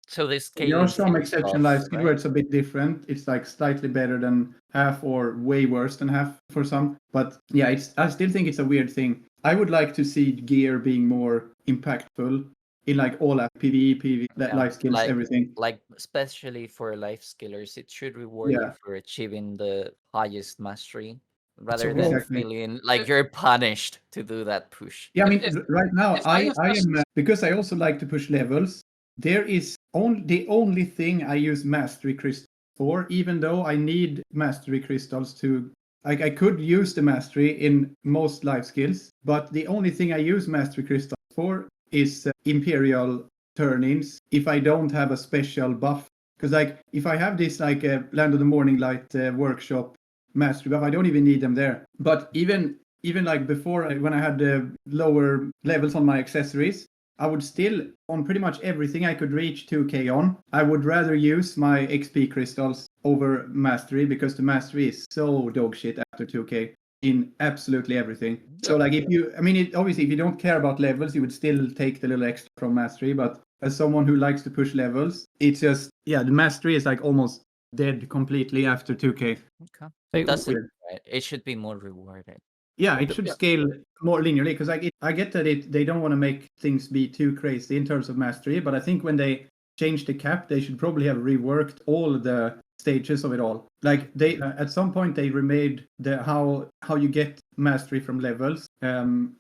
So this there are some exception Lifeskillers where it's a bit different. It's like slightly better than half or way worse than half for some. But yeah, I still think it's a weird thing. I would like to see gear being more impactful in like all PvE, PvE, life skills, like, everything. Like especially for Lifeskillers, it should reward you for achieving the highest mastery, rather than feeling like you're punished to do that push. Yeah, I mean, right now I am because I also like to push levels. There is the only thing I use mastery crystals for, even though I need mastery crystals to. I could use the mastery in most life skills, but the only thing I use mastery crystals for is imperial turn-ins if I don't have a special buff. Because like if I have this like Land of the Morning Light workshop mastery buff, I don't even need them there. But even like before, when I had the lower levels on my accessories, I would still, on pretty much everything I could reach 2K on, I would rather use my XP crystals over mastery, because the mastery is so dog shit after 2K in absolutely everything. So like if you, I mean, obviously if you don't care about levels, you would still take the little extra from mastery. But as someone who likes to push levels, it's just, the mastery is like almost dead completely after 2K. Okay. That's it, right? It should be more rewarding. Yeah, it should scale more linearly, because I get that they don't want to make things be too crazy in terms of mastery, but I think when they change the cap, they should probably have reworked all the stages of it all. Like they at some point they remade the how you get mastery from levels, and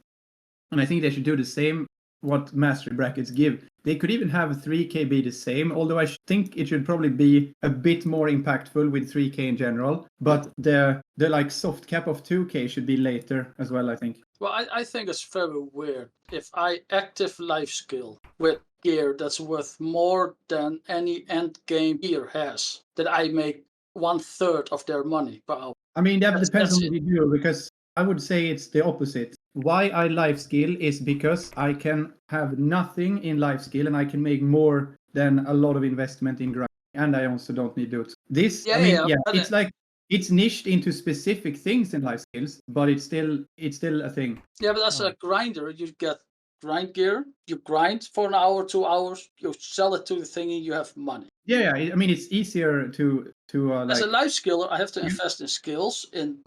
I think they should do the same what mastery brackets give. They could even have 3K be the same, although I think it should probably be a bit more impactful with 3K in general. But the like soft cap of 2K should be later as well, I think. Well, I think it's very weird if I active life skill with gear that's worth more than any end game gear has, that I make 1/3 of their money per hour. I mean, that depends on That's what you do, because I would say it's the opposite. Why I life skill is because I can have nothing in life skill and I can make more than a lot of investment in grind, and I also don't need to. This, Yeah, I mean, yeah, but it's like it's niched into specific things in life skills, but it's still a thing. Yeah, but as a grinder, you get grind gear. You grind for an hour, 2 hours. You sell it to the thingy. You have money. Yeah, I mean, it's easier to As a like. life skiller, I have to invest in skills, in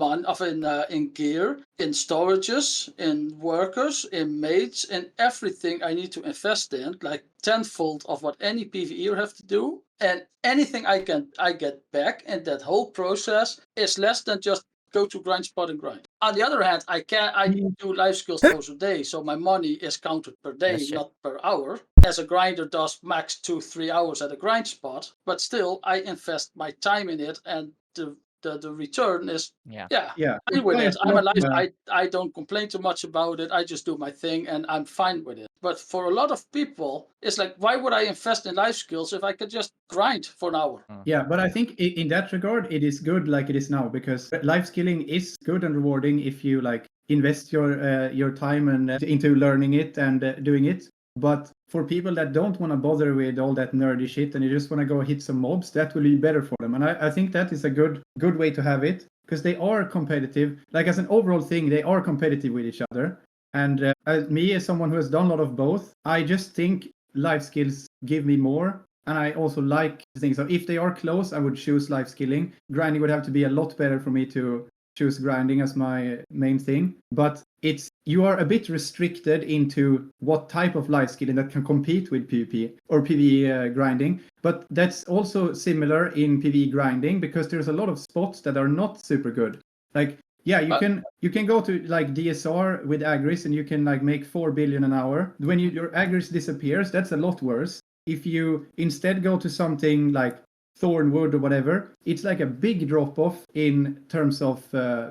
in gear, in storages, in workers, in mates, in everything I need to invest in, like tenfold of what any PvEer have to do. And anything I get back in that whole process is less than just go to grind spot and grind. On the other hand, I do life skills twice a day, so my money is counted per day, Yes, not per hour. As a grinder does max 2-3 hours at a grind spot, but still I invest my time in it, and the return is Yeah. fine with it. Requires a I'm lot, alive. I don't complain too much about it. I just do my thing and I'm fine with it. But for a lot of people, it's like, why would I invest in life skills if I could just grind for an hour? Yeah, but I think in that regard, it is good like it is now, because life skilling is good and rewarding if you like invest your time and into learning it and doing it. But for people that don't want to bother with all that nerdy shit and you just want to go hit some mobs, that will be better for them. And I think that is a good way to have it, because they are competitive. Like as an overall thing, they are competitive with each other. And me, as someone who has done a lot of both, I just think life skills give me more. And I also like things. So if they are close, I would choose life skilling. Grinding would have to be a lot better for me to choose grinding as my main thing. But you are a bit restricted into what type of life skilling that can compete with PvP or PvE grinding. But that's also similar in PvE grinding, because there's a lot of spots that are not super good. Like, yeah, you can go to like DSR with Agris and you can like make 4 billion an hour. When your Agris disappears, that's a lot worse. If you instead go to something like Thornwood or whatever, it's like a big drop off in terms of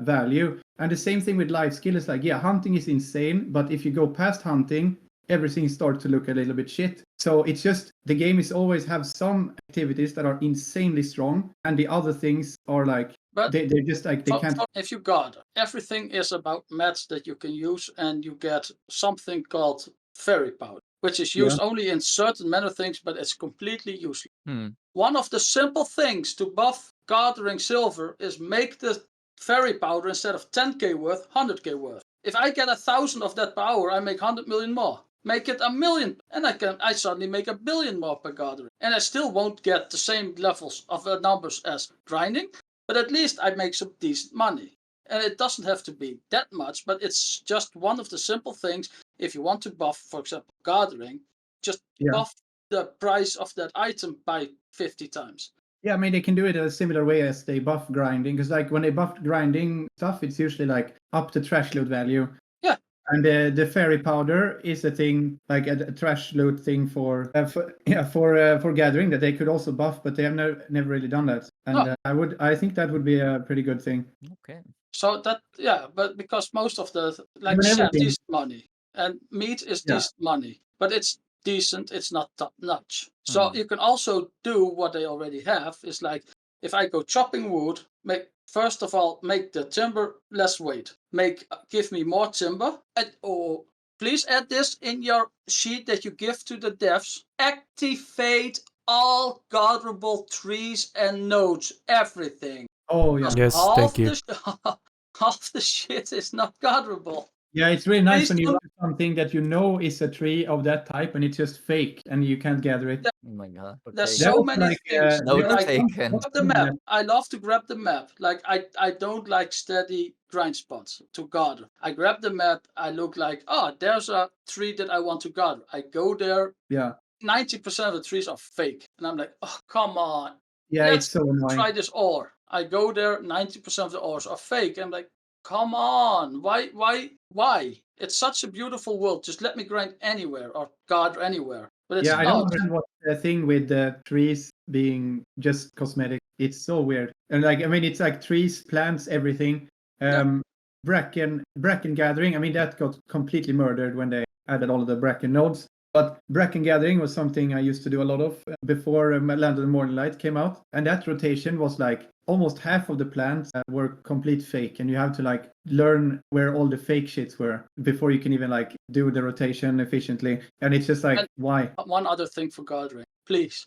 value. And the same thing with life skill is like, yeah, hunting is insane, but if you go past hunting, everything starts to look a little bit shit. So it's just the game is always have some activities that are insanely strong, and the other things are like they're just like they can't. If you got everything is about mats that you can use, and you get something called fairy powder, which is used only in certain mana things, but it's completely useless. One of the simple things to buff gathering silver is make the fairy powder, instead of 10k worth, 100k worth. If I get 1,000 of that per hour, I make 100 million more. Make it 1,000,000, and I suddenly make 1,billion more per gathering. And I still won't get the same levels of numbers as grinding, but at least I make some decent money. And it doesn't have to be that much, but it's just one of the simple things. If you want to buff, for example, gathering, just buff the price of that item by 50 times. Yeah, I mean, they can do it a similar way as they buff grinding, because like when they buff grinding stuff, it's usually like up to trash loot value. Yeah. And the fairy powder is a thing, like a trash loot thing for gathering that they could also buff, but they have never really done that. And I think that would be a pretty good thing. Okay. So that but because most of the like sand is money and meat is decent money, but it's decent, it's not top notch. So you can also do what they already have, is like, if I go chopping wood, first of all make the timber less weight, give me more timber, or please add this in your sheet that you give to the devs. Activate all gatherable trees and nodes, everything. Oh yeah. Yes, thank you. Half the shit is not gatherable. Yeah, it's really nice when you run something that you know is a tree of that type and it's just fake and you can't gather it. Oh my god. Okay. There's so many things. Grab the map. I love to grab the map. Like I don't like steady grind spots to gather. I grab the map. I look like, there's a tree that I want to gather. I go there. Yeah. 90% of the trees are fake, and I'm like, oh come on. Yeah, it's so annoying. Try this ore. I go there. 90% of the ores are fake. I'm like, come on. Why? It's such a beautiful world. Just let me grind anywhere or gather anywhere. But it's I don't understand what the thing with the trees being just cosmetic. It's so weird. And like, I mean, it's like trees, plants, everything. Bracken gathering. I mean, that got completely murdered when they added all of the bracken nodes. But Bracken Gathering was something I used to do a lot of before Land of the Morning Light came out. And that rotation was like almost half of the plants were complete fake. And you have to like learn where all the fake shits were before you can even like do the rotation efficiently. And it's just like, why? One other thing for gathering. Please,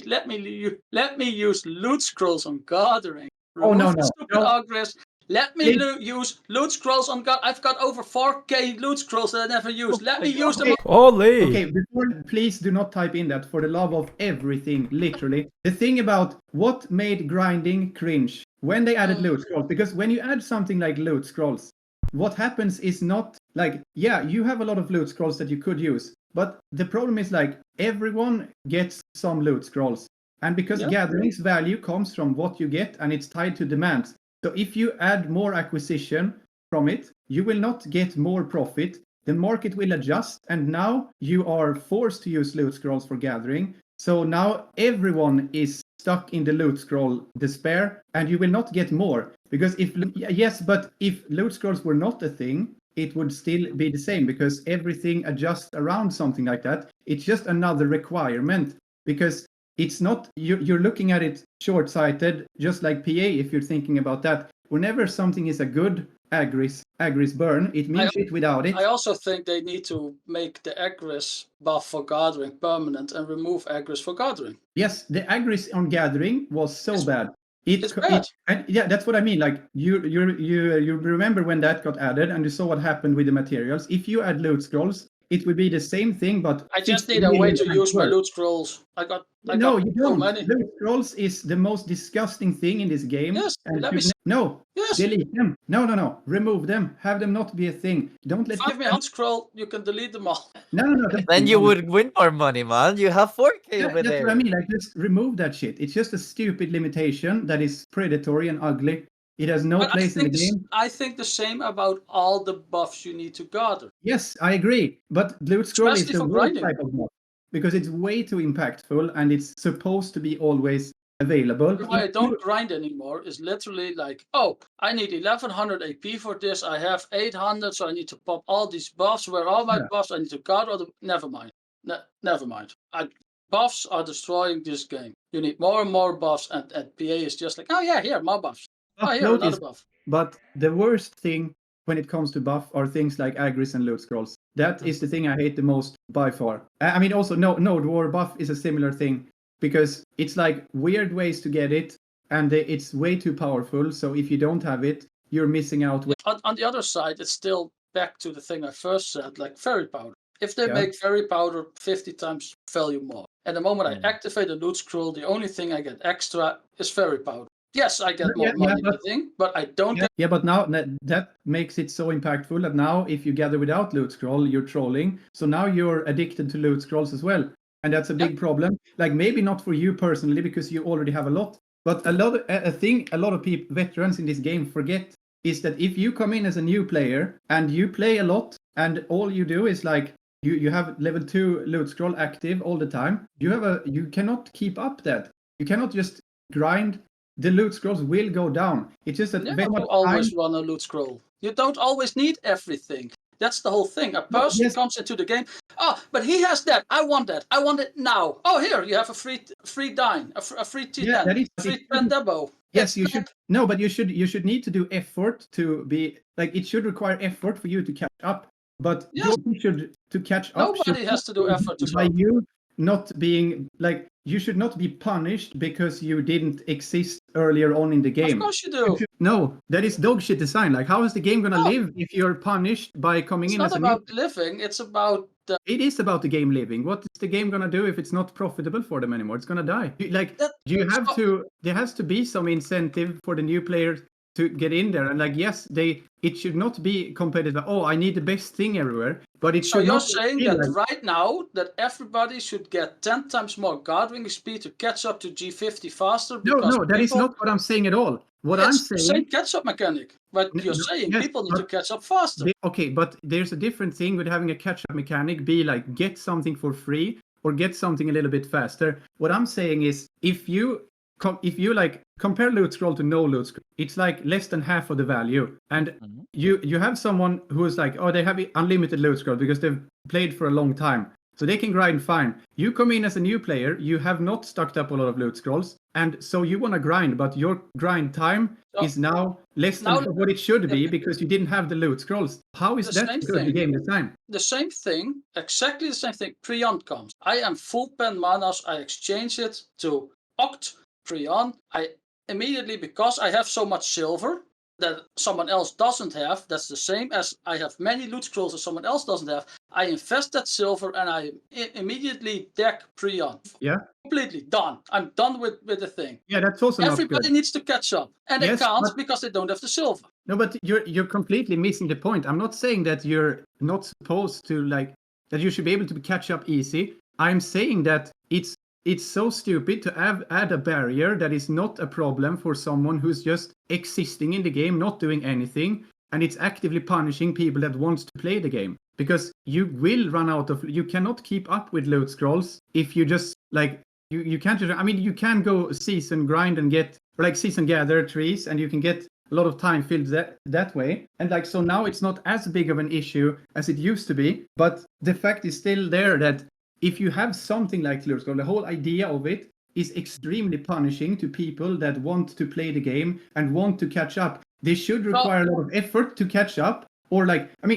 let me use loot scrolls on gathering. Remove the stupid aggress. Let me use loot scrolls on God. I've got over 4K loot scrolls that I never used. Let me use them. Holy! Okay, please do not type in that for the love of everything, literally. The thing about what made grinding cringe when they added loot scrolls, because when you add something like loot scrolls, what happens is not like, yeah, you have a lot of loot scrolls that you could use, but the problem is like everyone gets some loot scrolls. And because gathering's value comes from what you get and it's tied to demands. So if you add more acquisition from it, you will not get more profit. The market will adjust, and now you are forced to use loot scrolls for gathering. So now everyone is stuck in the loot scroll despair, and you will not get more. Because if loot scrolls were not a thing, it would still be the same, because everything adjusts around something like that. It's just another requirement, because it's not, you're looking at it short-sighted, just like PA, if you're thinking about that. Whenever something is a good Agris burn, it means it without it. I also think they need to make the Agris buff for gathering permanent and remove Agris for gathering. Yes, the Agris on gathering was so bad. It's bad. And yeah, that's what I mean. Like you remember when that got added and you saw what happened with the materials. If you add loot scrolls, it would be the same thing, but I just need a way to use my loot scrolls. I got you don't. So many. Loot scrolls is the most disgusting thing in this game. Yes, delete them. No. Remove them. Have them not be a thing. Don't let 5 minute scroll, you can delete them all. No. Then you would win more money, man. You have 4K over there. That's what I mean. Like, just remove that shit. It's just a stupid limitation that is predatory and ugly. It has no place in the game. I think the same about all the buffs you need to gather. Yes, I agree. But loot scroll is the worst type of buff because it's way too impactful and it's supposed to be always available. Why I don't grind anymore is literally like, oh, I need 1100 AP for this. I have 800, so I need to pop all these buffs. Where are all my buffs? I need to gather them. Never mind. Never mind. Buffs are destroying this game. You need more and more buffs, and PA is just like, oh yeah, here, more buffs. Oh, here, another buff. But the worst thing when it comes to buff are things like Agris and loot scrolls. That is the thing I hate the most by far. I mean, also, Node War buff is a similar thing because it's like weird ways to get it and it's way too powerful. So if you don't have it, you're missing out. On the other side, it's still back to the thing I first said, like fairy powder. If they make fairy powder 50 times value more, and the moment I activate a loot scroll, the only thing I get extra is fairy powder. Yes, I get more money, but I don't get... Yeah, but now that makes it so impactful that now if you gather without loot scroll, you're trolling. So now you're addicted to loot scrolls as well. And that's a big problem. Like maybe not for you personally because you already have a lot. But a lot of people, veterans in this game forget is that if you come in as a new player and you play a lot and all you do is like you have level 2 loot scroll active all the time, you cannot keep up that. You cannot just grind. The loot scrolls will go down. It's just that you always run a loot scroll. You don't always need everything. That's the whole thing. A person comes into the game. Oh, but he has that. I want that. I want it now. Oh, here you have a free dine, a free T10, free Pendebo. Yes, you should. No, but you should need to do effort to be like. It should require effort for you to catch up. But you should to catch up. Nobody has to do effort to by you not being like. You should not be punished because you didn't exist earlier on in the game. Of course you do. No, that is dog shit design. Like, how is the game gonna live if you're punished by coming in as a new... It's not about living. It's about... It is about the game living. What is the game gonna do if it's not profitable for them anymore? It's gonna die. There has to be some incentive for the new players to get in there. And like, yes, it should not be competitive. Oh, I need the best thing everywhere. But it should not. So you're saying that right now that everybody should get 10 times more gathering speed to catch up to G50 faster? No, that is not what I'm saying at all. What I'm saying... It's the same catch-up mechanic. But you're saying people need to catch up faster. Okay, but there's a different thing with having a catch-up mechanic. Be like, get something for free or get something a little bit faster. What I'm saying is, if you like compare loot scroll to no loot scroll, it's like less than half of the value. And you have someone who is like, oh, they have unlimited loot scroll because they've played for a long time. So they can grind fine. You come in as a new player, you have not stocked up a lot of loot scrolls, and so you want to grind, but your grind time is now less than what it should be because you didn't have the loot scrolls. How is that good game design? The same thing, exactly the same thing. Prion comes. I am full pen manas. I exchange it to Oct Prion. I immediately, because I have so much silver that someone else doesn't have, that's the same as I have many loot scrolls that someone else doesn't have. I invest that silver and I immediately deck Prion. Yeah. Completely done. I'm done with the thing. Yeah, that's also Everybody needs to catch up, and they can't because they don't have the silver. No, but you're completely missing the point. I'm not saying that you're not supposed to that you should be able to catch up easy. I'm saying that it's so stupid to add a barrier that is not a problem for someone who's just existing in the game, not doing anything, and it's actively punishing people that wants to play the game. Because you will run out of, you cannot keep up with loot scrolls if you just you can't just, I mean, you can go season grind and get, or season gather trees, and you can get a lot of time filled that way. And so now it's not as big of an issue as it used to be. But the fact is still there that if you have something like loot scroll, the whole idea of it is extremely punishing to people that want to play the game and want to catch up. They should require a lot of effort to catch up, or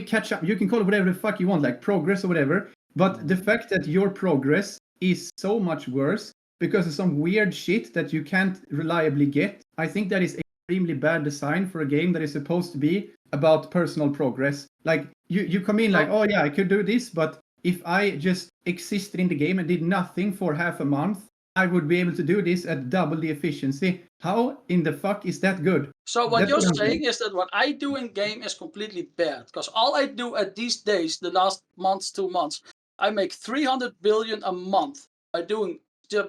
catch up. You can call it whatever the fuck you want, like progress or whatever. But the fact that your progress is so much worse because of some weird shit that you can't reliably get, I think that is extremely bad design for a game that is supposed to be about personal progress. Like you come in oh yeah, I could do this, but if I just existed in the game and did nothing for half a month, I would be able to do this at double the efficiency. How in the fuck is that good? So what you're saying is that what I do in game is completely bad, because all I do at these days, the last months, 2 months, I make 300 billion a month by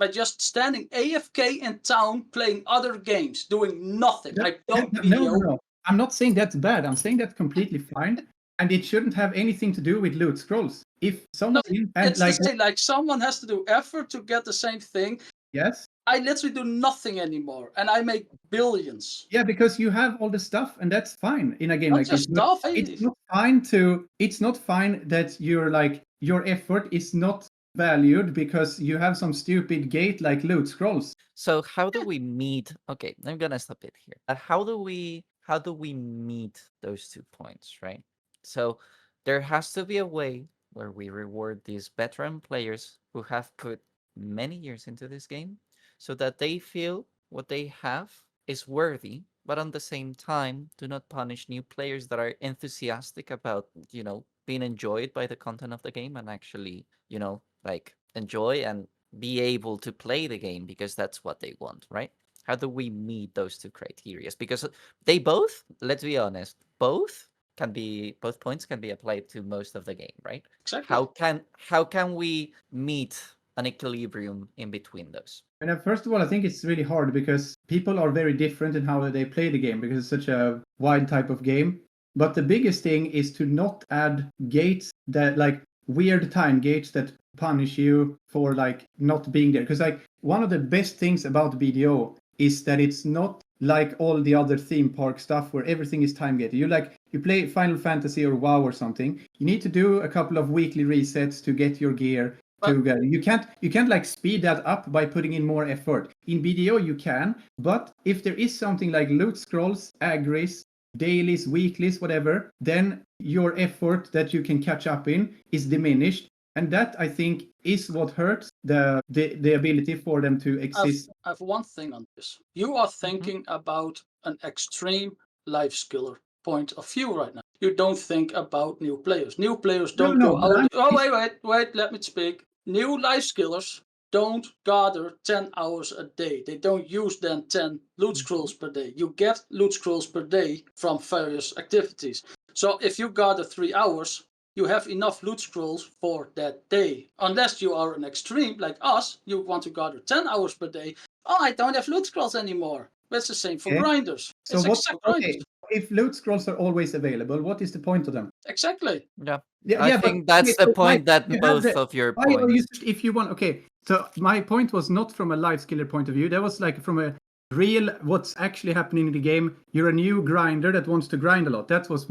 just standing AFK in town playing other games, doing nothing. I don't video. No. I'm not saying that's bad. I'm saying that's completely fine. And it shouldn't have anything to do with loot scrolls. If someone like someone has to do effort to get the same thing. Yes. I literally do nothing anymore, and I make billions. Yeah, because you have all the stuff, and that's fine in a game like this. It's not fine that your effort is not valued because you have some stupid gate like loot scrolls. So how do we meet? Okay, I'm gonna stop it here. How do we meet those 2 points, right? So there has to be a way where we reward these veteran players who have put many years into this game so that they feel what they have is worthy, but at the same time do not punish new players that are enthusiastic about, being enjoyed by the content of the game and actually, enjoy and be able to play the game because that's what they want, right? How do we meet those 2 criteria? Because they both, let's be honest, both points can be applied to most of the game, right? Exactly. How can we meet an equilibrium in between those? And first of all, I think it's really hard because people are very different in how they play the game because it's such a wide type of game. But the biggest thing is to not add gates that weird time gates that punish you for not being there. Because one of the best things about BDO is that it's not like all the other theme park stuff where everything is time gated. You play Final Fantasy or WoW or something. You need to do a couple of weekly resets to get your gear together. You can't speed that up by putting in more effort. In BDO you can, but if there is something like loot scrolls, agris, dailies, weeklies, whatever, then your effort that you can catch up in is diminished. And that, I think, is what hurts the ability for them to exist. I have one thing on this. You are thinking about an extreme Lifeskiller point of view right now. You don't think about new players. New players don't go out. Oh, wait, let me speak. New Lifeskillers don't gather 10 hours a day. They don't use then 10 loot scrolls per day. You get loot scrolls per day from various activities. So if you gather 3 hours, you have enough loot scrolls for that day. Unless you are an extreme like us, you want to gather 10 hours per day. Oh, I don't have loot scrolls anymore. That's the same for grinders. Grinders. If loot scrolls are always available, what is the point of them? Exactly. Yeah. I think that's the point that both of your points. If you want, okay. So my point was not from a Lifeskiller point of view. That was from a what's actually happening in the game. You're a new grinder that wants to grind a lot. That was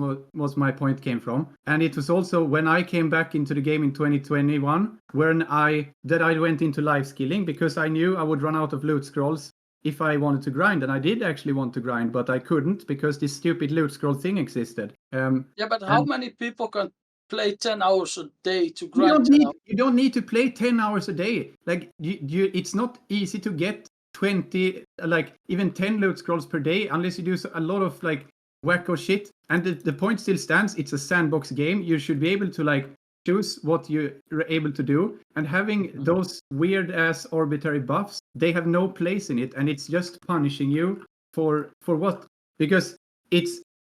my point came from. And it was also when I came back into the game in 2021 when I went into life skilling because I knew I would run out of loot scrolls if I wanted to grind. And I did actually want to grind, but I couldn't because this stupid loot scroll thing existed. Yeah, but how many people can play 10 hours a day to grind? You don't need to play 10 hours a day. Like it's not easy to get 20, like even 10 loot scrolls per day unless you do a lot of like wacko shit. And the point still stands. It's a sandbox game. You should be able to like choose what you're able to do. And having those weird ass arbitrary buffs, they have no place in it. And it's just punishing you for what? Because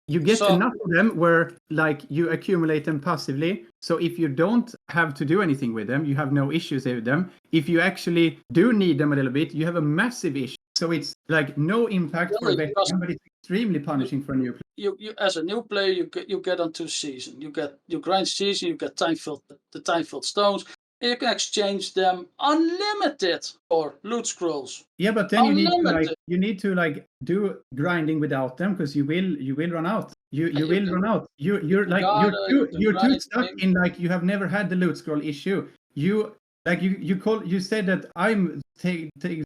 you get enough of them where like you accumulate them passively. So if you don't have to do anything with them, you have no issues with them. If you actually do need them a little bit, you have a massive issue. So it's like no impact for a veteran, but it's extremely punishing for a new player. You as a new player, you get onto season. You grind season. You get the time filled stones. And you can exchange them unlimited for loot scrolls. Yeah, but then you need to do grinding without them because you will run out. You will run out. You're too stuck in like you have never had the loot scroll issue. You said that I'm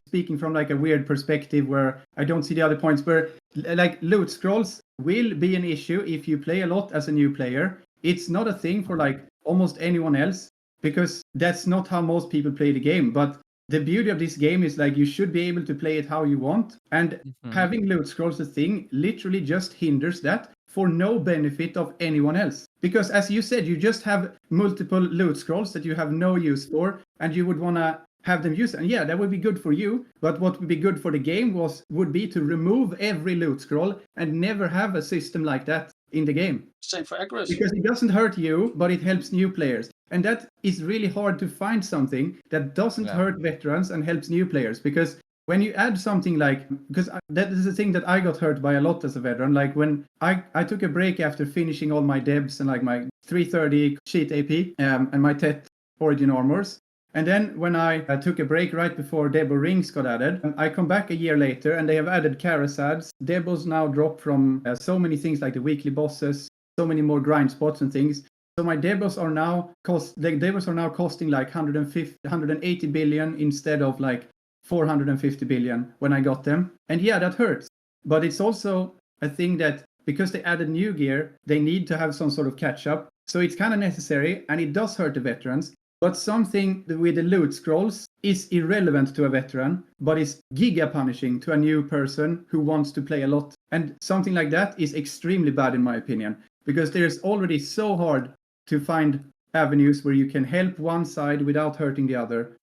speaking from like a weird perspective where I don't see the other points where like loot scrolls will be an issue if you play a lot as a new player. It's not a thing for like almost anyone else because that's not how most people play the game. But the beauty of this game is like you should be able to play it how you want, and having loot scrolls a thing literally just hinders that for no benefit of anyone else. Because as you said, you just have multiple loot scrolls that you have no use for, and you would want to have them used. And yeah, that would be good for you. But what would be good for the game would be to remove every loot scroll and never have a system like that in the game. Same for accuracy. Because it doesn't hurt you, but it helps new players. And that is really hard to find something that doesn't hurt veterans and helps new players. Because when you add something like, because that is the thing that I got hurt by a lot as a veteran. Like when I took a break after finishing all my debs and like my 330 sheet AP and my TET origin armors. And then when I took a break right before Debo rings got added, I come back a year later and they have added Karasads. Debo's now dropped from so many things like the weekly bosses, so many more grind spots and things. So my Debos are now costing like 180 billion instead of like 450 billion when I got them. And yeah, that hurts. But it's also a thing that because they added new gear, they need to have some sort of catch up. So it's kind of necessary and it does hurt the veterans. But something with the loot scrolls is irrelevant to a veteran, but is giga punishing to a new person who wants to play a lot. And something like that is extremely bad in my opinion, because there's already so hard to find avenues where you can help one side without hurting the other.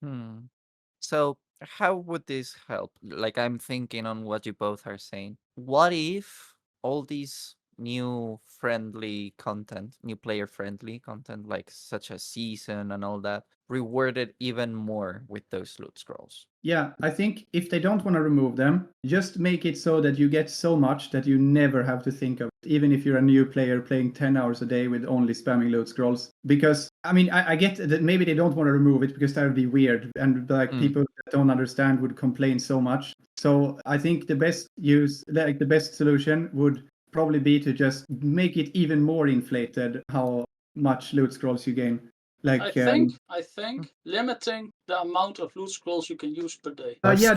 So how would this help? Like I'm thinking on what you both are saying. What if all these new player friendly content, like such as season and all that, rewarded even more with those loot scrolls? Yeah, I think if they don't want to remove them, just make it so that you get so much that you never have to think of it, even if you're a new player playing 10 hours a day with only spamming loot scrolls. Because, I mean, I get that maybe they don't want to remove it because that would be weird. And like people that don't understand would complain so much. So I think the best solution would probably be to just make it even more inflated how much loot scrolls you gain. Like I think limiting the amount of loot scrolls you can use per day. Yeah,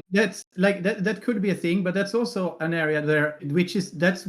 that's like that could be a thing, but that's also an area there that's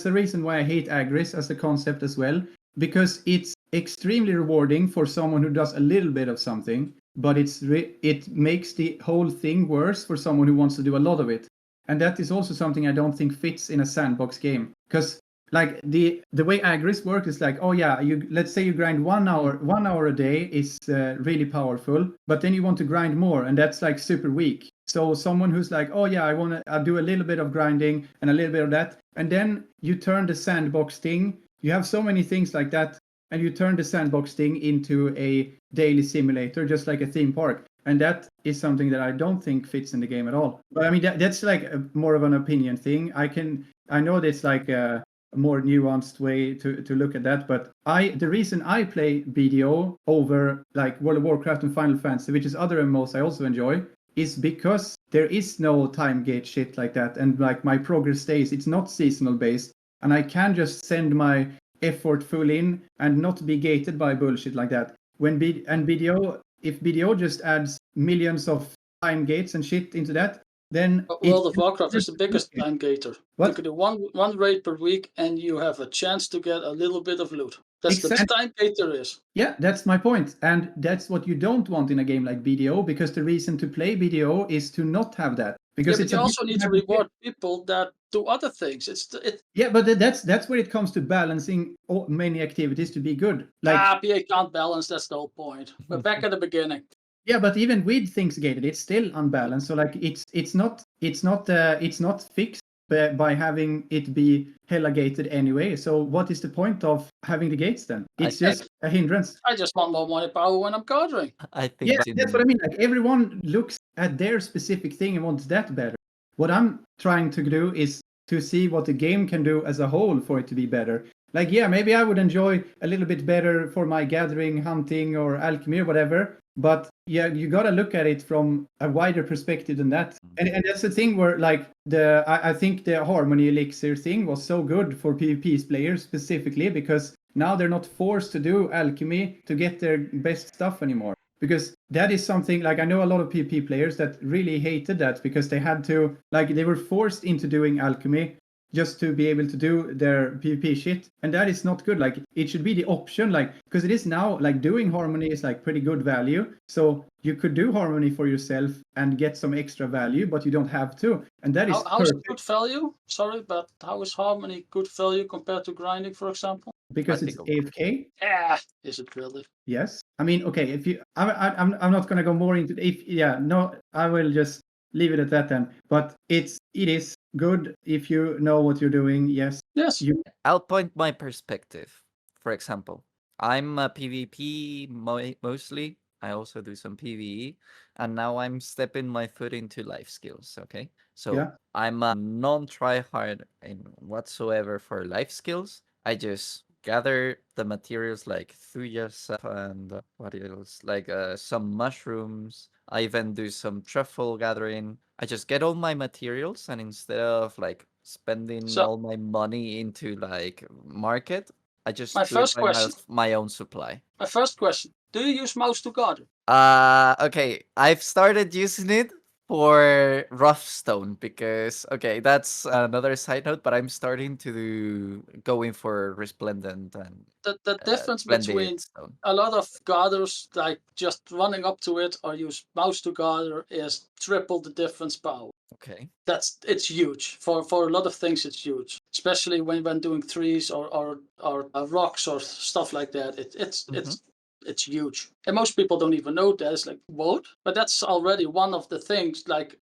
the reason why I hate AGRIS as a concept as well, because it's extremely rewarding for someone who does a little bit of something, but it makes the whole thing worse for someone who wants to do a lot of it. And that is also something I don't think fits in a sandbox game, because like the way AGRIS works is like, oh yeah, let's say you grind 1 hour a day is really powerful, but then you want to grind more, and that's like super weak. So someone who's like, oh yeah, I'll do a little bit of grinding and a little bit of that, and then you turn the sandbox thing. You have so many things like that, and you turn the sandbox thing into a daily simulator, just like a theme park. And that is something that I don't think fits in the game at all. But I mean, that's like more of an opinion thing. I know that's like a more nuanced way to look at that. But the reason I play BDO over like World of Warcraft and Final Fantasy, which is other MMOs I also enjoy, is because there is no time gate shit like that, and like my progress stays. It's not seasonal based, and I can just send my effort full in and not be gated by bullshit like that. If BDO just adds millions of time gates and shit into that, then World of Warcraft is the biggest okay. time gator. What? You can do one raid per week, and you have a chance to get a little bit of loot. That's the Exactly. time gator is. Yeah, that's my point. And that's what you don't want in a game like BDO, because the reason to play BDO is to not have that. Because Yeah, but it's you also need to reward people that do other things. Yeah, but that's where it comes to balancing many activities to be good. Like PA can't balance. That's the whole point. We're back at the beginning. yeah, but even with things gated, it's still unbalanced. So like it's not fixed by having it be hella gated anyway. So what is the point of having the gates then? It's just a hindrance. I just want more money power when I'm gathering. I think Yeah, that's what I mean. Like everyone looks at their specific thing and wants that better. What I'm trying to do is to see what the game can do as a whole for it to be better. Like, yeah, maybe I would enjoy a little bit better for my gathering, hunting, or alchemy or whatever. But yeah, you gotta look at it from a wider perspective than that. And that's the thing where like I think the Harmony Elixir thing was so good for PvP players specifically, because now they're not forced to do alchemy to get their best stuff anymore. Because that is something like I know a lot of PvP players that really hated that, because they had to, like, they were forced into doing alchemy just to be able to do their PvP shit. And that is not good. Like, it should be the option, like, because it is now, like, doing Harmony is like pretty good value. So you could do Harmony for yourself and get some extra value, but you don't have to. And that is How is it good value? Sorry, but how is Harmony good value compared to grinding, for example? because it's AFK. Yeah, is it really? Yes. I mean, okay, if you, I'm not gonna go more into I will just leave it at that then. But it is good if you know what you're doing. Yes. Yes. I'll point my perspective. For example, I'm a PvP mostly. I also do some PvE, and now I'm stepping my foot into life skills. Okay, so Yeah. I'm a non-tryhard in whatsoever for life skills. I just gather the materials like thuja sap and what else, like some mushrooms. I even do some truffle gathering. I just get all my materials, and instead of like spending all my money into like market, I just My do first it by question. my own supply. My first question: do you use mouse to gather? Okay, I've started using it for rough stone because that's another side note, but I'm starting to go in for resplendent and The difference between stone. a lot of gatherers like just running up to it or use mouse to gather is triple the difference power. Okay. It's huge for a lot of things. It's huge, especially when doing trees or rocks or stuff like that. It's huge, and most people don't even know that. It's like, what? But that's already one of the things. Like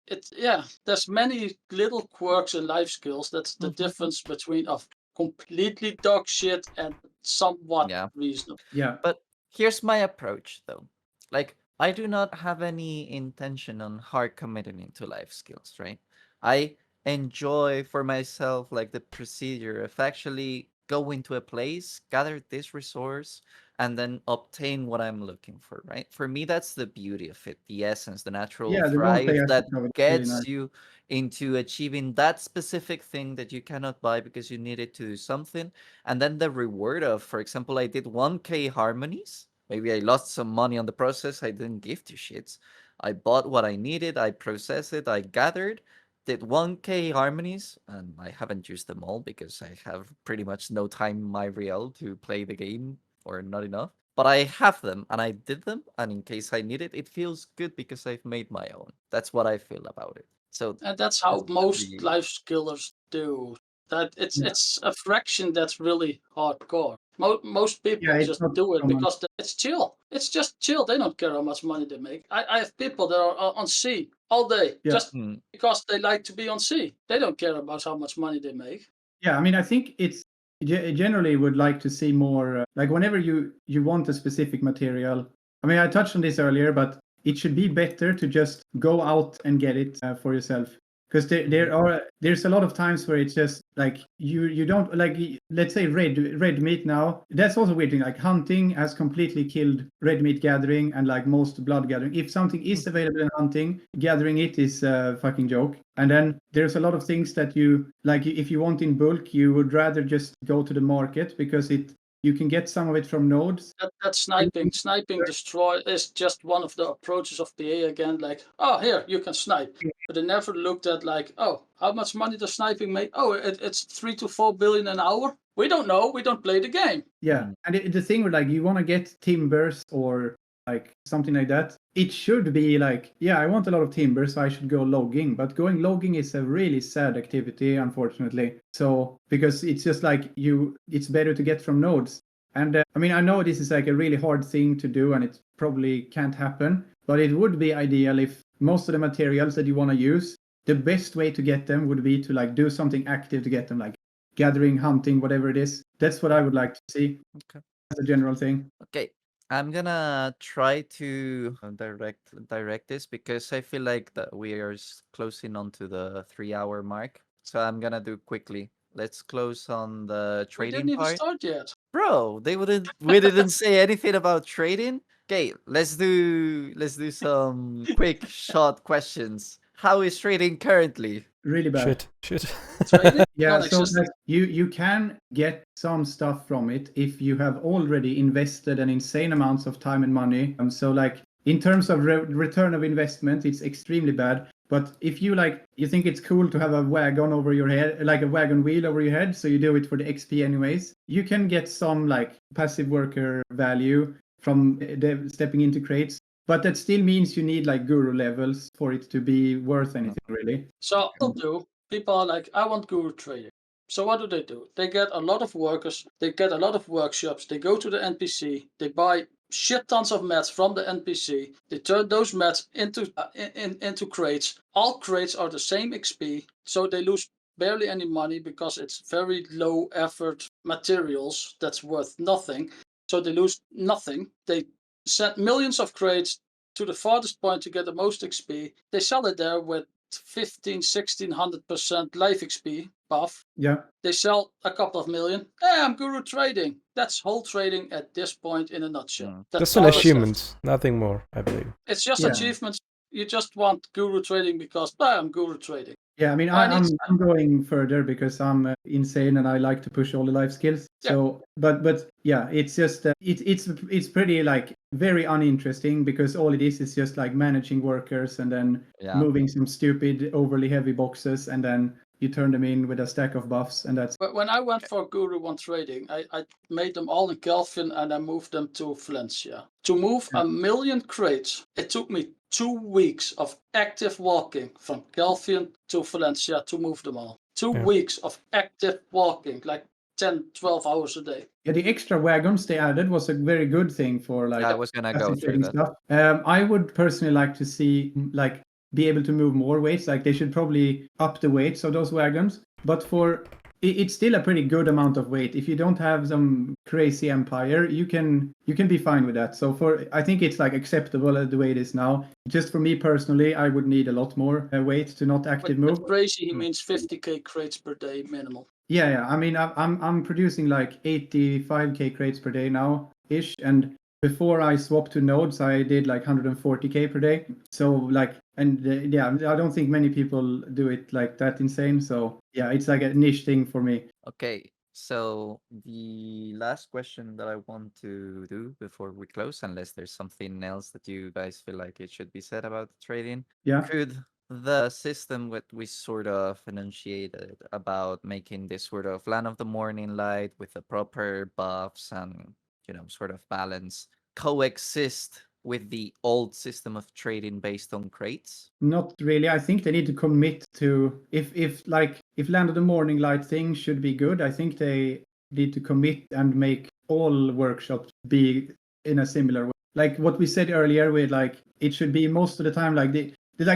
there's many little quirks in life skills. That's the difference between of completely dog shit and somewhat reasonable. Yeah. But here's my approach though. Like, I do not have any intention on hard committing into life skills, right? I enjoy for myself like the procedure of actually go into a place, gather this resource, and then obtain what I'm looking for, right? For me, that's the beauty of it, the essence, the natural drive that gets you into achieving that specific thing that you cannot buy because you need it to do something. And then the reward of, for example, I did 1K harmonies. Maybe I lost some money on the process. I didn't give two shits. I bought what I needed. I processed it. I gathered, did 1K harmonies, and I haven't used them all because I have pretty much no time in my real to play the game, or not enough. But I have them, and I did them, and in case I need it, it feels good because I've made my own. That's what I feel about it. So, and that's how most life skillers do. That it's a fraction that's really hardcore. Most people just do it because it's chill. It's just chill. They don't care how much money they make. I have people that are on sea all day just because they like to be on sea. They don't care about how much money they make. Yeah, I mean, I think it's generally would like to see more like whenever you want a specific material. I mean, I touched on this earlier, but it should be better to just go out and get it for yourself. Because there's a lot of times where it's just like you don't like, let's say red meat now. That's also weird thing. Like hunting has completely killed red meat gathering and like most blood gathering. If something is available in hunting, gathering it is a fucking joke. And then there's a lot of things that you like. If you want in bulk, you would rather just go to the market because you can get some of it from nodes. That sniping destroy is just one of the approaches of PA again. Like, oh, here you can snipe, but they never looked at like, oh, how much money does sniping make? Oh, it's 3 to 4 billion an hour. We don't know. We don't play the game. Yeah, and the thing with like you want to get timbers or like something like that, it should be like, yeah, I want a lot of timber, so I should go logging. But going logging is a really sad activity, unfortunately. So because it's just like it's better to get from nodes. And I mean, I know this is like a really hard thing to do, and it probably can't happen. But it would be ideal if most of the materials that you want to use, the best way to get them would be to like do something active to get them, like gathering, hunting, whatever it is. That's what I would like to see. Okay. As a general thing. Okay. I'm gonna try to direct this because I feel like that we are closing on to the 3-hour mark. So I'm gonna do quickly. Let's close on the We trading didn't even part. start yet. Bro, we didn't say anything about trading. Okay, let's do some quick short questions. How is trading currently? Really bad. Shit. Trading? Yeah, so Non-existent. like, you can get some stuff from it if you have already invested an insane amounts of time and money. So like in terms of return of investment, it's extremely bad. But if you think it's cool to have a wagon over your head, like a wagon wheel over your head, so you do it for the XP anyways, you can get some like passive worker value from stepping into crates. But that still means you need like guru levels for it to be worth anything, really. So people are like, I want guru trading. So what do? They get a lot of workers, they get a lot of workshops, they go to the NPC, they buy shit tons of mats from the NPC, they turn those mats into crates. All crates are the same XP, so they lose barely any money because it's very low effort materials that's worth nothing. So they lose nothing. They send millions of crates to the farthest point to get the most XP. They sell it there with 1,1600% life XP buff. Yeah. They sell a couple of million. I'm guru trading. That's whole trading at this point in a nutshell. Just an achievement, nothing more, I believe. It's just achievements. You just want guru trading because I'm guru trading. Yeah, I mean, I'm going further because I'm insane and I like to push all the life skills. So, but yeah, it's just it's pretty like very uninteresting because all it is just like managing workers and then moving some stupid overly heavy boxes and then you turn them in with a stack of buffs and that's. But when I went for Guru 1 trading, I made them all in Kelvin and I moved them to Valencia. To move 1 million crates, it took me 2 weeks of active walking from Kelvin to Valencia to move them all. 2 weeks of active walking, like 10, 12 hours a day. Yeah, the extra wagons they added was a very good thing for like. I was gonna go through that. Stuff. I would personally like to see like be able to move more weights. Like they should probably up the weights of those wagons. But it's still a pretty good amount of weight. If you don't have some crazy empire, you can be fine with that. So I think it's like acceptable the way it is now. Just for me personally, I would need a lot more weight to not active move. With crazy, he means 50k crates per day minimal. Yeah. I mean, I'm producing like 85k crates per day now ish, and before I swapped to nodes, I did like 140k per day. So like, and I don't think many people do it like that insane. So yeah, it's like a niche thing for me. Okay, so the last question that I want to do before we close, unless there's something else that you guys feel like it should be said about trading. Yeah. Could the system that we sort of enunciated about making this sort of land of the morning light with the proper buffs and sort of balance coexist with the old system of trading based on crates? Not really. I think they need to commit to if Land of the Morning Light thing should be good. I think they need to commit and make all workshops be in a similar way. Like what we said earlier, with like it should be most of the time like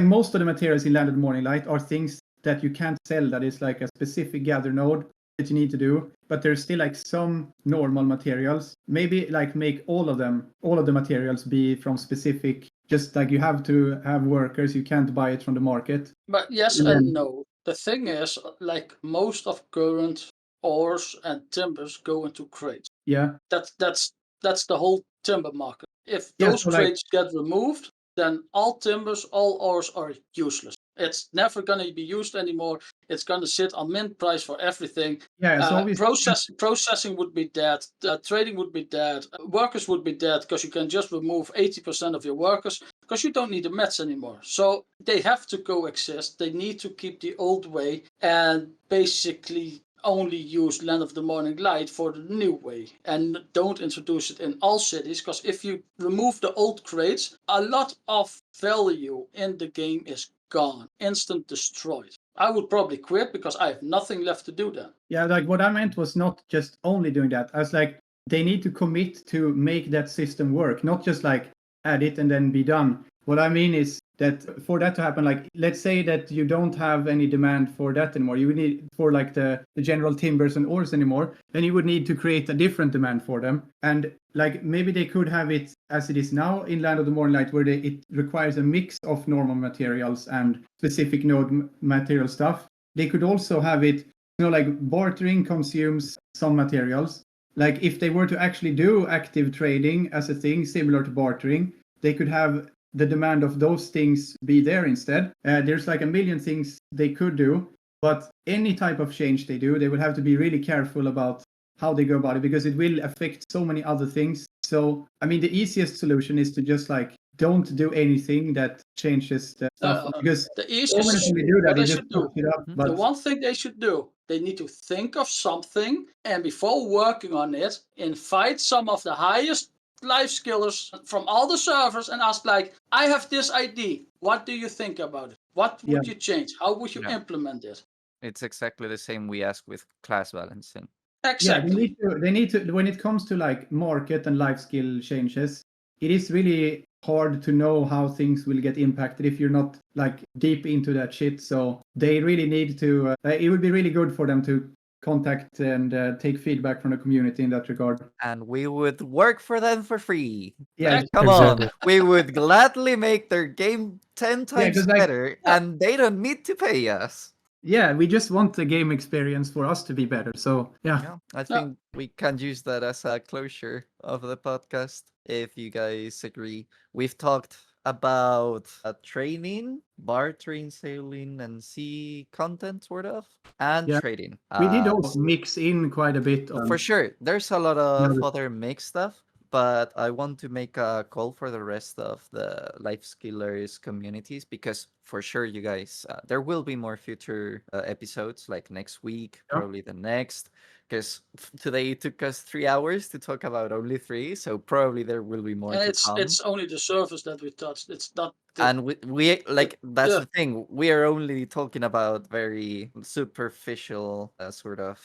most of the materials in Land of the Morning Light are things that you can't sell. That is like a specific gather node that you need to do, but there's still like some normal materials. Maybe like make all of the materials be from specific just like you have to have workers, you can't buy it from the market. But yes And and then- no. The thing is, like most of current ores and timbers go into crates. Yeah. That's the whole timber market. If Yeah, those so like- crates get removed, then all timbers, all ores are useless. It's never going to be used anymore. It's going to sit on mint price for everything. Yeah, so obviously, Processing would be dead. Trading would be dead. Workers would be dead because you can just remove 80% of your workers because you don't need the mets anymore. So they have to coexist. They need to keep the old way and basically only use Land of the Morning Light for the new way and don't introduce it in all cities, because if you remove the old crates, a lot of value in the game is gone, instant destroyed. I would probably quit because I have nothing left to do then. Yeah, like what I meant was not just only doing that. I was like, they need to commit to make that system work, not just like add it and then be done. What I mean is that for that to happen, like let's say that you don't have any demand for that anymore. You would need for like the general timbers and ores anymore, then you would need to create a different demand for them. And like maybe they could have it as it is now in Land of the Morning Light, where it requires a mix of normal materials and specific node material stuff. They could also have it, like bartering consumes some materials. Like if they were to actually do active trading as a thing similar to bartering, they could have the demand of those things be there instead. There's like a million things they could do, but any type of change they do, they will have to be really careful about how they go about it, because it will affect so many other things. So, I mean, the easiest solution is to just like don't do anything that changes the stuff, because the so many easiest things they do that what they they just should do. fuck it up. The But one thing they should do, they need to think of something, and before working on it, invite some of the highest Lifeskillers from all the servers and ask like, I have this idea. What do you think about it? What would you change? How would you implement it? It's exactly the same we ask with class balancing. Exactly. Yeah, they need to when it comes to like market and life skill changes, it is really hard to know how things will get impacted if you're not like deep into that shit. So they really need to it would be really good for them to contact and take feedback from the community in that regard. And we would work for them for free. Yeah, Like, come exactly. on. We would gladly make their game 10 times 'cause, like, better, and they don't need to pay us. yeah, we just want the game experience for us to be better. So Yeah, I think we can use that as a closure of the podcast, if you guys agree. We've talked about training, bartering, sailing, and sea content, sort of, and Yeah. trading. we did also mix in quite a bit. For sure, there's a lot of Another- other mixed stuff, but I want to make a call for the rest of the Lifeskillers communities, because for sure, you guys, there will be more future episodes, like next week, Yeah. probably the next, because today it took us 3 hours to talk about only 3, so probably there will be more And to come. it's only the surface that we touched. It's not the, And we like that's yeah. the thing. We are only talking about very superficial sort of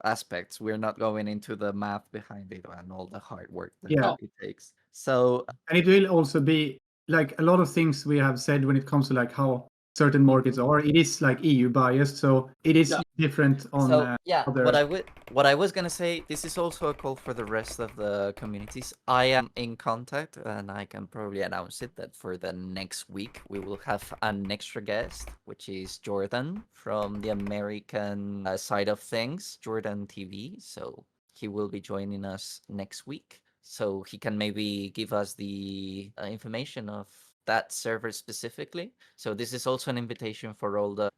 aspects. We're not going into the math behind it and all the hard work that Yeah. it takes. So And it will also be like a lot of things we have said when it comes to like how certain markets are. It is like EU biased, so it is different on. So what I was gonna say, this is also a call for the rest of the communities. I am in contact, and I can probably announce it that for the next week we will have an extra guest, which is Jordan from the American side of things, Jordan TV. So he will be joining us next week, so he can maybe give us the information of that server specifically. So this is also an invitation for all the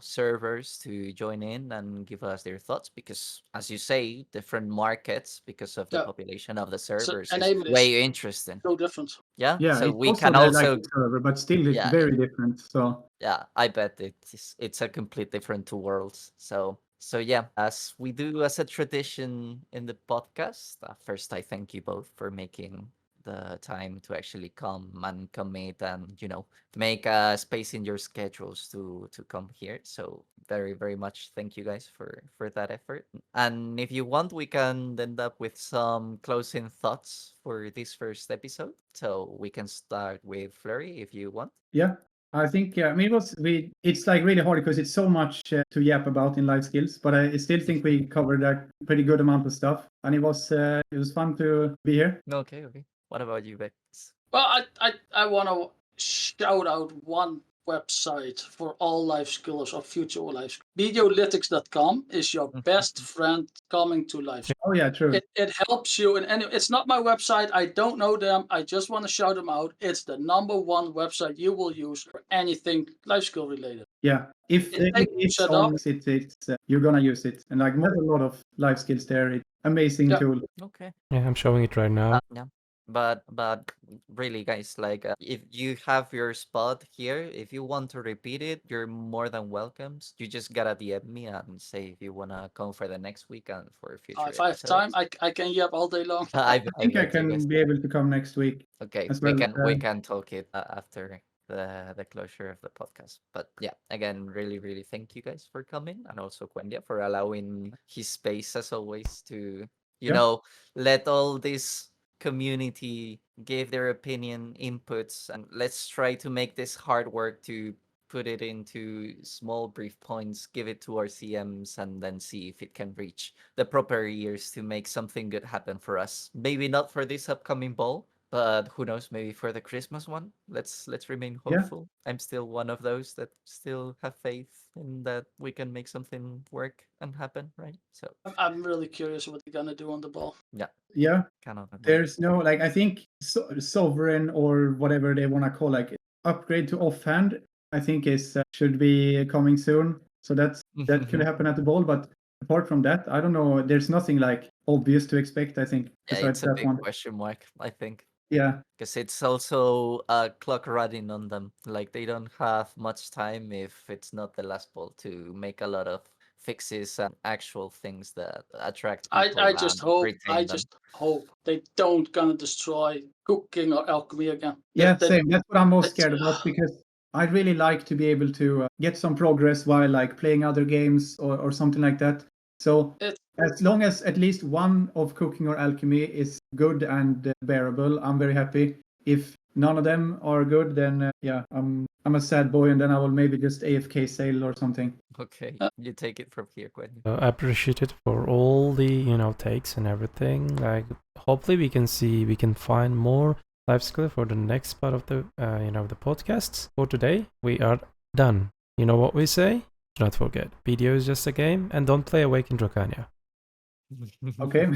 servers to join in and give us their thoughts, because as you say, different markets, because of the population of the servers, is way interesting. So different. Yeah, Yeah, so it's we also can like also a server, but still it's very different. So yeah, I bet it's a complete different two worlds. So yeah, as we do as a tradition in the podcast, first I thank you both for making the time to actually come and commit and make a space in your schedules to come here. So very, very much thank you guys for that effort. And if you want, we can end up with some closing thoughts for this first episode. So we can start with Flurry if you want. yeah, I think I mean it's like really hard because it's so much to yap about in life skills, but I still think we covered a pretty good amount of stuff, and it was fun to be here. Okay. What about you, Bex? Well, I want to shout out one website for all Lifeskillers or future Lifeskillers. Videolytics.com is your best friend coming to life. Oh yeah, true. It helps you in any. It's not my website. I don't know them. I just want to shout them out. It's the #1 website you will use for anything life skill related. Yeah, if It takes it's set on, up. it's you're gonna use it, and like there's a lot of life skills there. It's amazing Yeah. tool. Okay. Yeah, I'm showing it right now. Yeah. But really, guys, like if you have your spot here, if you want to repeat it, you're more than welcome. You just gotta DM me and say if you wanna come for the next week and for future. If I have time, I can yap all day long. I think I bet you guys can be able to come next week. Okay, as we well. can talk it after the closure of the podcast. But yeah, again, really thank you guys for coming, and also Quendia for allowing his space as always to Yeah. know, let all this community give their opinion, inputs, and let's try to make this hard work to put it into small brief points, give it to our CMs, and then see if it can reach the proper ears to make something good happen for us. Maybe not for this upcoming ball, but who knows, maybe for the Christmas one. Let's remain Yeah. hopeful. I'm still one of those that still have faith in that we can make something work and happen, right? So I'm really curious what they're gonna do on the ball. Yeah, cannot. there's no like I think sovereign or whatever they want to call like upgrade to offhand. I think is should be coming soon. So that could happen at the ball, but apart from that, I don't know. There's nothing like obvious to expect. I think Yeah, besides it's a that big one. question mark, I think. Yeah, Because it's also a clock running on them. Like they don't have much time if it's not the last ball to make a lot of fixes and actual things that attract people. I just and hope retain them. just hope they don't gonna destroy cooking or alchemy again. yeah, That- same. That's what I'm most that's- scared about because I'd really like to be able to get some progress while like playing other games or something like that. So as long as at least one of cooking or alchemy is good and bearable, I'm very happy. If none of them are good, then yeah, I'm a sad boy, and then I will maybe just AFK sail or something. Okay, you take it from here, Quentin. I appreciate it for all the takes and everything. Like hopefully we can find more life skill for the next part of the the podcasts. For today we are done. You know what we say? Do not forget, video is just a game, and don't play Awake in Dracania. Okay.